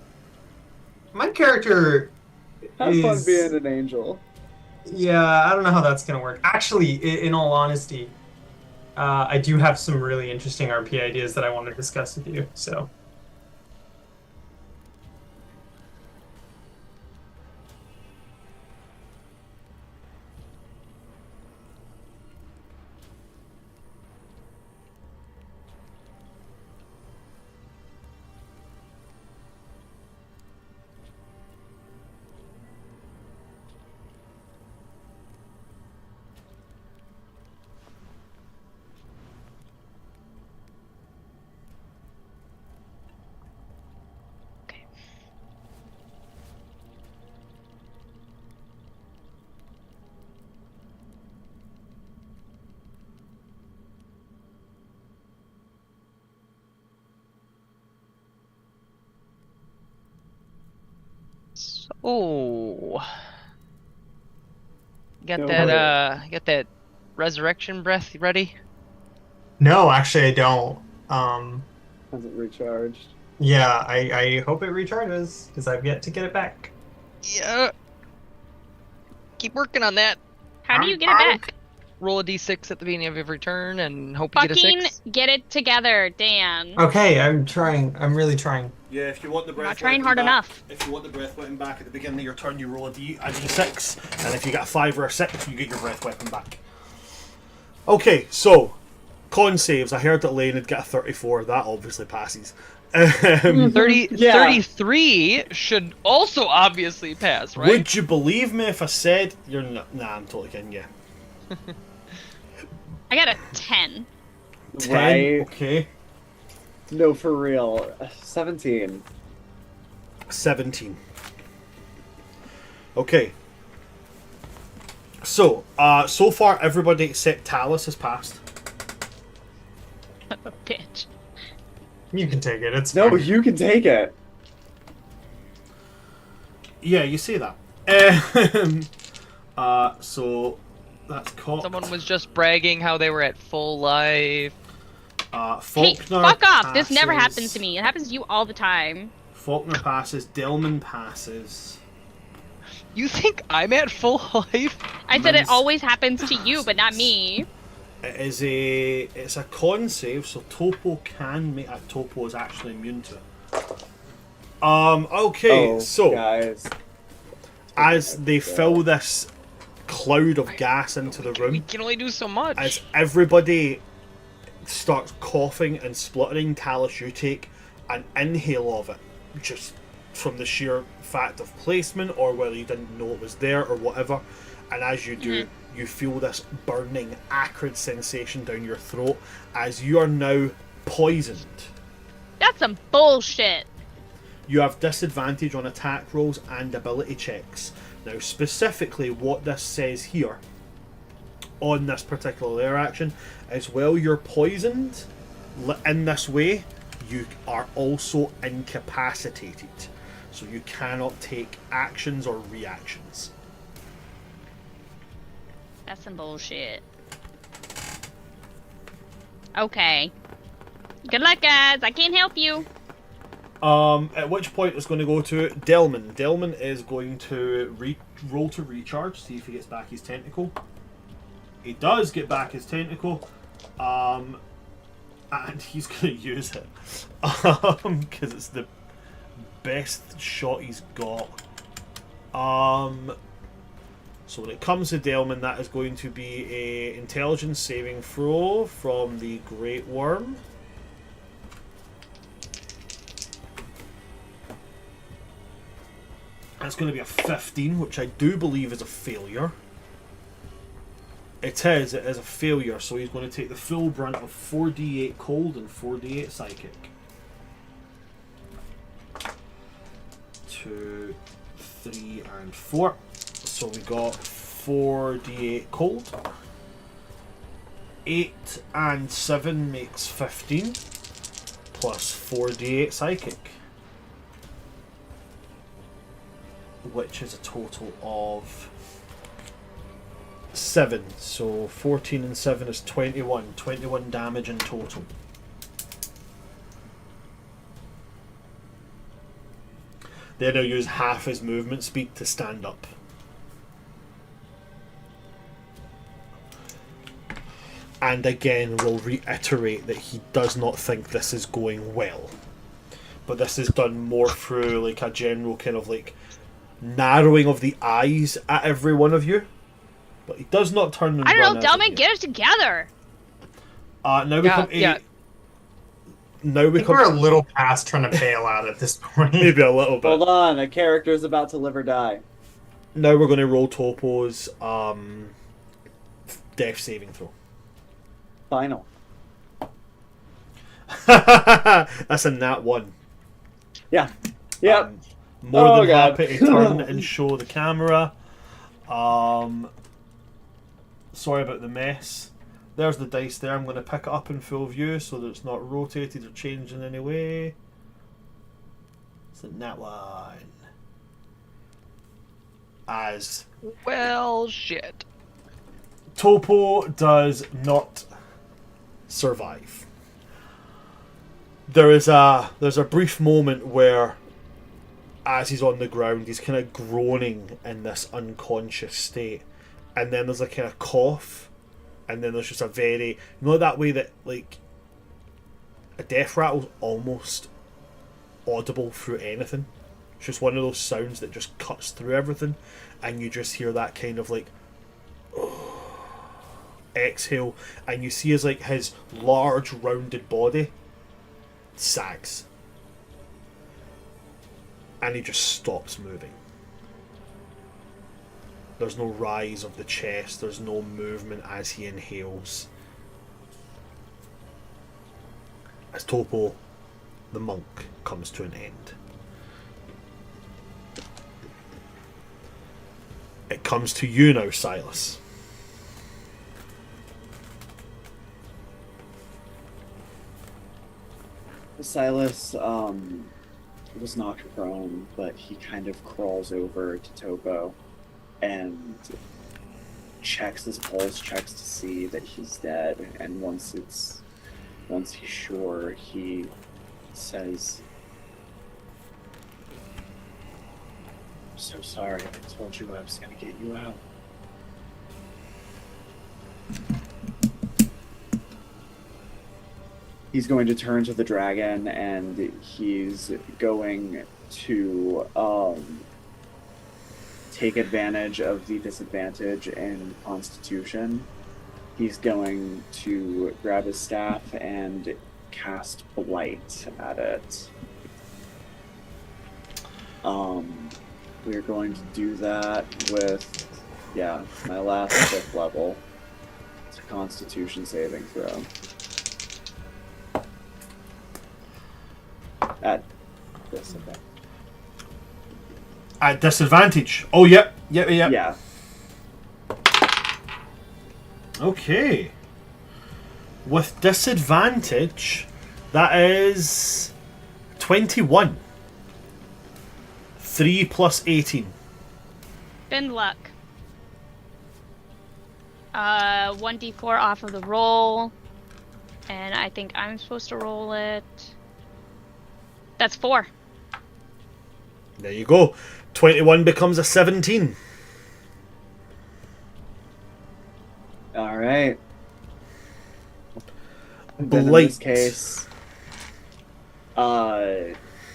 My character Have fun is... being an angel. Yeah, I don't know how that's gonna work. Actually, in all honesty, I do have some really interesting RP ideas that I want to discuss with you, so... So, got No, got that resurrection breath ready? No, actually I don't. Hasn't recharged. Yeah, I hope it recharges, because I've yet to get it back. Yeah. Keep working on that. How do you get it back? Roll a d6 at the beginning of every turn and hope you get a Fucking 6. get it together, Dan. Okay, I'm trying. I'm really trying. Yeah, if you want the breath Not trying weapon hard back, enough. If you want the breath weapon back at the beginning of your turn, you roll a d6, and if you get a 5 or a 6, you get your breath weapon back. Okay, so con saves. I heard that Lane had got a 34. That obviously passes. 30, Yeah. 33 should also obviously pass, right? Would you believe me if I said you're not? Nah, I'm totally kidding you. I got a 10. 10. Right? Okay. No, for real. 17. 17. Okay. So, so far everybody except Talus has passed. Bitch. You can take it. It's No, fine. you can take it. Yeah, you say that. So that's caught. Someone was just bragging how they were at full life. Hey, Faulkner fuck off! This never passes. happens to me. It happens to you all the time. Faulkner passes. Dillman passes. You think I'm at full life? I said it Mine's- always happens to you, but not me. It's a con save, so Topo can make. Topo is actually immune to it. Okay, Oh, so guys. as they fill this cloud of gas into the We room, can only do so much. as everybody starts coughing and spluttering, Talus, you take an inhale of it, just from the sheer fact of placement, or whether you didn't know it was there, or whatever. And as you do, you feel this burning, acrid sensation down your throat, as you are now poisoned. That's some bullshit. You have disadvantage on attack rolls and ability checks. Now, specifically, what this says here on this particular lair action is while you're poisoned in this way, you are also incapacitated. So you cannot take actions or reactions. That's some bullshit. Okay. Good luck, guys. I can't help you. At which point it's going to go to Delman. Delman is going to roll to recharge, see if he gets back his tentacle. He does get back his tentacle. And he's going to use it. Because it's the best shot he's got. So when it comes to Delman, that is going to be a intelligence saving throw from the Great Worm. That's going to be a 15, which I do believe is a failure. It is a failure, so he's going to take the full brunt of 4d8 cold and 4d8 psychic. 2, 3, and 4. So we got 4d8 cold. 8 and 7 makes 15. Plus 4d8 psychic. Which is a total of 7. So 14 and 7 is 21. 21 damage in total. Then he'll use half his movement speed to stand up. And again, will reiterate that he does not think this is going well. But this is done more through like a general kind of like narrowing of the eyes at every one of you. But he does not turn and I don't run know, as Delman, of get it together. now we come to... yeah. Now we I think come we're a little past trying to bail out at this point. maybe a little bit. Hold on, a character's about to live or die. Now we're going to roll Topo's death saving throw. Final. That's a nat 1. Yeah. Yep. More than God. happy to turn and show the camera. Sorry about the mess. There's the dice there. I'm going to pick it up in full view so that it's not rotated or changed in any way. It's a nat 1. As Well, shit. Topo does not survive. There's a brief moment where, as he's on the ground, he's kind of groaning in this unconscious state, and then there's a kind of cough, and then there's just a very, you know, that way that like a death rattle's almost audible through anything. It's just one of those sounds that just cuts through everything, and you just hear that kind of like exhale, and you see his large rounded body sags, and he just stops moving. There's no rise of the chest, there's no movement as he inhales. As Topo, the monk, comes to an end. It comes to you now, Silas. Silas was knocked prone, but he kind of crawls over to Topo and checks his pulse, checks to see that he's dead, and once he's sure, he says, "I'm so sorry, I told you I was gonna get you out." He's going to turn to the dragon, and he's going to take advantage of the disadvantage in Constitution. He's going to grab his staff and cast Blight at it. We're going to do that with, my last 5th level. It's a Constitution saving throw. At disadvantage. At disadvantage. Oh, yep. Yeah. Okay. With disadvantage, that is 21. 3 plus 18. Good luck. 1d4 off of the roll. And I think I'm supposed to roll it. That's 4. There you go. 21 becomes a 17. All right. Then in Blight. this case,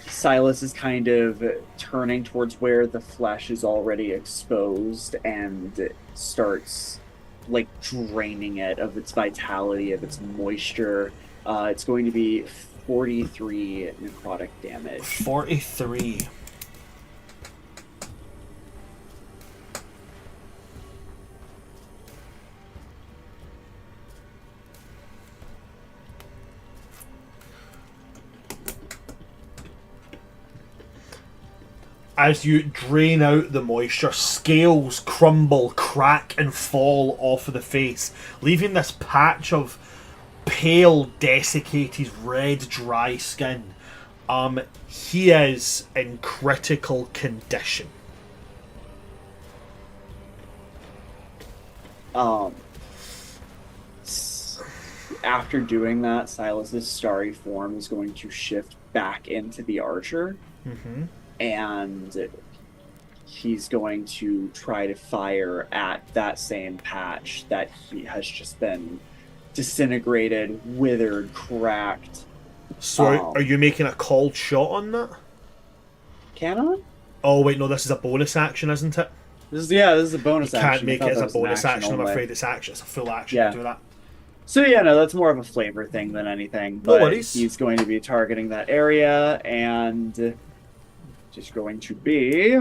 Silas is kind of turning towards where the flesh is already exposed and starts like draining it of its vitality, of its moisture. It's going to be 43 necrotic damage. 43. As you drain out the moisture, scales crumble, crack, and fall off of the face, leaving this patch of pale, desiccated, red, dry skin. He is in critical condition. After doing that, Silas's starry form is going to shift back into the archer. Mm-hmm. And he's going to try to fire at that same patch that he has just been disintegrated, withered, cracked. So, are you making a called shot on that? Can I? Oh, wait, no, this is a bonus action, isn't it? This is a bonus You action. can't make I it thought as that a was an bonus action, I'm only. afraid it's action. It's a full action Yeah. to do that. So yeah, no, that's more of a flavor thing than anything. No But worries. he's going to be targeting that area, and just going to be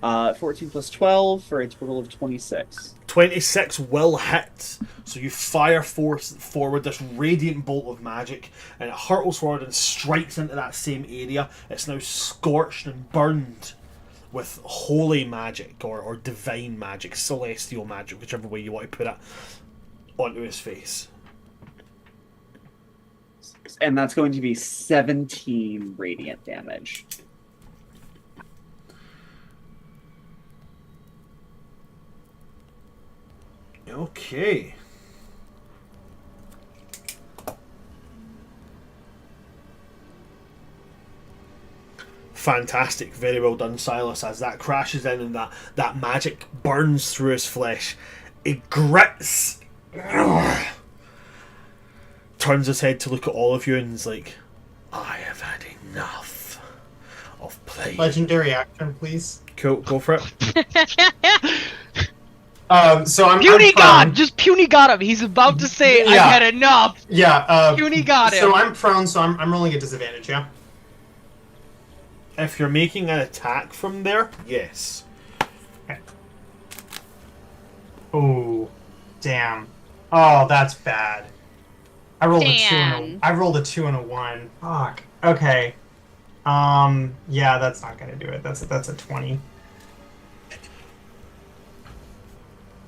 14 plus 12 for a total of 26. 26 will hit. So you fire forward this radiant bolt of magic, and it hurtles forward and strikes into that same area. It's now scorched and burned with holy magic, or divine magic, celestial magic, whichever way you want to put it, onto his face. And that's going to be 17 radiant damage. Okay. Fantastic. Very well done, Silas. As that crashes in and that magic burns through his flesh, it grits. Turns his head to look at all of you and is like, I have had enough of playing. Legendary action, please. Cool, go for it. So I'm Puny I'm God! prone. Just Puny got him. He's about to say, I've Yeah. had enough. Yeah. Puny got him. So I'm prone, so I'm rolling a disadvantage. Yeah. If you're making an attack from there, yes. Okay. Oh, damn. Oh, that's bad. I rolled Damn. I rolled a 2 and a 1. Fuck. Okay. Yeah, that's not gonna do it. That's a 20.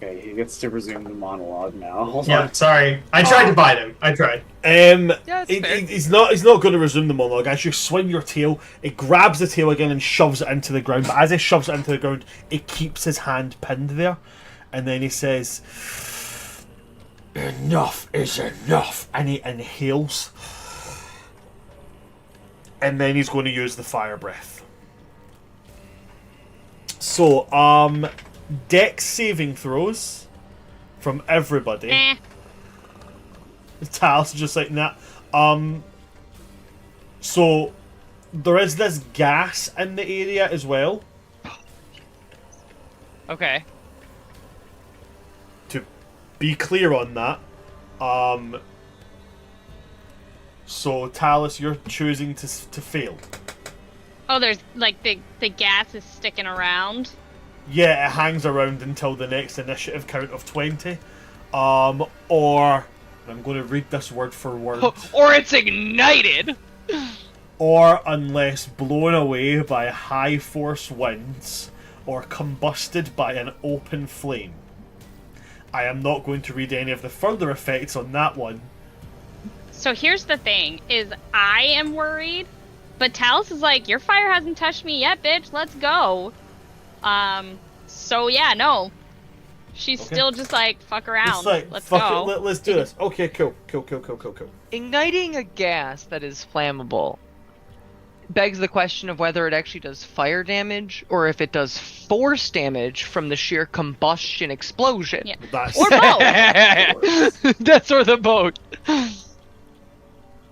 Okay, he gets to resume the monologue now. Hold Yeah, on. sorry. I tried to bite him. I tried. Yeah, it's fair. He's not going to resume the monologue. As you swing your tail, it grabs the tail again and shoves it into the ground. But as it shoves it into the ground, it keeps his hand pinned there, and then he says, "Enough is enough," and he inhales, and then he's going to use the fire breath. So, dex saving throws from everybody. Eh. Tal's just like that. So there is this gas in the area as well. Okay. To be clear on that. So Talus, you're choosing to fail. Oh, there's like the gas is sticking around. Yeah, it hangs around until the next initiative count of 20. Or I'm going to read this word for word. Or it's ignited. Or unless blown away by high force winds or combusted by an open flame. I am not going to read any of the further effects on that one. So here's the thing, is I am worried, but Talus is like, your fire hasn't touched me yet, bitch, let's go. So yeah, no. She's Okay. still just like, fuck around, It's like, let's fuck go. it, let's do this. Okay, cool. Igniting a gas that is flammable begs the question of whether it actually does fire damage or if it does force damage from the sheer combustion explosion. Yeah. That's Or both. That's or the boat.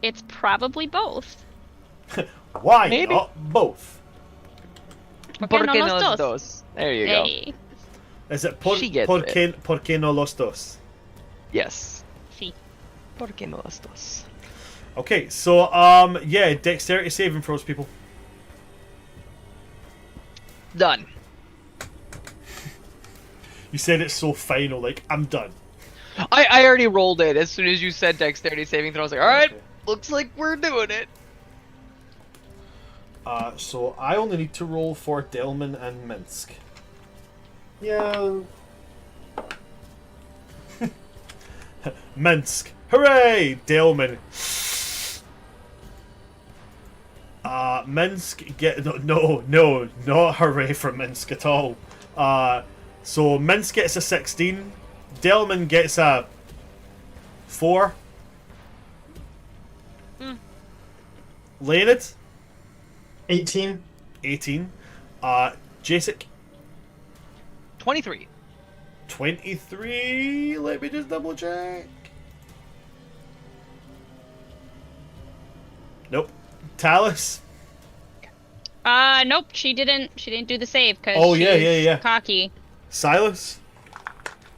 It's probably both. Why Maybe. not both? Porque no no los los dos? dos. There you go. Hey. Is it She gets por it. qué no los dos? Yes. Sí. Porque no los dos. Okay, so yeah, dexterity saving throws, people. Done. You said it so final, like I'm done. I already rolled it as soon as you said dexterity saving throw. I was like, all right, Okay. looks like we're doing it. So I only need to roll for Delman and Minsk. Yeah. Minsk, hooray! Delman. Minsk no, not hooray for Minsk at all. So Minsk gets a 16, Delman gets a 4. Leonid, 18. 18. Jacek, 23. 23. Let me just double check. Nope. Talus. Nope, she didn't do the save because Oh, she's yeah. cocky. Silas.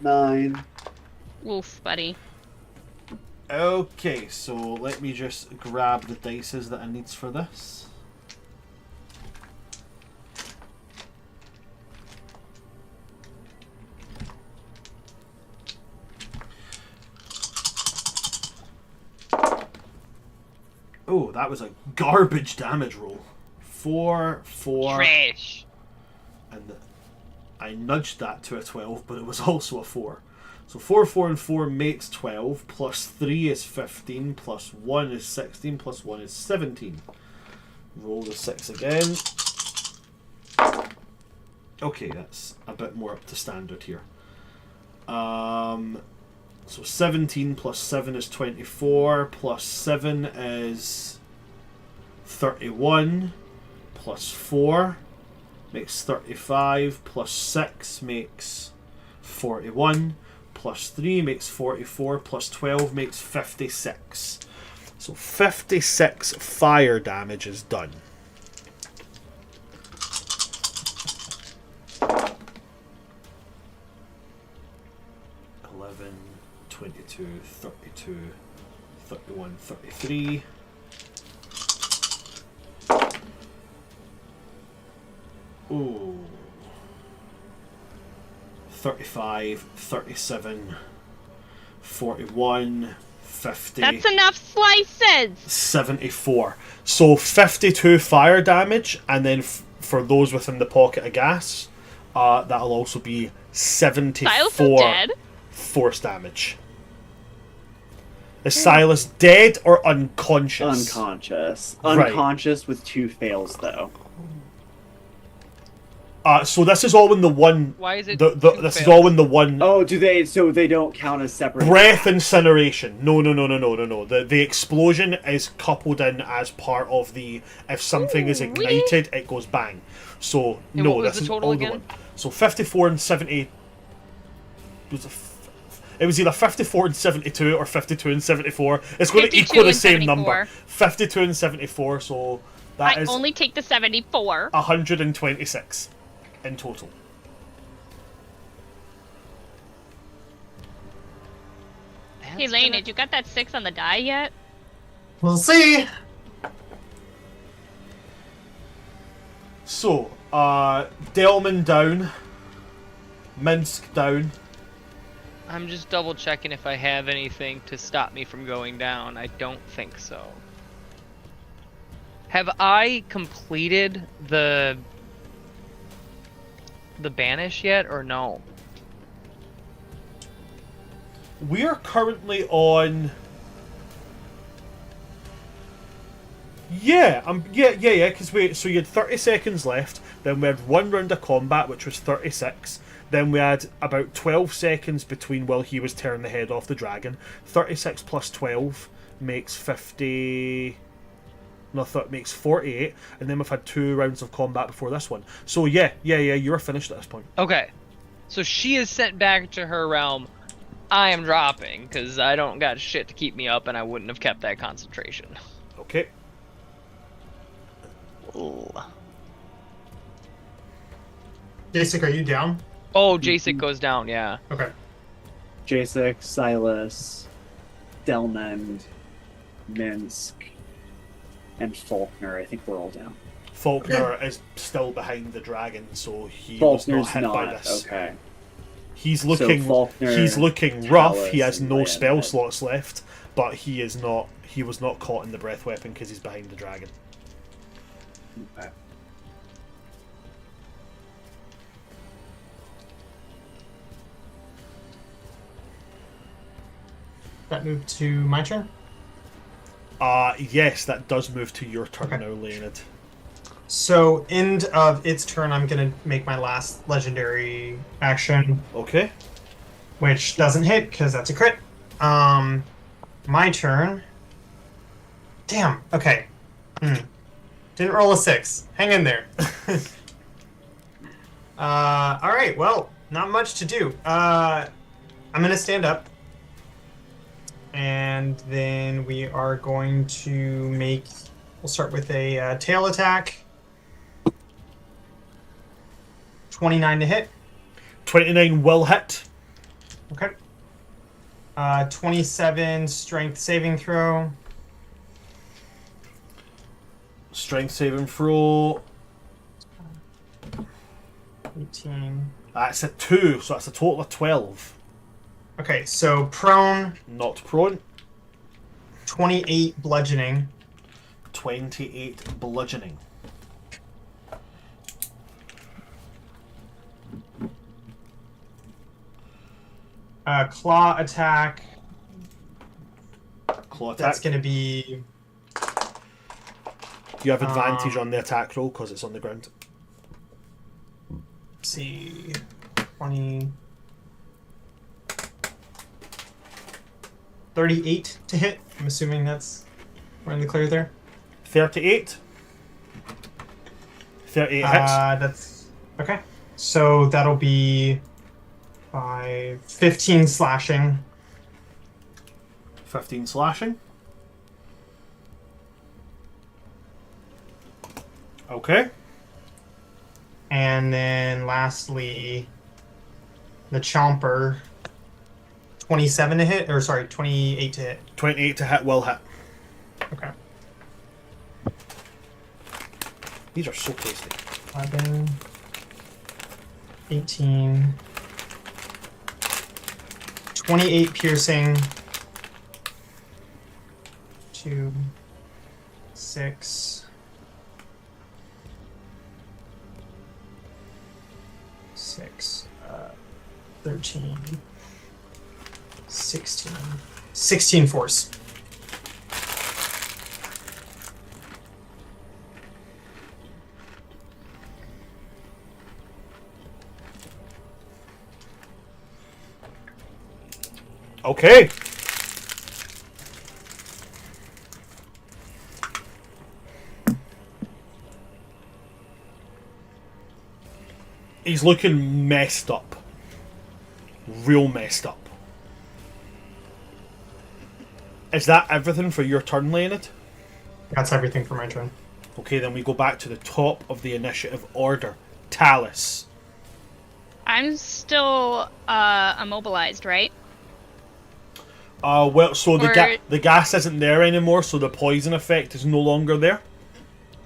9. Oof, buddy. Okay, so let me just grab the dices that I needs for this. Oh, that was a garbage damage roll. 4, 4, Trash. and I nudged that to a 12, but it was also a 4. So 4, 4, and 4 makes 12, plus 3 is 15, plus 1 is 16, plus 1 is 17. Roll the 6 again. Okay, that's a bit more up to standard here. So 17 plus 7 is 24, plus 7 is 31, plus 4 makes 35, plus 6 makes 41, plus 3 makes 44, plus 12 makes 56. So 56 fire damage is done. (11, 22, 32, 31, 33. Ooh. 35, 37, 41, 50. That's enough slices! 74. So 52 fire damage, and then for those within the pocket of gas, that'll also be Silas is 74 dead. force damage. Is Silas dead or unconscious? Unconscious. Right. Unconscious with 2 fails, though. So this is all in the one. Why is it? This is all in the one. Oh, do they? So they don't count as separate? Breath incineration. No. The explosion is coupled in as part of the. If something is ignited, it goes bang. So And no, what was this the is total all again? the one. So 54 and 70. It was either 54 and 72 or 52 and 74. It's going to 52 equal the and same 74. number. 52 and 74. So that I is only take the 74. 126 in total. Hey, Lane, did you got that 6 on the die yet? We'll see. So, Delman down. Minsk down. I'm just double checking if I have anything to stop me from going down. I don't think so. Have I completed the banish yet or no? We are currently on. Yeah, because so you had 30 seconds left, then we had one round of combat, which was 36, then we had about 12 seconds between while he was tearing the head off the dragon. 36 plus 12 makes 50... No, I thought it makes 48, and then we've had 2 rounds of combat before this one. So yeah, you were finished at this point. Okay. So she is sent back to her realm. I am dropping, because I don't got shit to keep me up, and I wouldn't have kept that concentration. Okay. Ooh. Jasek, are you down? Oh, Jasek goes down, yeah. Okay. Jasek, Silas, Delmond, Minsk, and Faulkner. I think we're all down. Faulkner is still behind the dragon, so he was not Faulkner's hit by not. this. Okay. He's looking Faulkner, rough. He has Talus, no and spell Lionhead. slots left, but he was not caught in the breath weapon because he's behind the dragon. Okay. That moved to my turn. Yes, that does move to your turn Okay. now, Leonid. So, end of its turn, I'm going to make my last legendary action, Okay. which doesn't hit because that's a crit. My turn. Damn. Okay. Didn't roll a 6. Hang in there. All right. Well, not much to do. I'm going to stand up. And then we are going to make... We'll start with a tail attack. 29 to hit. 29 will hit. Okay. 27 strength saving throw. Strength saving throw. 18. That's a 2, so that's a total of 12. Okay, so prone, Not prone. 28 bludgeoning. 28 bludgeoning. Claw attack. Claw attack. That's going to be... You have advantage on the attack roll because it's on the ground. Let's see... 20... 38 to hit. I'm assuming that's... We're in the clear there. 38. 38 hits. That's... Okay. So that'll be... 15 slashing. 15 slashing. Okay. And then lastly, the Chomper. 27 to hit, or sorry, 28 to hit. 28 to hit will hit. Okay. These are so tasty. 11, 18, 28 piercing, 2, 6, 6, 13, 16, 16 force. Okay. He's looking messed up. Real messed up. Is that everything for your turn, Leonid? That's everything for my turn. Okay, then we go back to the top of the initiative order. Talus. I'm still immobilized, right? Well, so the Or- the gas isn't there anymore, so the poison effect is no longer there.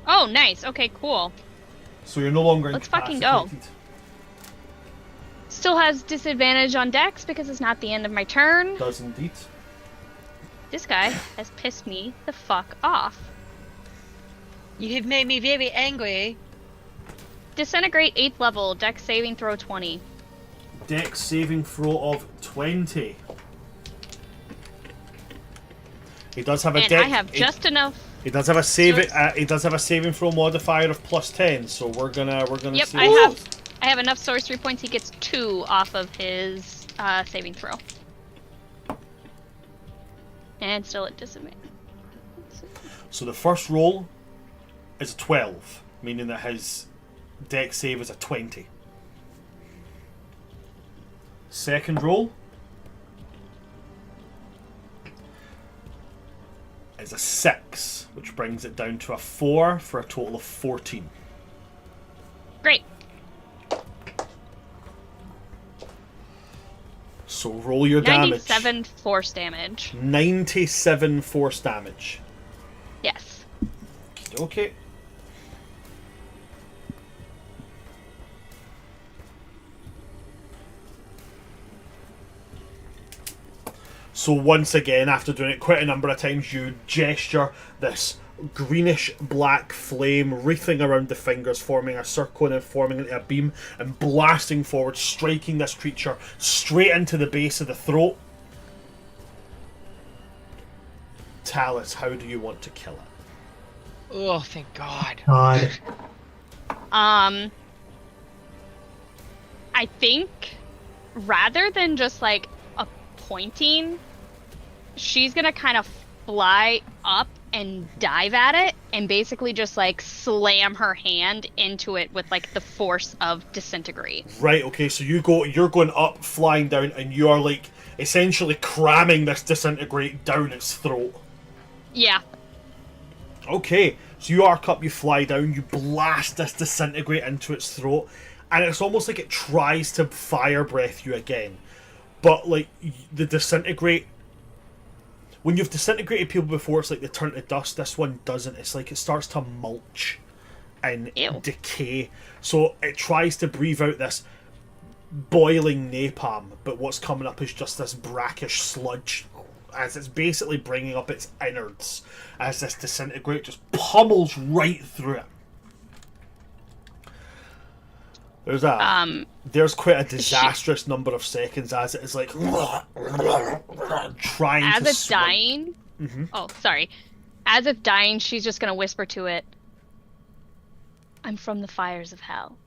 Oh, nice. Okay, cool. So you're no longer Let's fucking go. incapacitated. Still has disadvantage on Dex because it's not the end of my turn. Does indeed. This guy has pissed me the fuck off. You have made me very angry. Disintegrate 8th level, Dex saving throw 20. Dex saving throw of 20. He does have a And deck. I have just enough. He does have a saving. So He does have a saving throw modifier of +10. So we're gonna Yep, see. I have enough sorcery points. He gets 2 off of his saving throw. And still at disadvantage. So the first roll is a 12, meaning that his deck save is a 20. Second roll is a 6, which brings it down to a 4 for a total of 14. Great. So roll your damage. 97 force damage. 97 force damage. Yes. Okay. So once again, after doing it quite a number of times, you gesture this greenish black flame wreathing around the fingers, forming a circle and then forming into a beam and blasting forward, striking this creature straight into the base of the throat. Talus, how do you want to kill it? Oh, thank God. God. I think rather than just like a pointing, she's gonna kind of fly up and dive at it and basically just like slam her hand into it with like the force of disintegrate. Right, okay, so you're going up, flying down, and you are like essentially cramming this disintegrate down its throat. Yeah. Okay, so you arc up, you fly down, you blast this disintegrate into its throat, and it's almost like it tries to fire breath you again. But like the disintegrate, when you've disintegrated people before, it's like they turn to dust. This one doesn't. It's like it starts to mulch and Ew. decay. So it tries to breathe out this boiling napalm, but what's coming up is just this brackish sludge as it's basically bringing up its innards as this disintegrate just pummels right through it. There's quite a disastrous number of seconds as it is like trying As to it's swim. dying. Oh, sorry. As it's dying, she's just gonna whisper to it, "I'm from the fires of hell.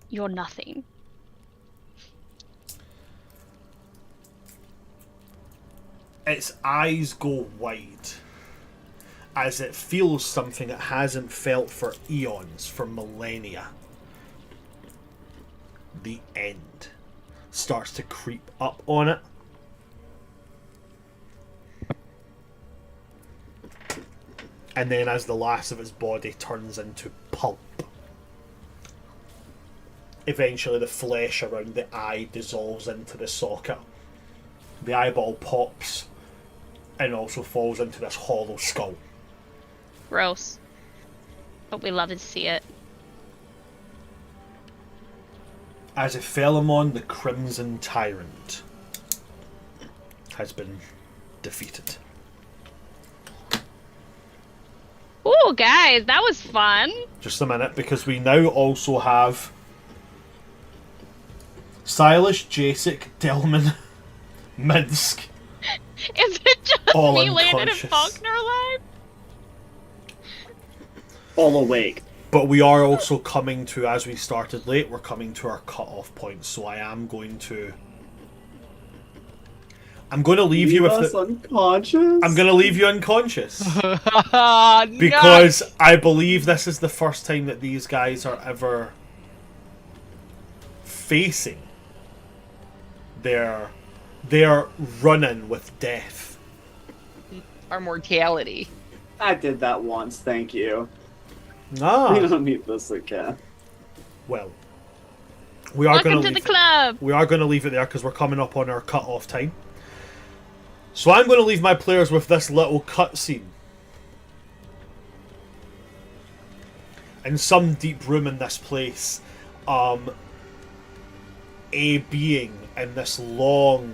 You're nothing." Its eyes go wide as it feels something it hasn't felt for eons, for millennia. The end starts to creep up on it. And then as the last of its body turns into pulp, eventually the flesh around the eye dissolves into the socket. The eyeball pops and also falls into this hollow skull. Gross. But we love to see it. As Ephelimon, the Crimson Tyrant, has been defeated. Ooh, guys, that was fun. Just a minute, because we now also have Silas, Jacek, Delman, Minsk. Is it just All me landing in unconscious. Faulkner alive? All awake. But we are also coming to, as we started late, we're coming to our cut-off point. So I am going to... I'm going to leave you with us the... unconscious. I'm going to leave you unconscious. Because Because I believe this is the first time that these guys are ever facing their run-in with death. our mortality. I did that once, thank you. We Ah, don't need this again. well, we are Welcome going to the club. We are going to leave it there because we're coming up on our cut-off time. So I'm going to leave my players with this little cutscene. In some deep room in this place, a being in this long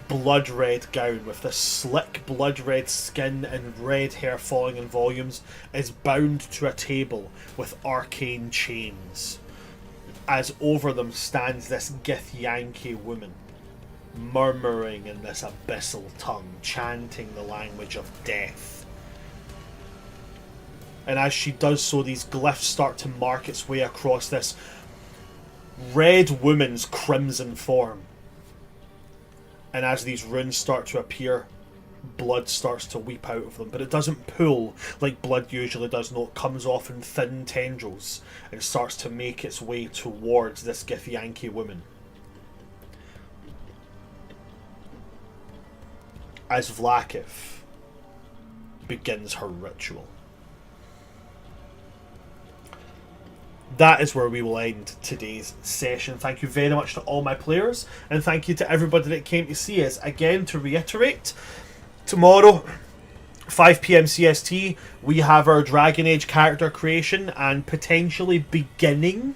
blood-red gown with this slick blood-red skin and red hair falling in volumes is bound to a table with arcane chains. As over them stands this Githyanki woman. murmuring in this abyssal tongue, chanting the language of death. And as she does so, these glyphs start to mark its way across this red woman's crimson form. And as these runes start to appear, blood starts to weep out of them, but it doesn't pool like blood usually does. No, it comes off in thin tendrils and starts to make its way towards this Githyanki woman. As Vlaakith begins her ritual. That is where we will end today's session. Thank you very much to all my players, and thank you to everybody that came to see us. Again, to reiterate, tomorrow, 5 PM CST, we have our Dragon Age character creation and potentially beginning.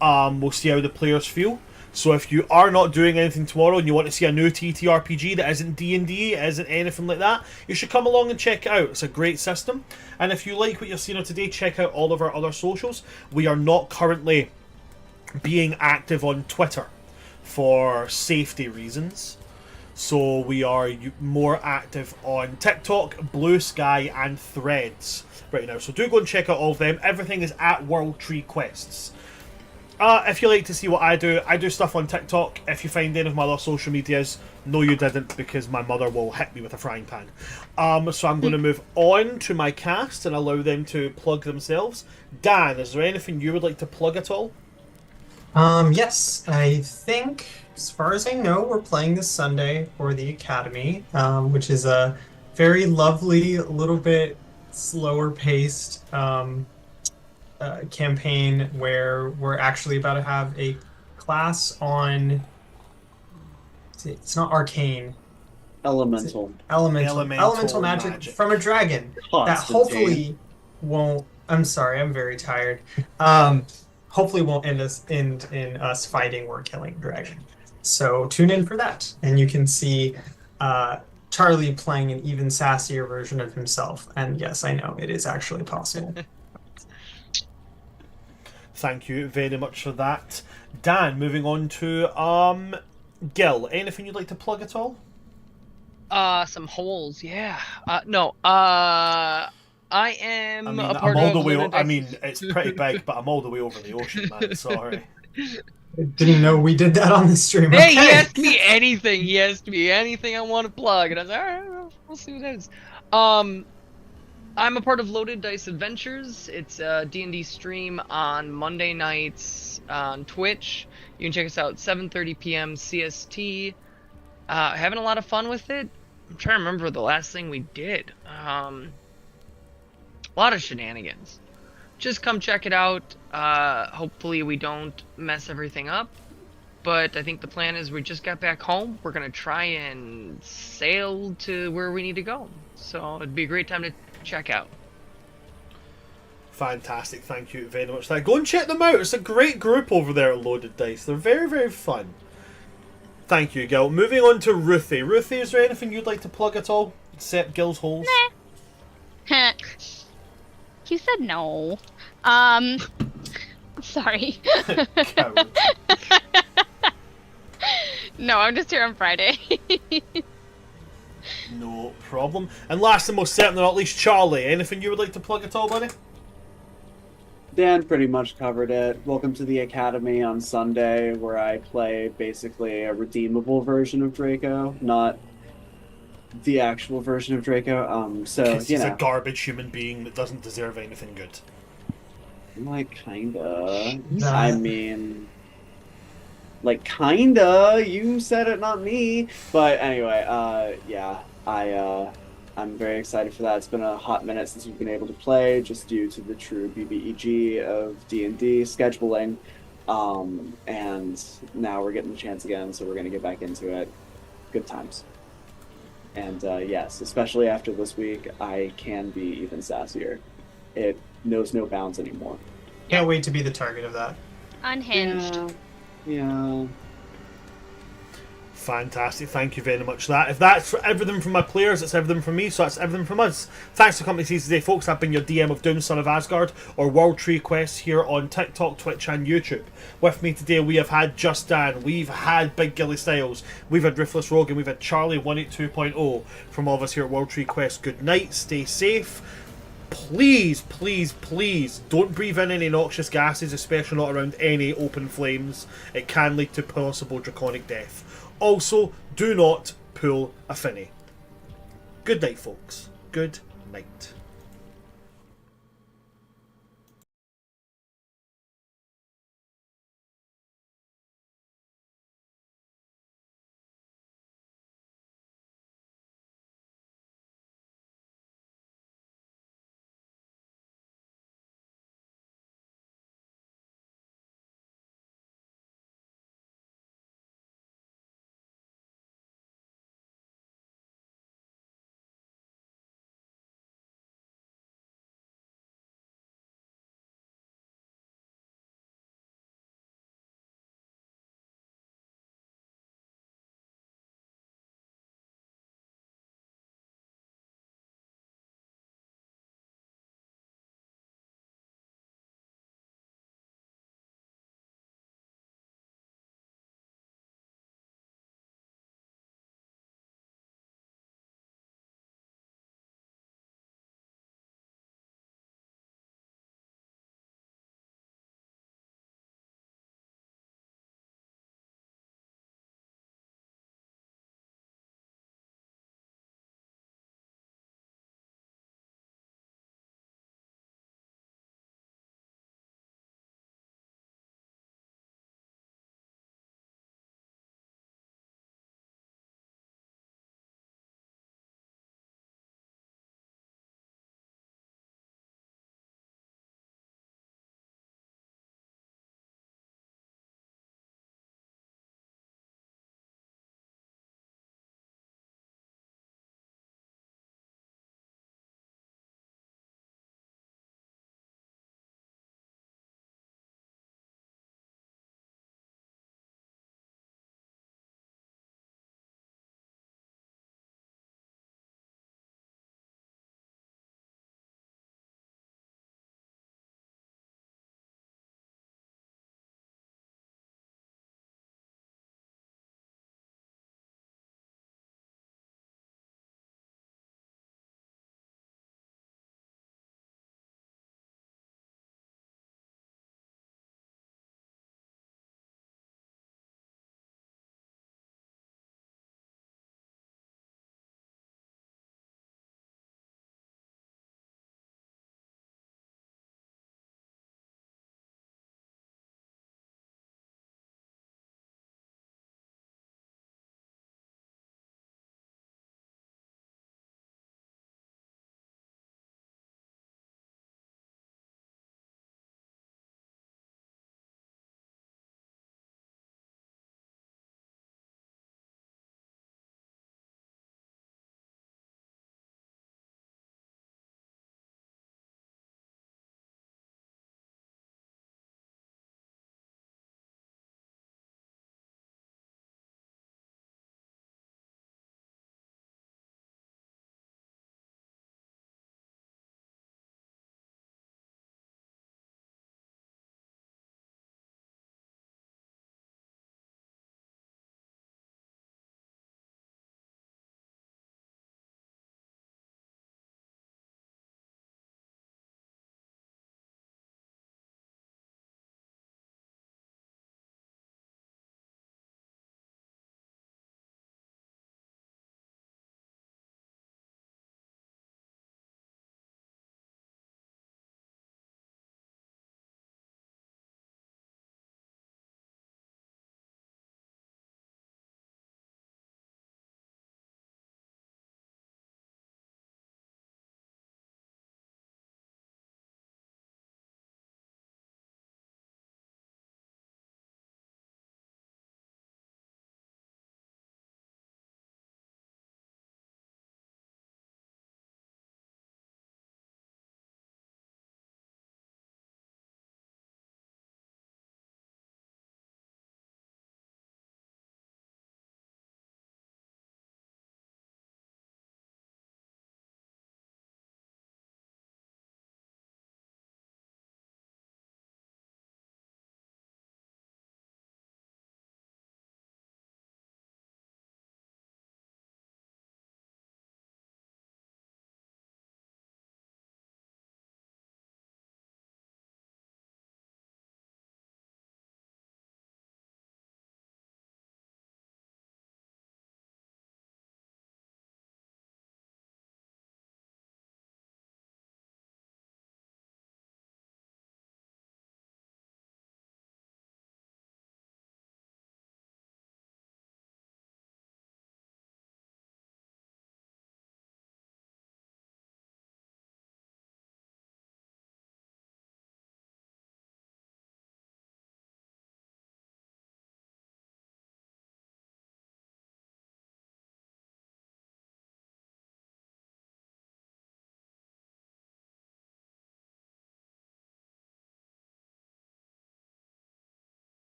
We'll see how the players feel. So if you are not doing anything tomorrow and you want to see a new TTRPG that isn't D&D, isn't anything like that, you should come along and check it out. It's a great system. And if you like what you've seen today, check out all of our other socials. We are not currently being active on Twitter for safety reasons. So we are more active on TikTok, Blue Sky, and Threads right now. So do go and check out all of them. Everything is at World Tree Quests. If you like to see what I do stuff on TikTok. If you find any of my other social medias, no you didn't, because my mother will hit me with a frying pan. So I'm going to move on to my cast and allow them to plug themselves. Dan, is there anything you would like to plug at all? Yes, I think, as far as I know, we're playing this Sunday for the Academy, which is a very lovely, a little bit slower paced campaign where we're actually about to have a class on, it's not arcane, Elemental magic from a dragon that hopefully won't, I'm sorry, I'm very tired, hopefully won't end in us fighting or killing a dragon. So tune in for that, and you can see Charlie playing an even sassier version of himself. And yes, I know, it is actually possible. Thank you very much for that. Dan, moving on to Gil, anything you'd like to plug at all? Some holes, yeah. No, I am a part I'm all of the way. Lunar I mean, it's pretty big, but I'm all the way over the ocean, man. Sorry. Didn't know we did that on the stream. Hey, Okay. he asked me anything. He asked me anything I want to plug, and I was like, all right, we'll see what it is. I'm a part of Loaded Dice Adventures. It's a D&D stream on Monday nights on Twitch. You can check us out 7:30 p.m. CST. Having a lot of fun with it. I'm trying to remember the last thing we did. A lot of shenanigans. Just come check it out. Hopefully we don't mess everything up. But I think the plan is we just got back home. We're going to try and sail to where we need to go. So it'd be a great time to check out. Fantastic, thank you very much. Go and check them out. It's a great group over there at Loaded Dice. They're very, very fun. Thank you, Gil. Moving on to Ruthie. Ruthie, is there anything you'd like to plug at all? Except Gil's holes? Nah. You said no. Sorry. Coward. No, I'm just here on Friday. No problem. And last and most certainly not least, Charlie. Anything you would like to plug at all, buddy? Dan pretty much covered it. Welcome to the Academy on Sunday, where I play basically a redeemable version of Draco, not the actual version of Draco. So He's a garbage human being that doesn't deserve anything good. Like, kinda. I mean, like, kinda. You said it, not me. But anyway, yeah, I'm very excited for that. It's been a hot minute since we've been able to play, just due to the true BBEG of D&D scheduling. And now we're getting the chance again, so we're going to get back into it. Good times. And yes, especially after this week, I can be even sassier. It knows no bounds anymore. Can't wait to be the target of that. Unhinged. Yeah. Fantastic, thank you very much for that. If that's for everything from my players, it's everything from me, so that's everything from us. Thanks for coming to see today, folks. I've been your DM of Doom, Son of Asgard, or World Tree Quest here on TikTok, Twitch, and YouTube. With me today, we have had Just Dan, we've had Big Gilly Styles, we've had Ruthless Rogan, we've had Charlie 182.0 from all of us here at World Tree Quest. Good night, stay safe. Please, please, please don't breathe in any noxious gases, especially not around any open flames. It can lead to possible draconic death. Also, do not pull a finny. Good night, folks. Good night.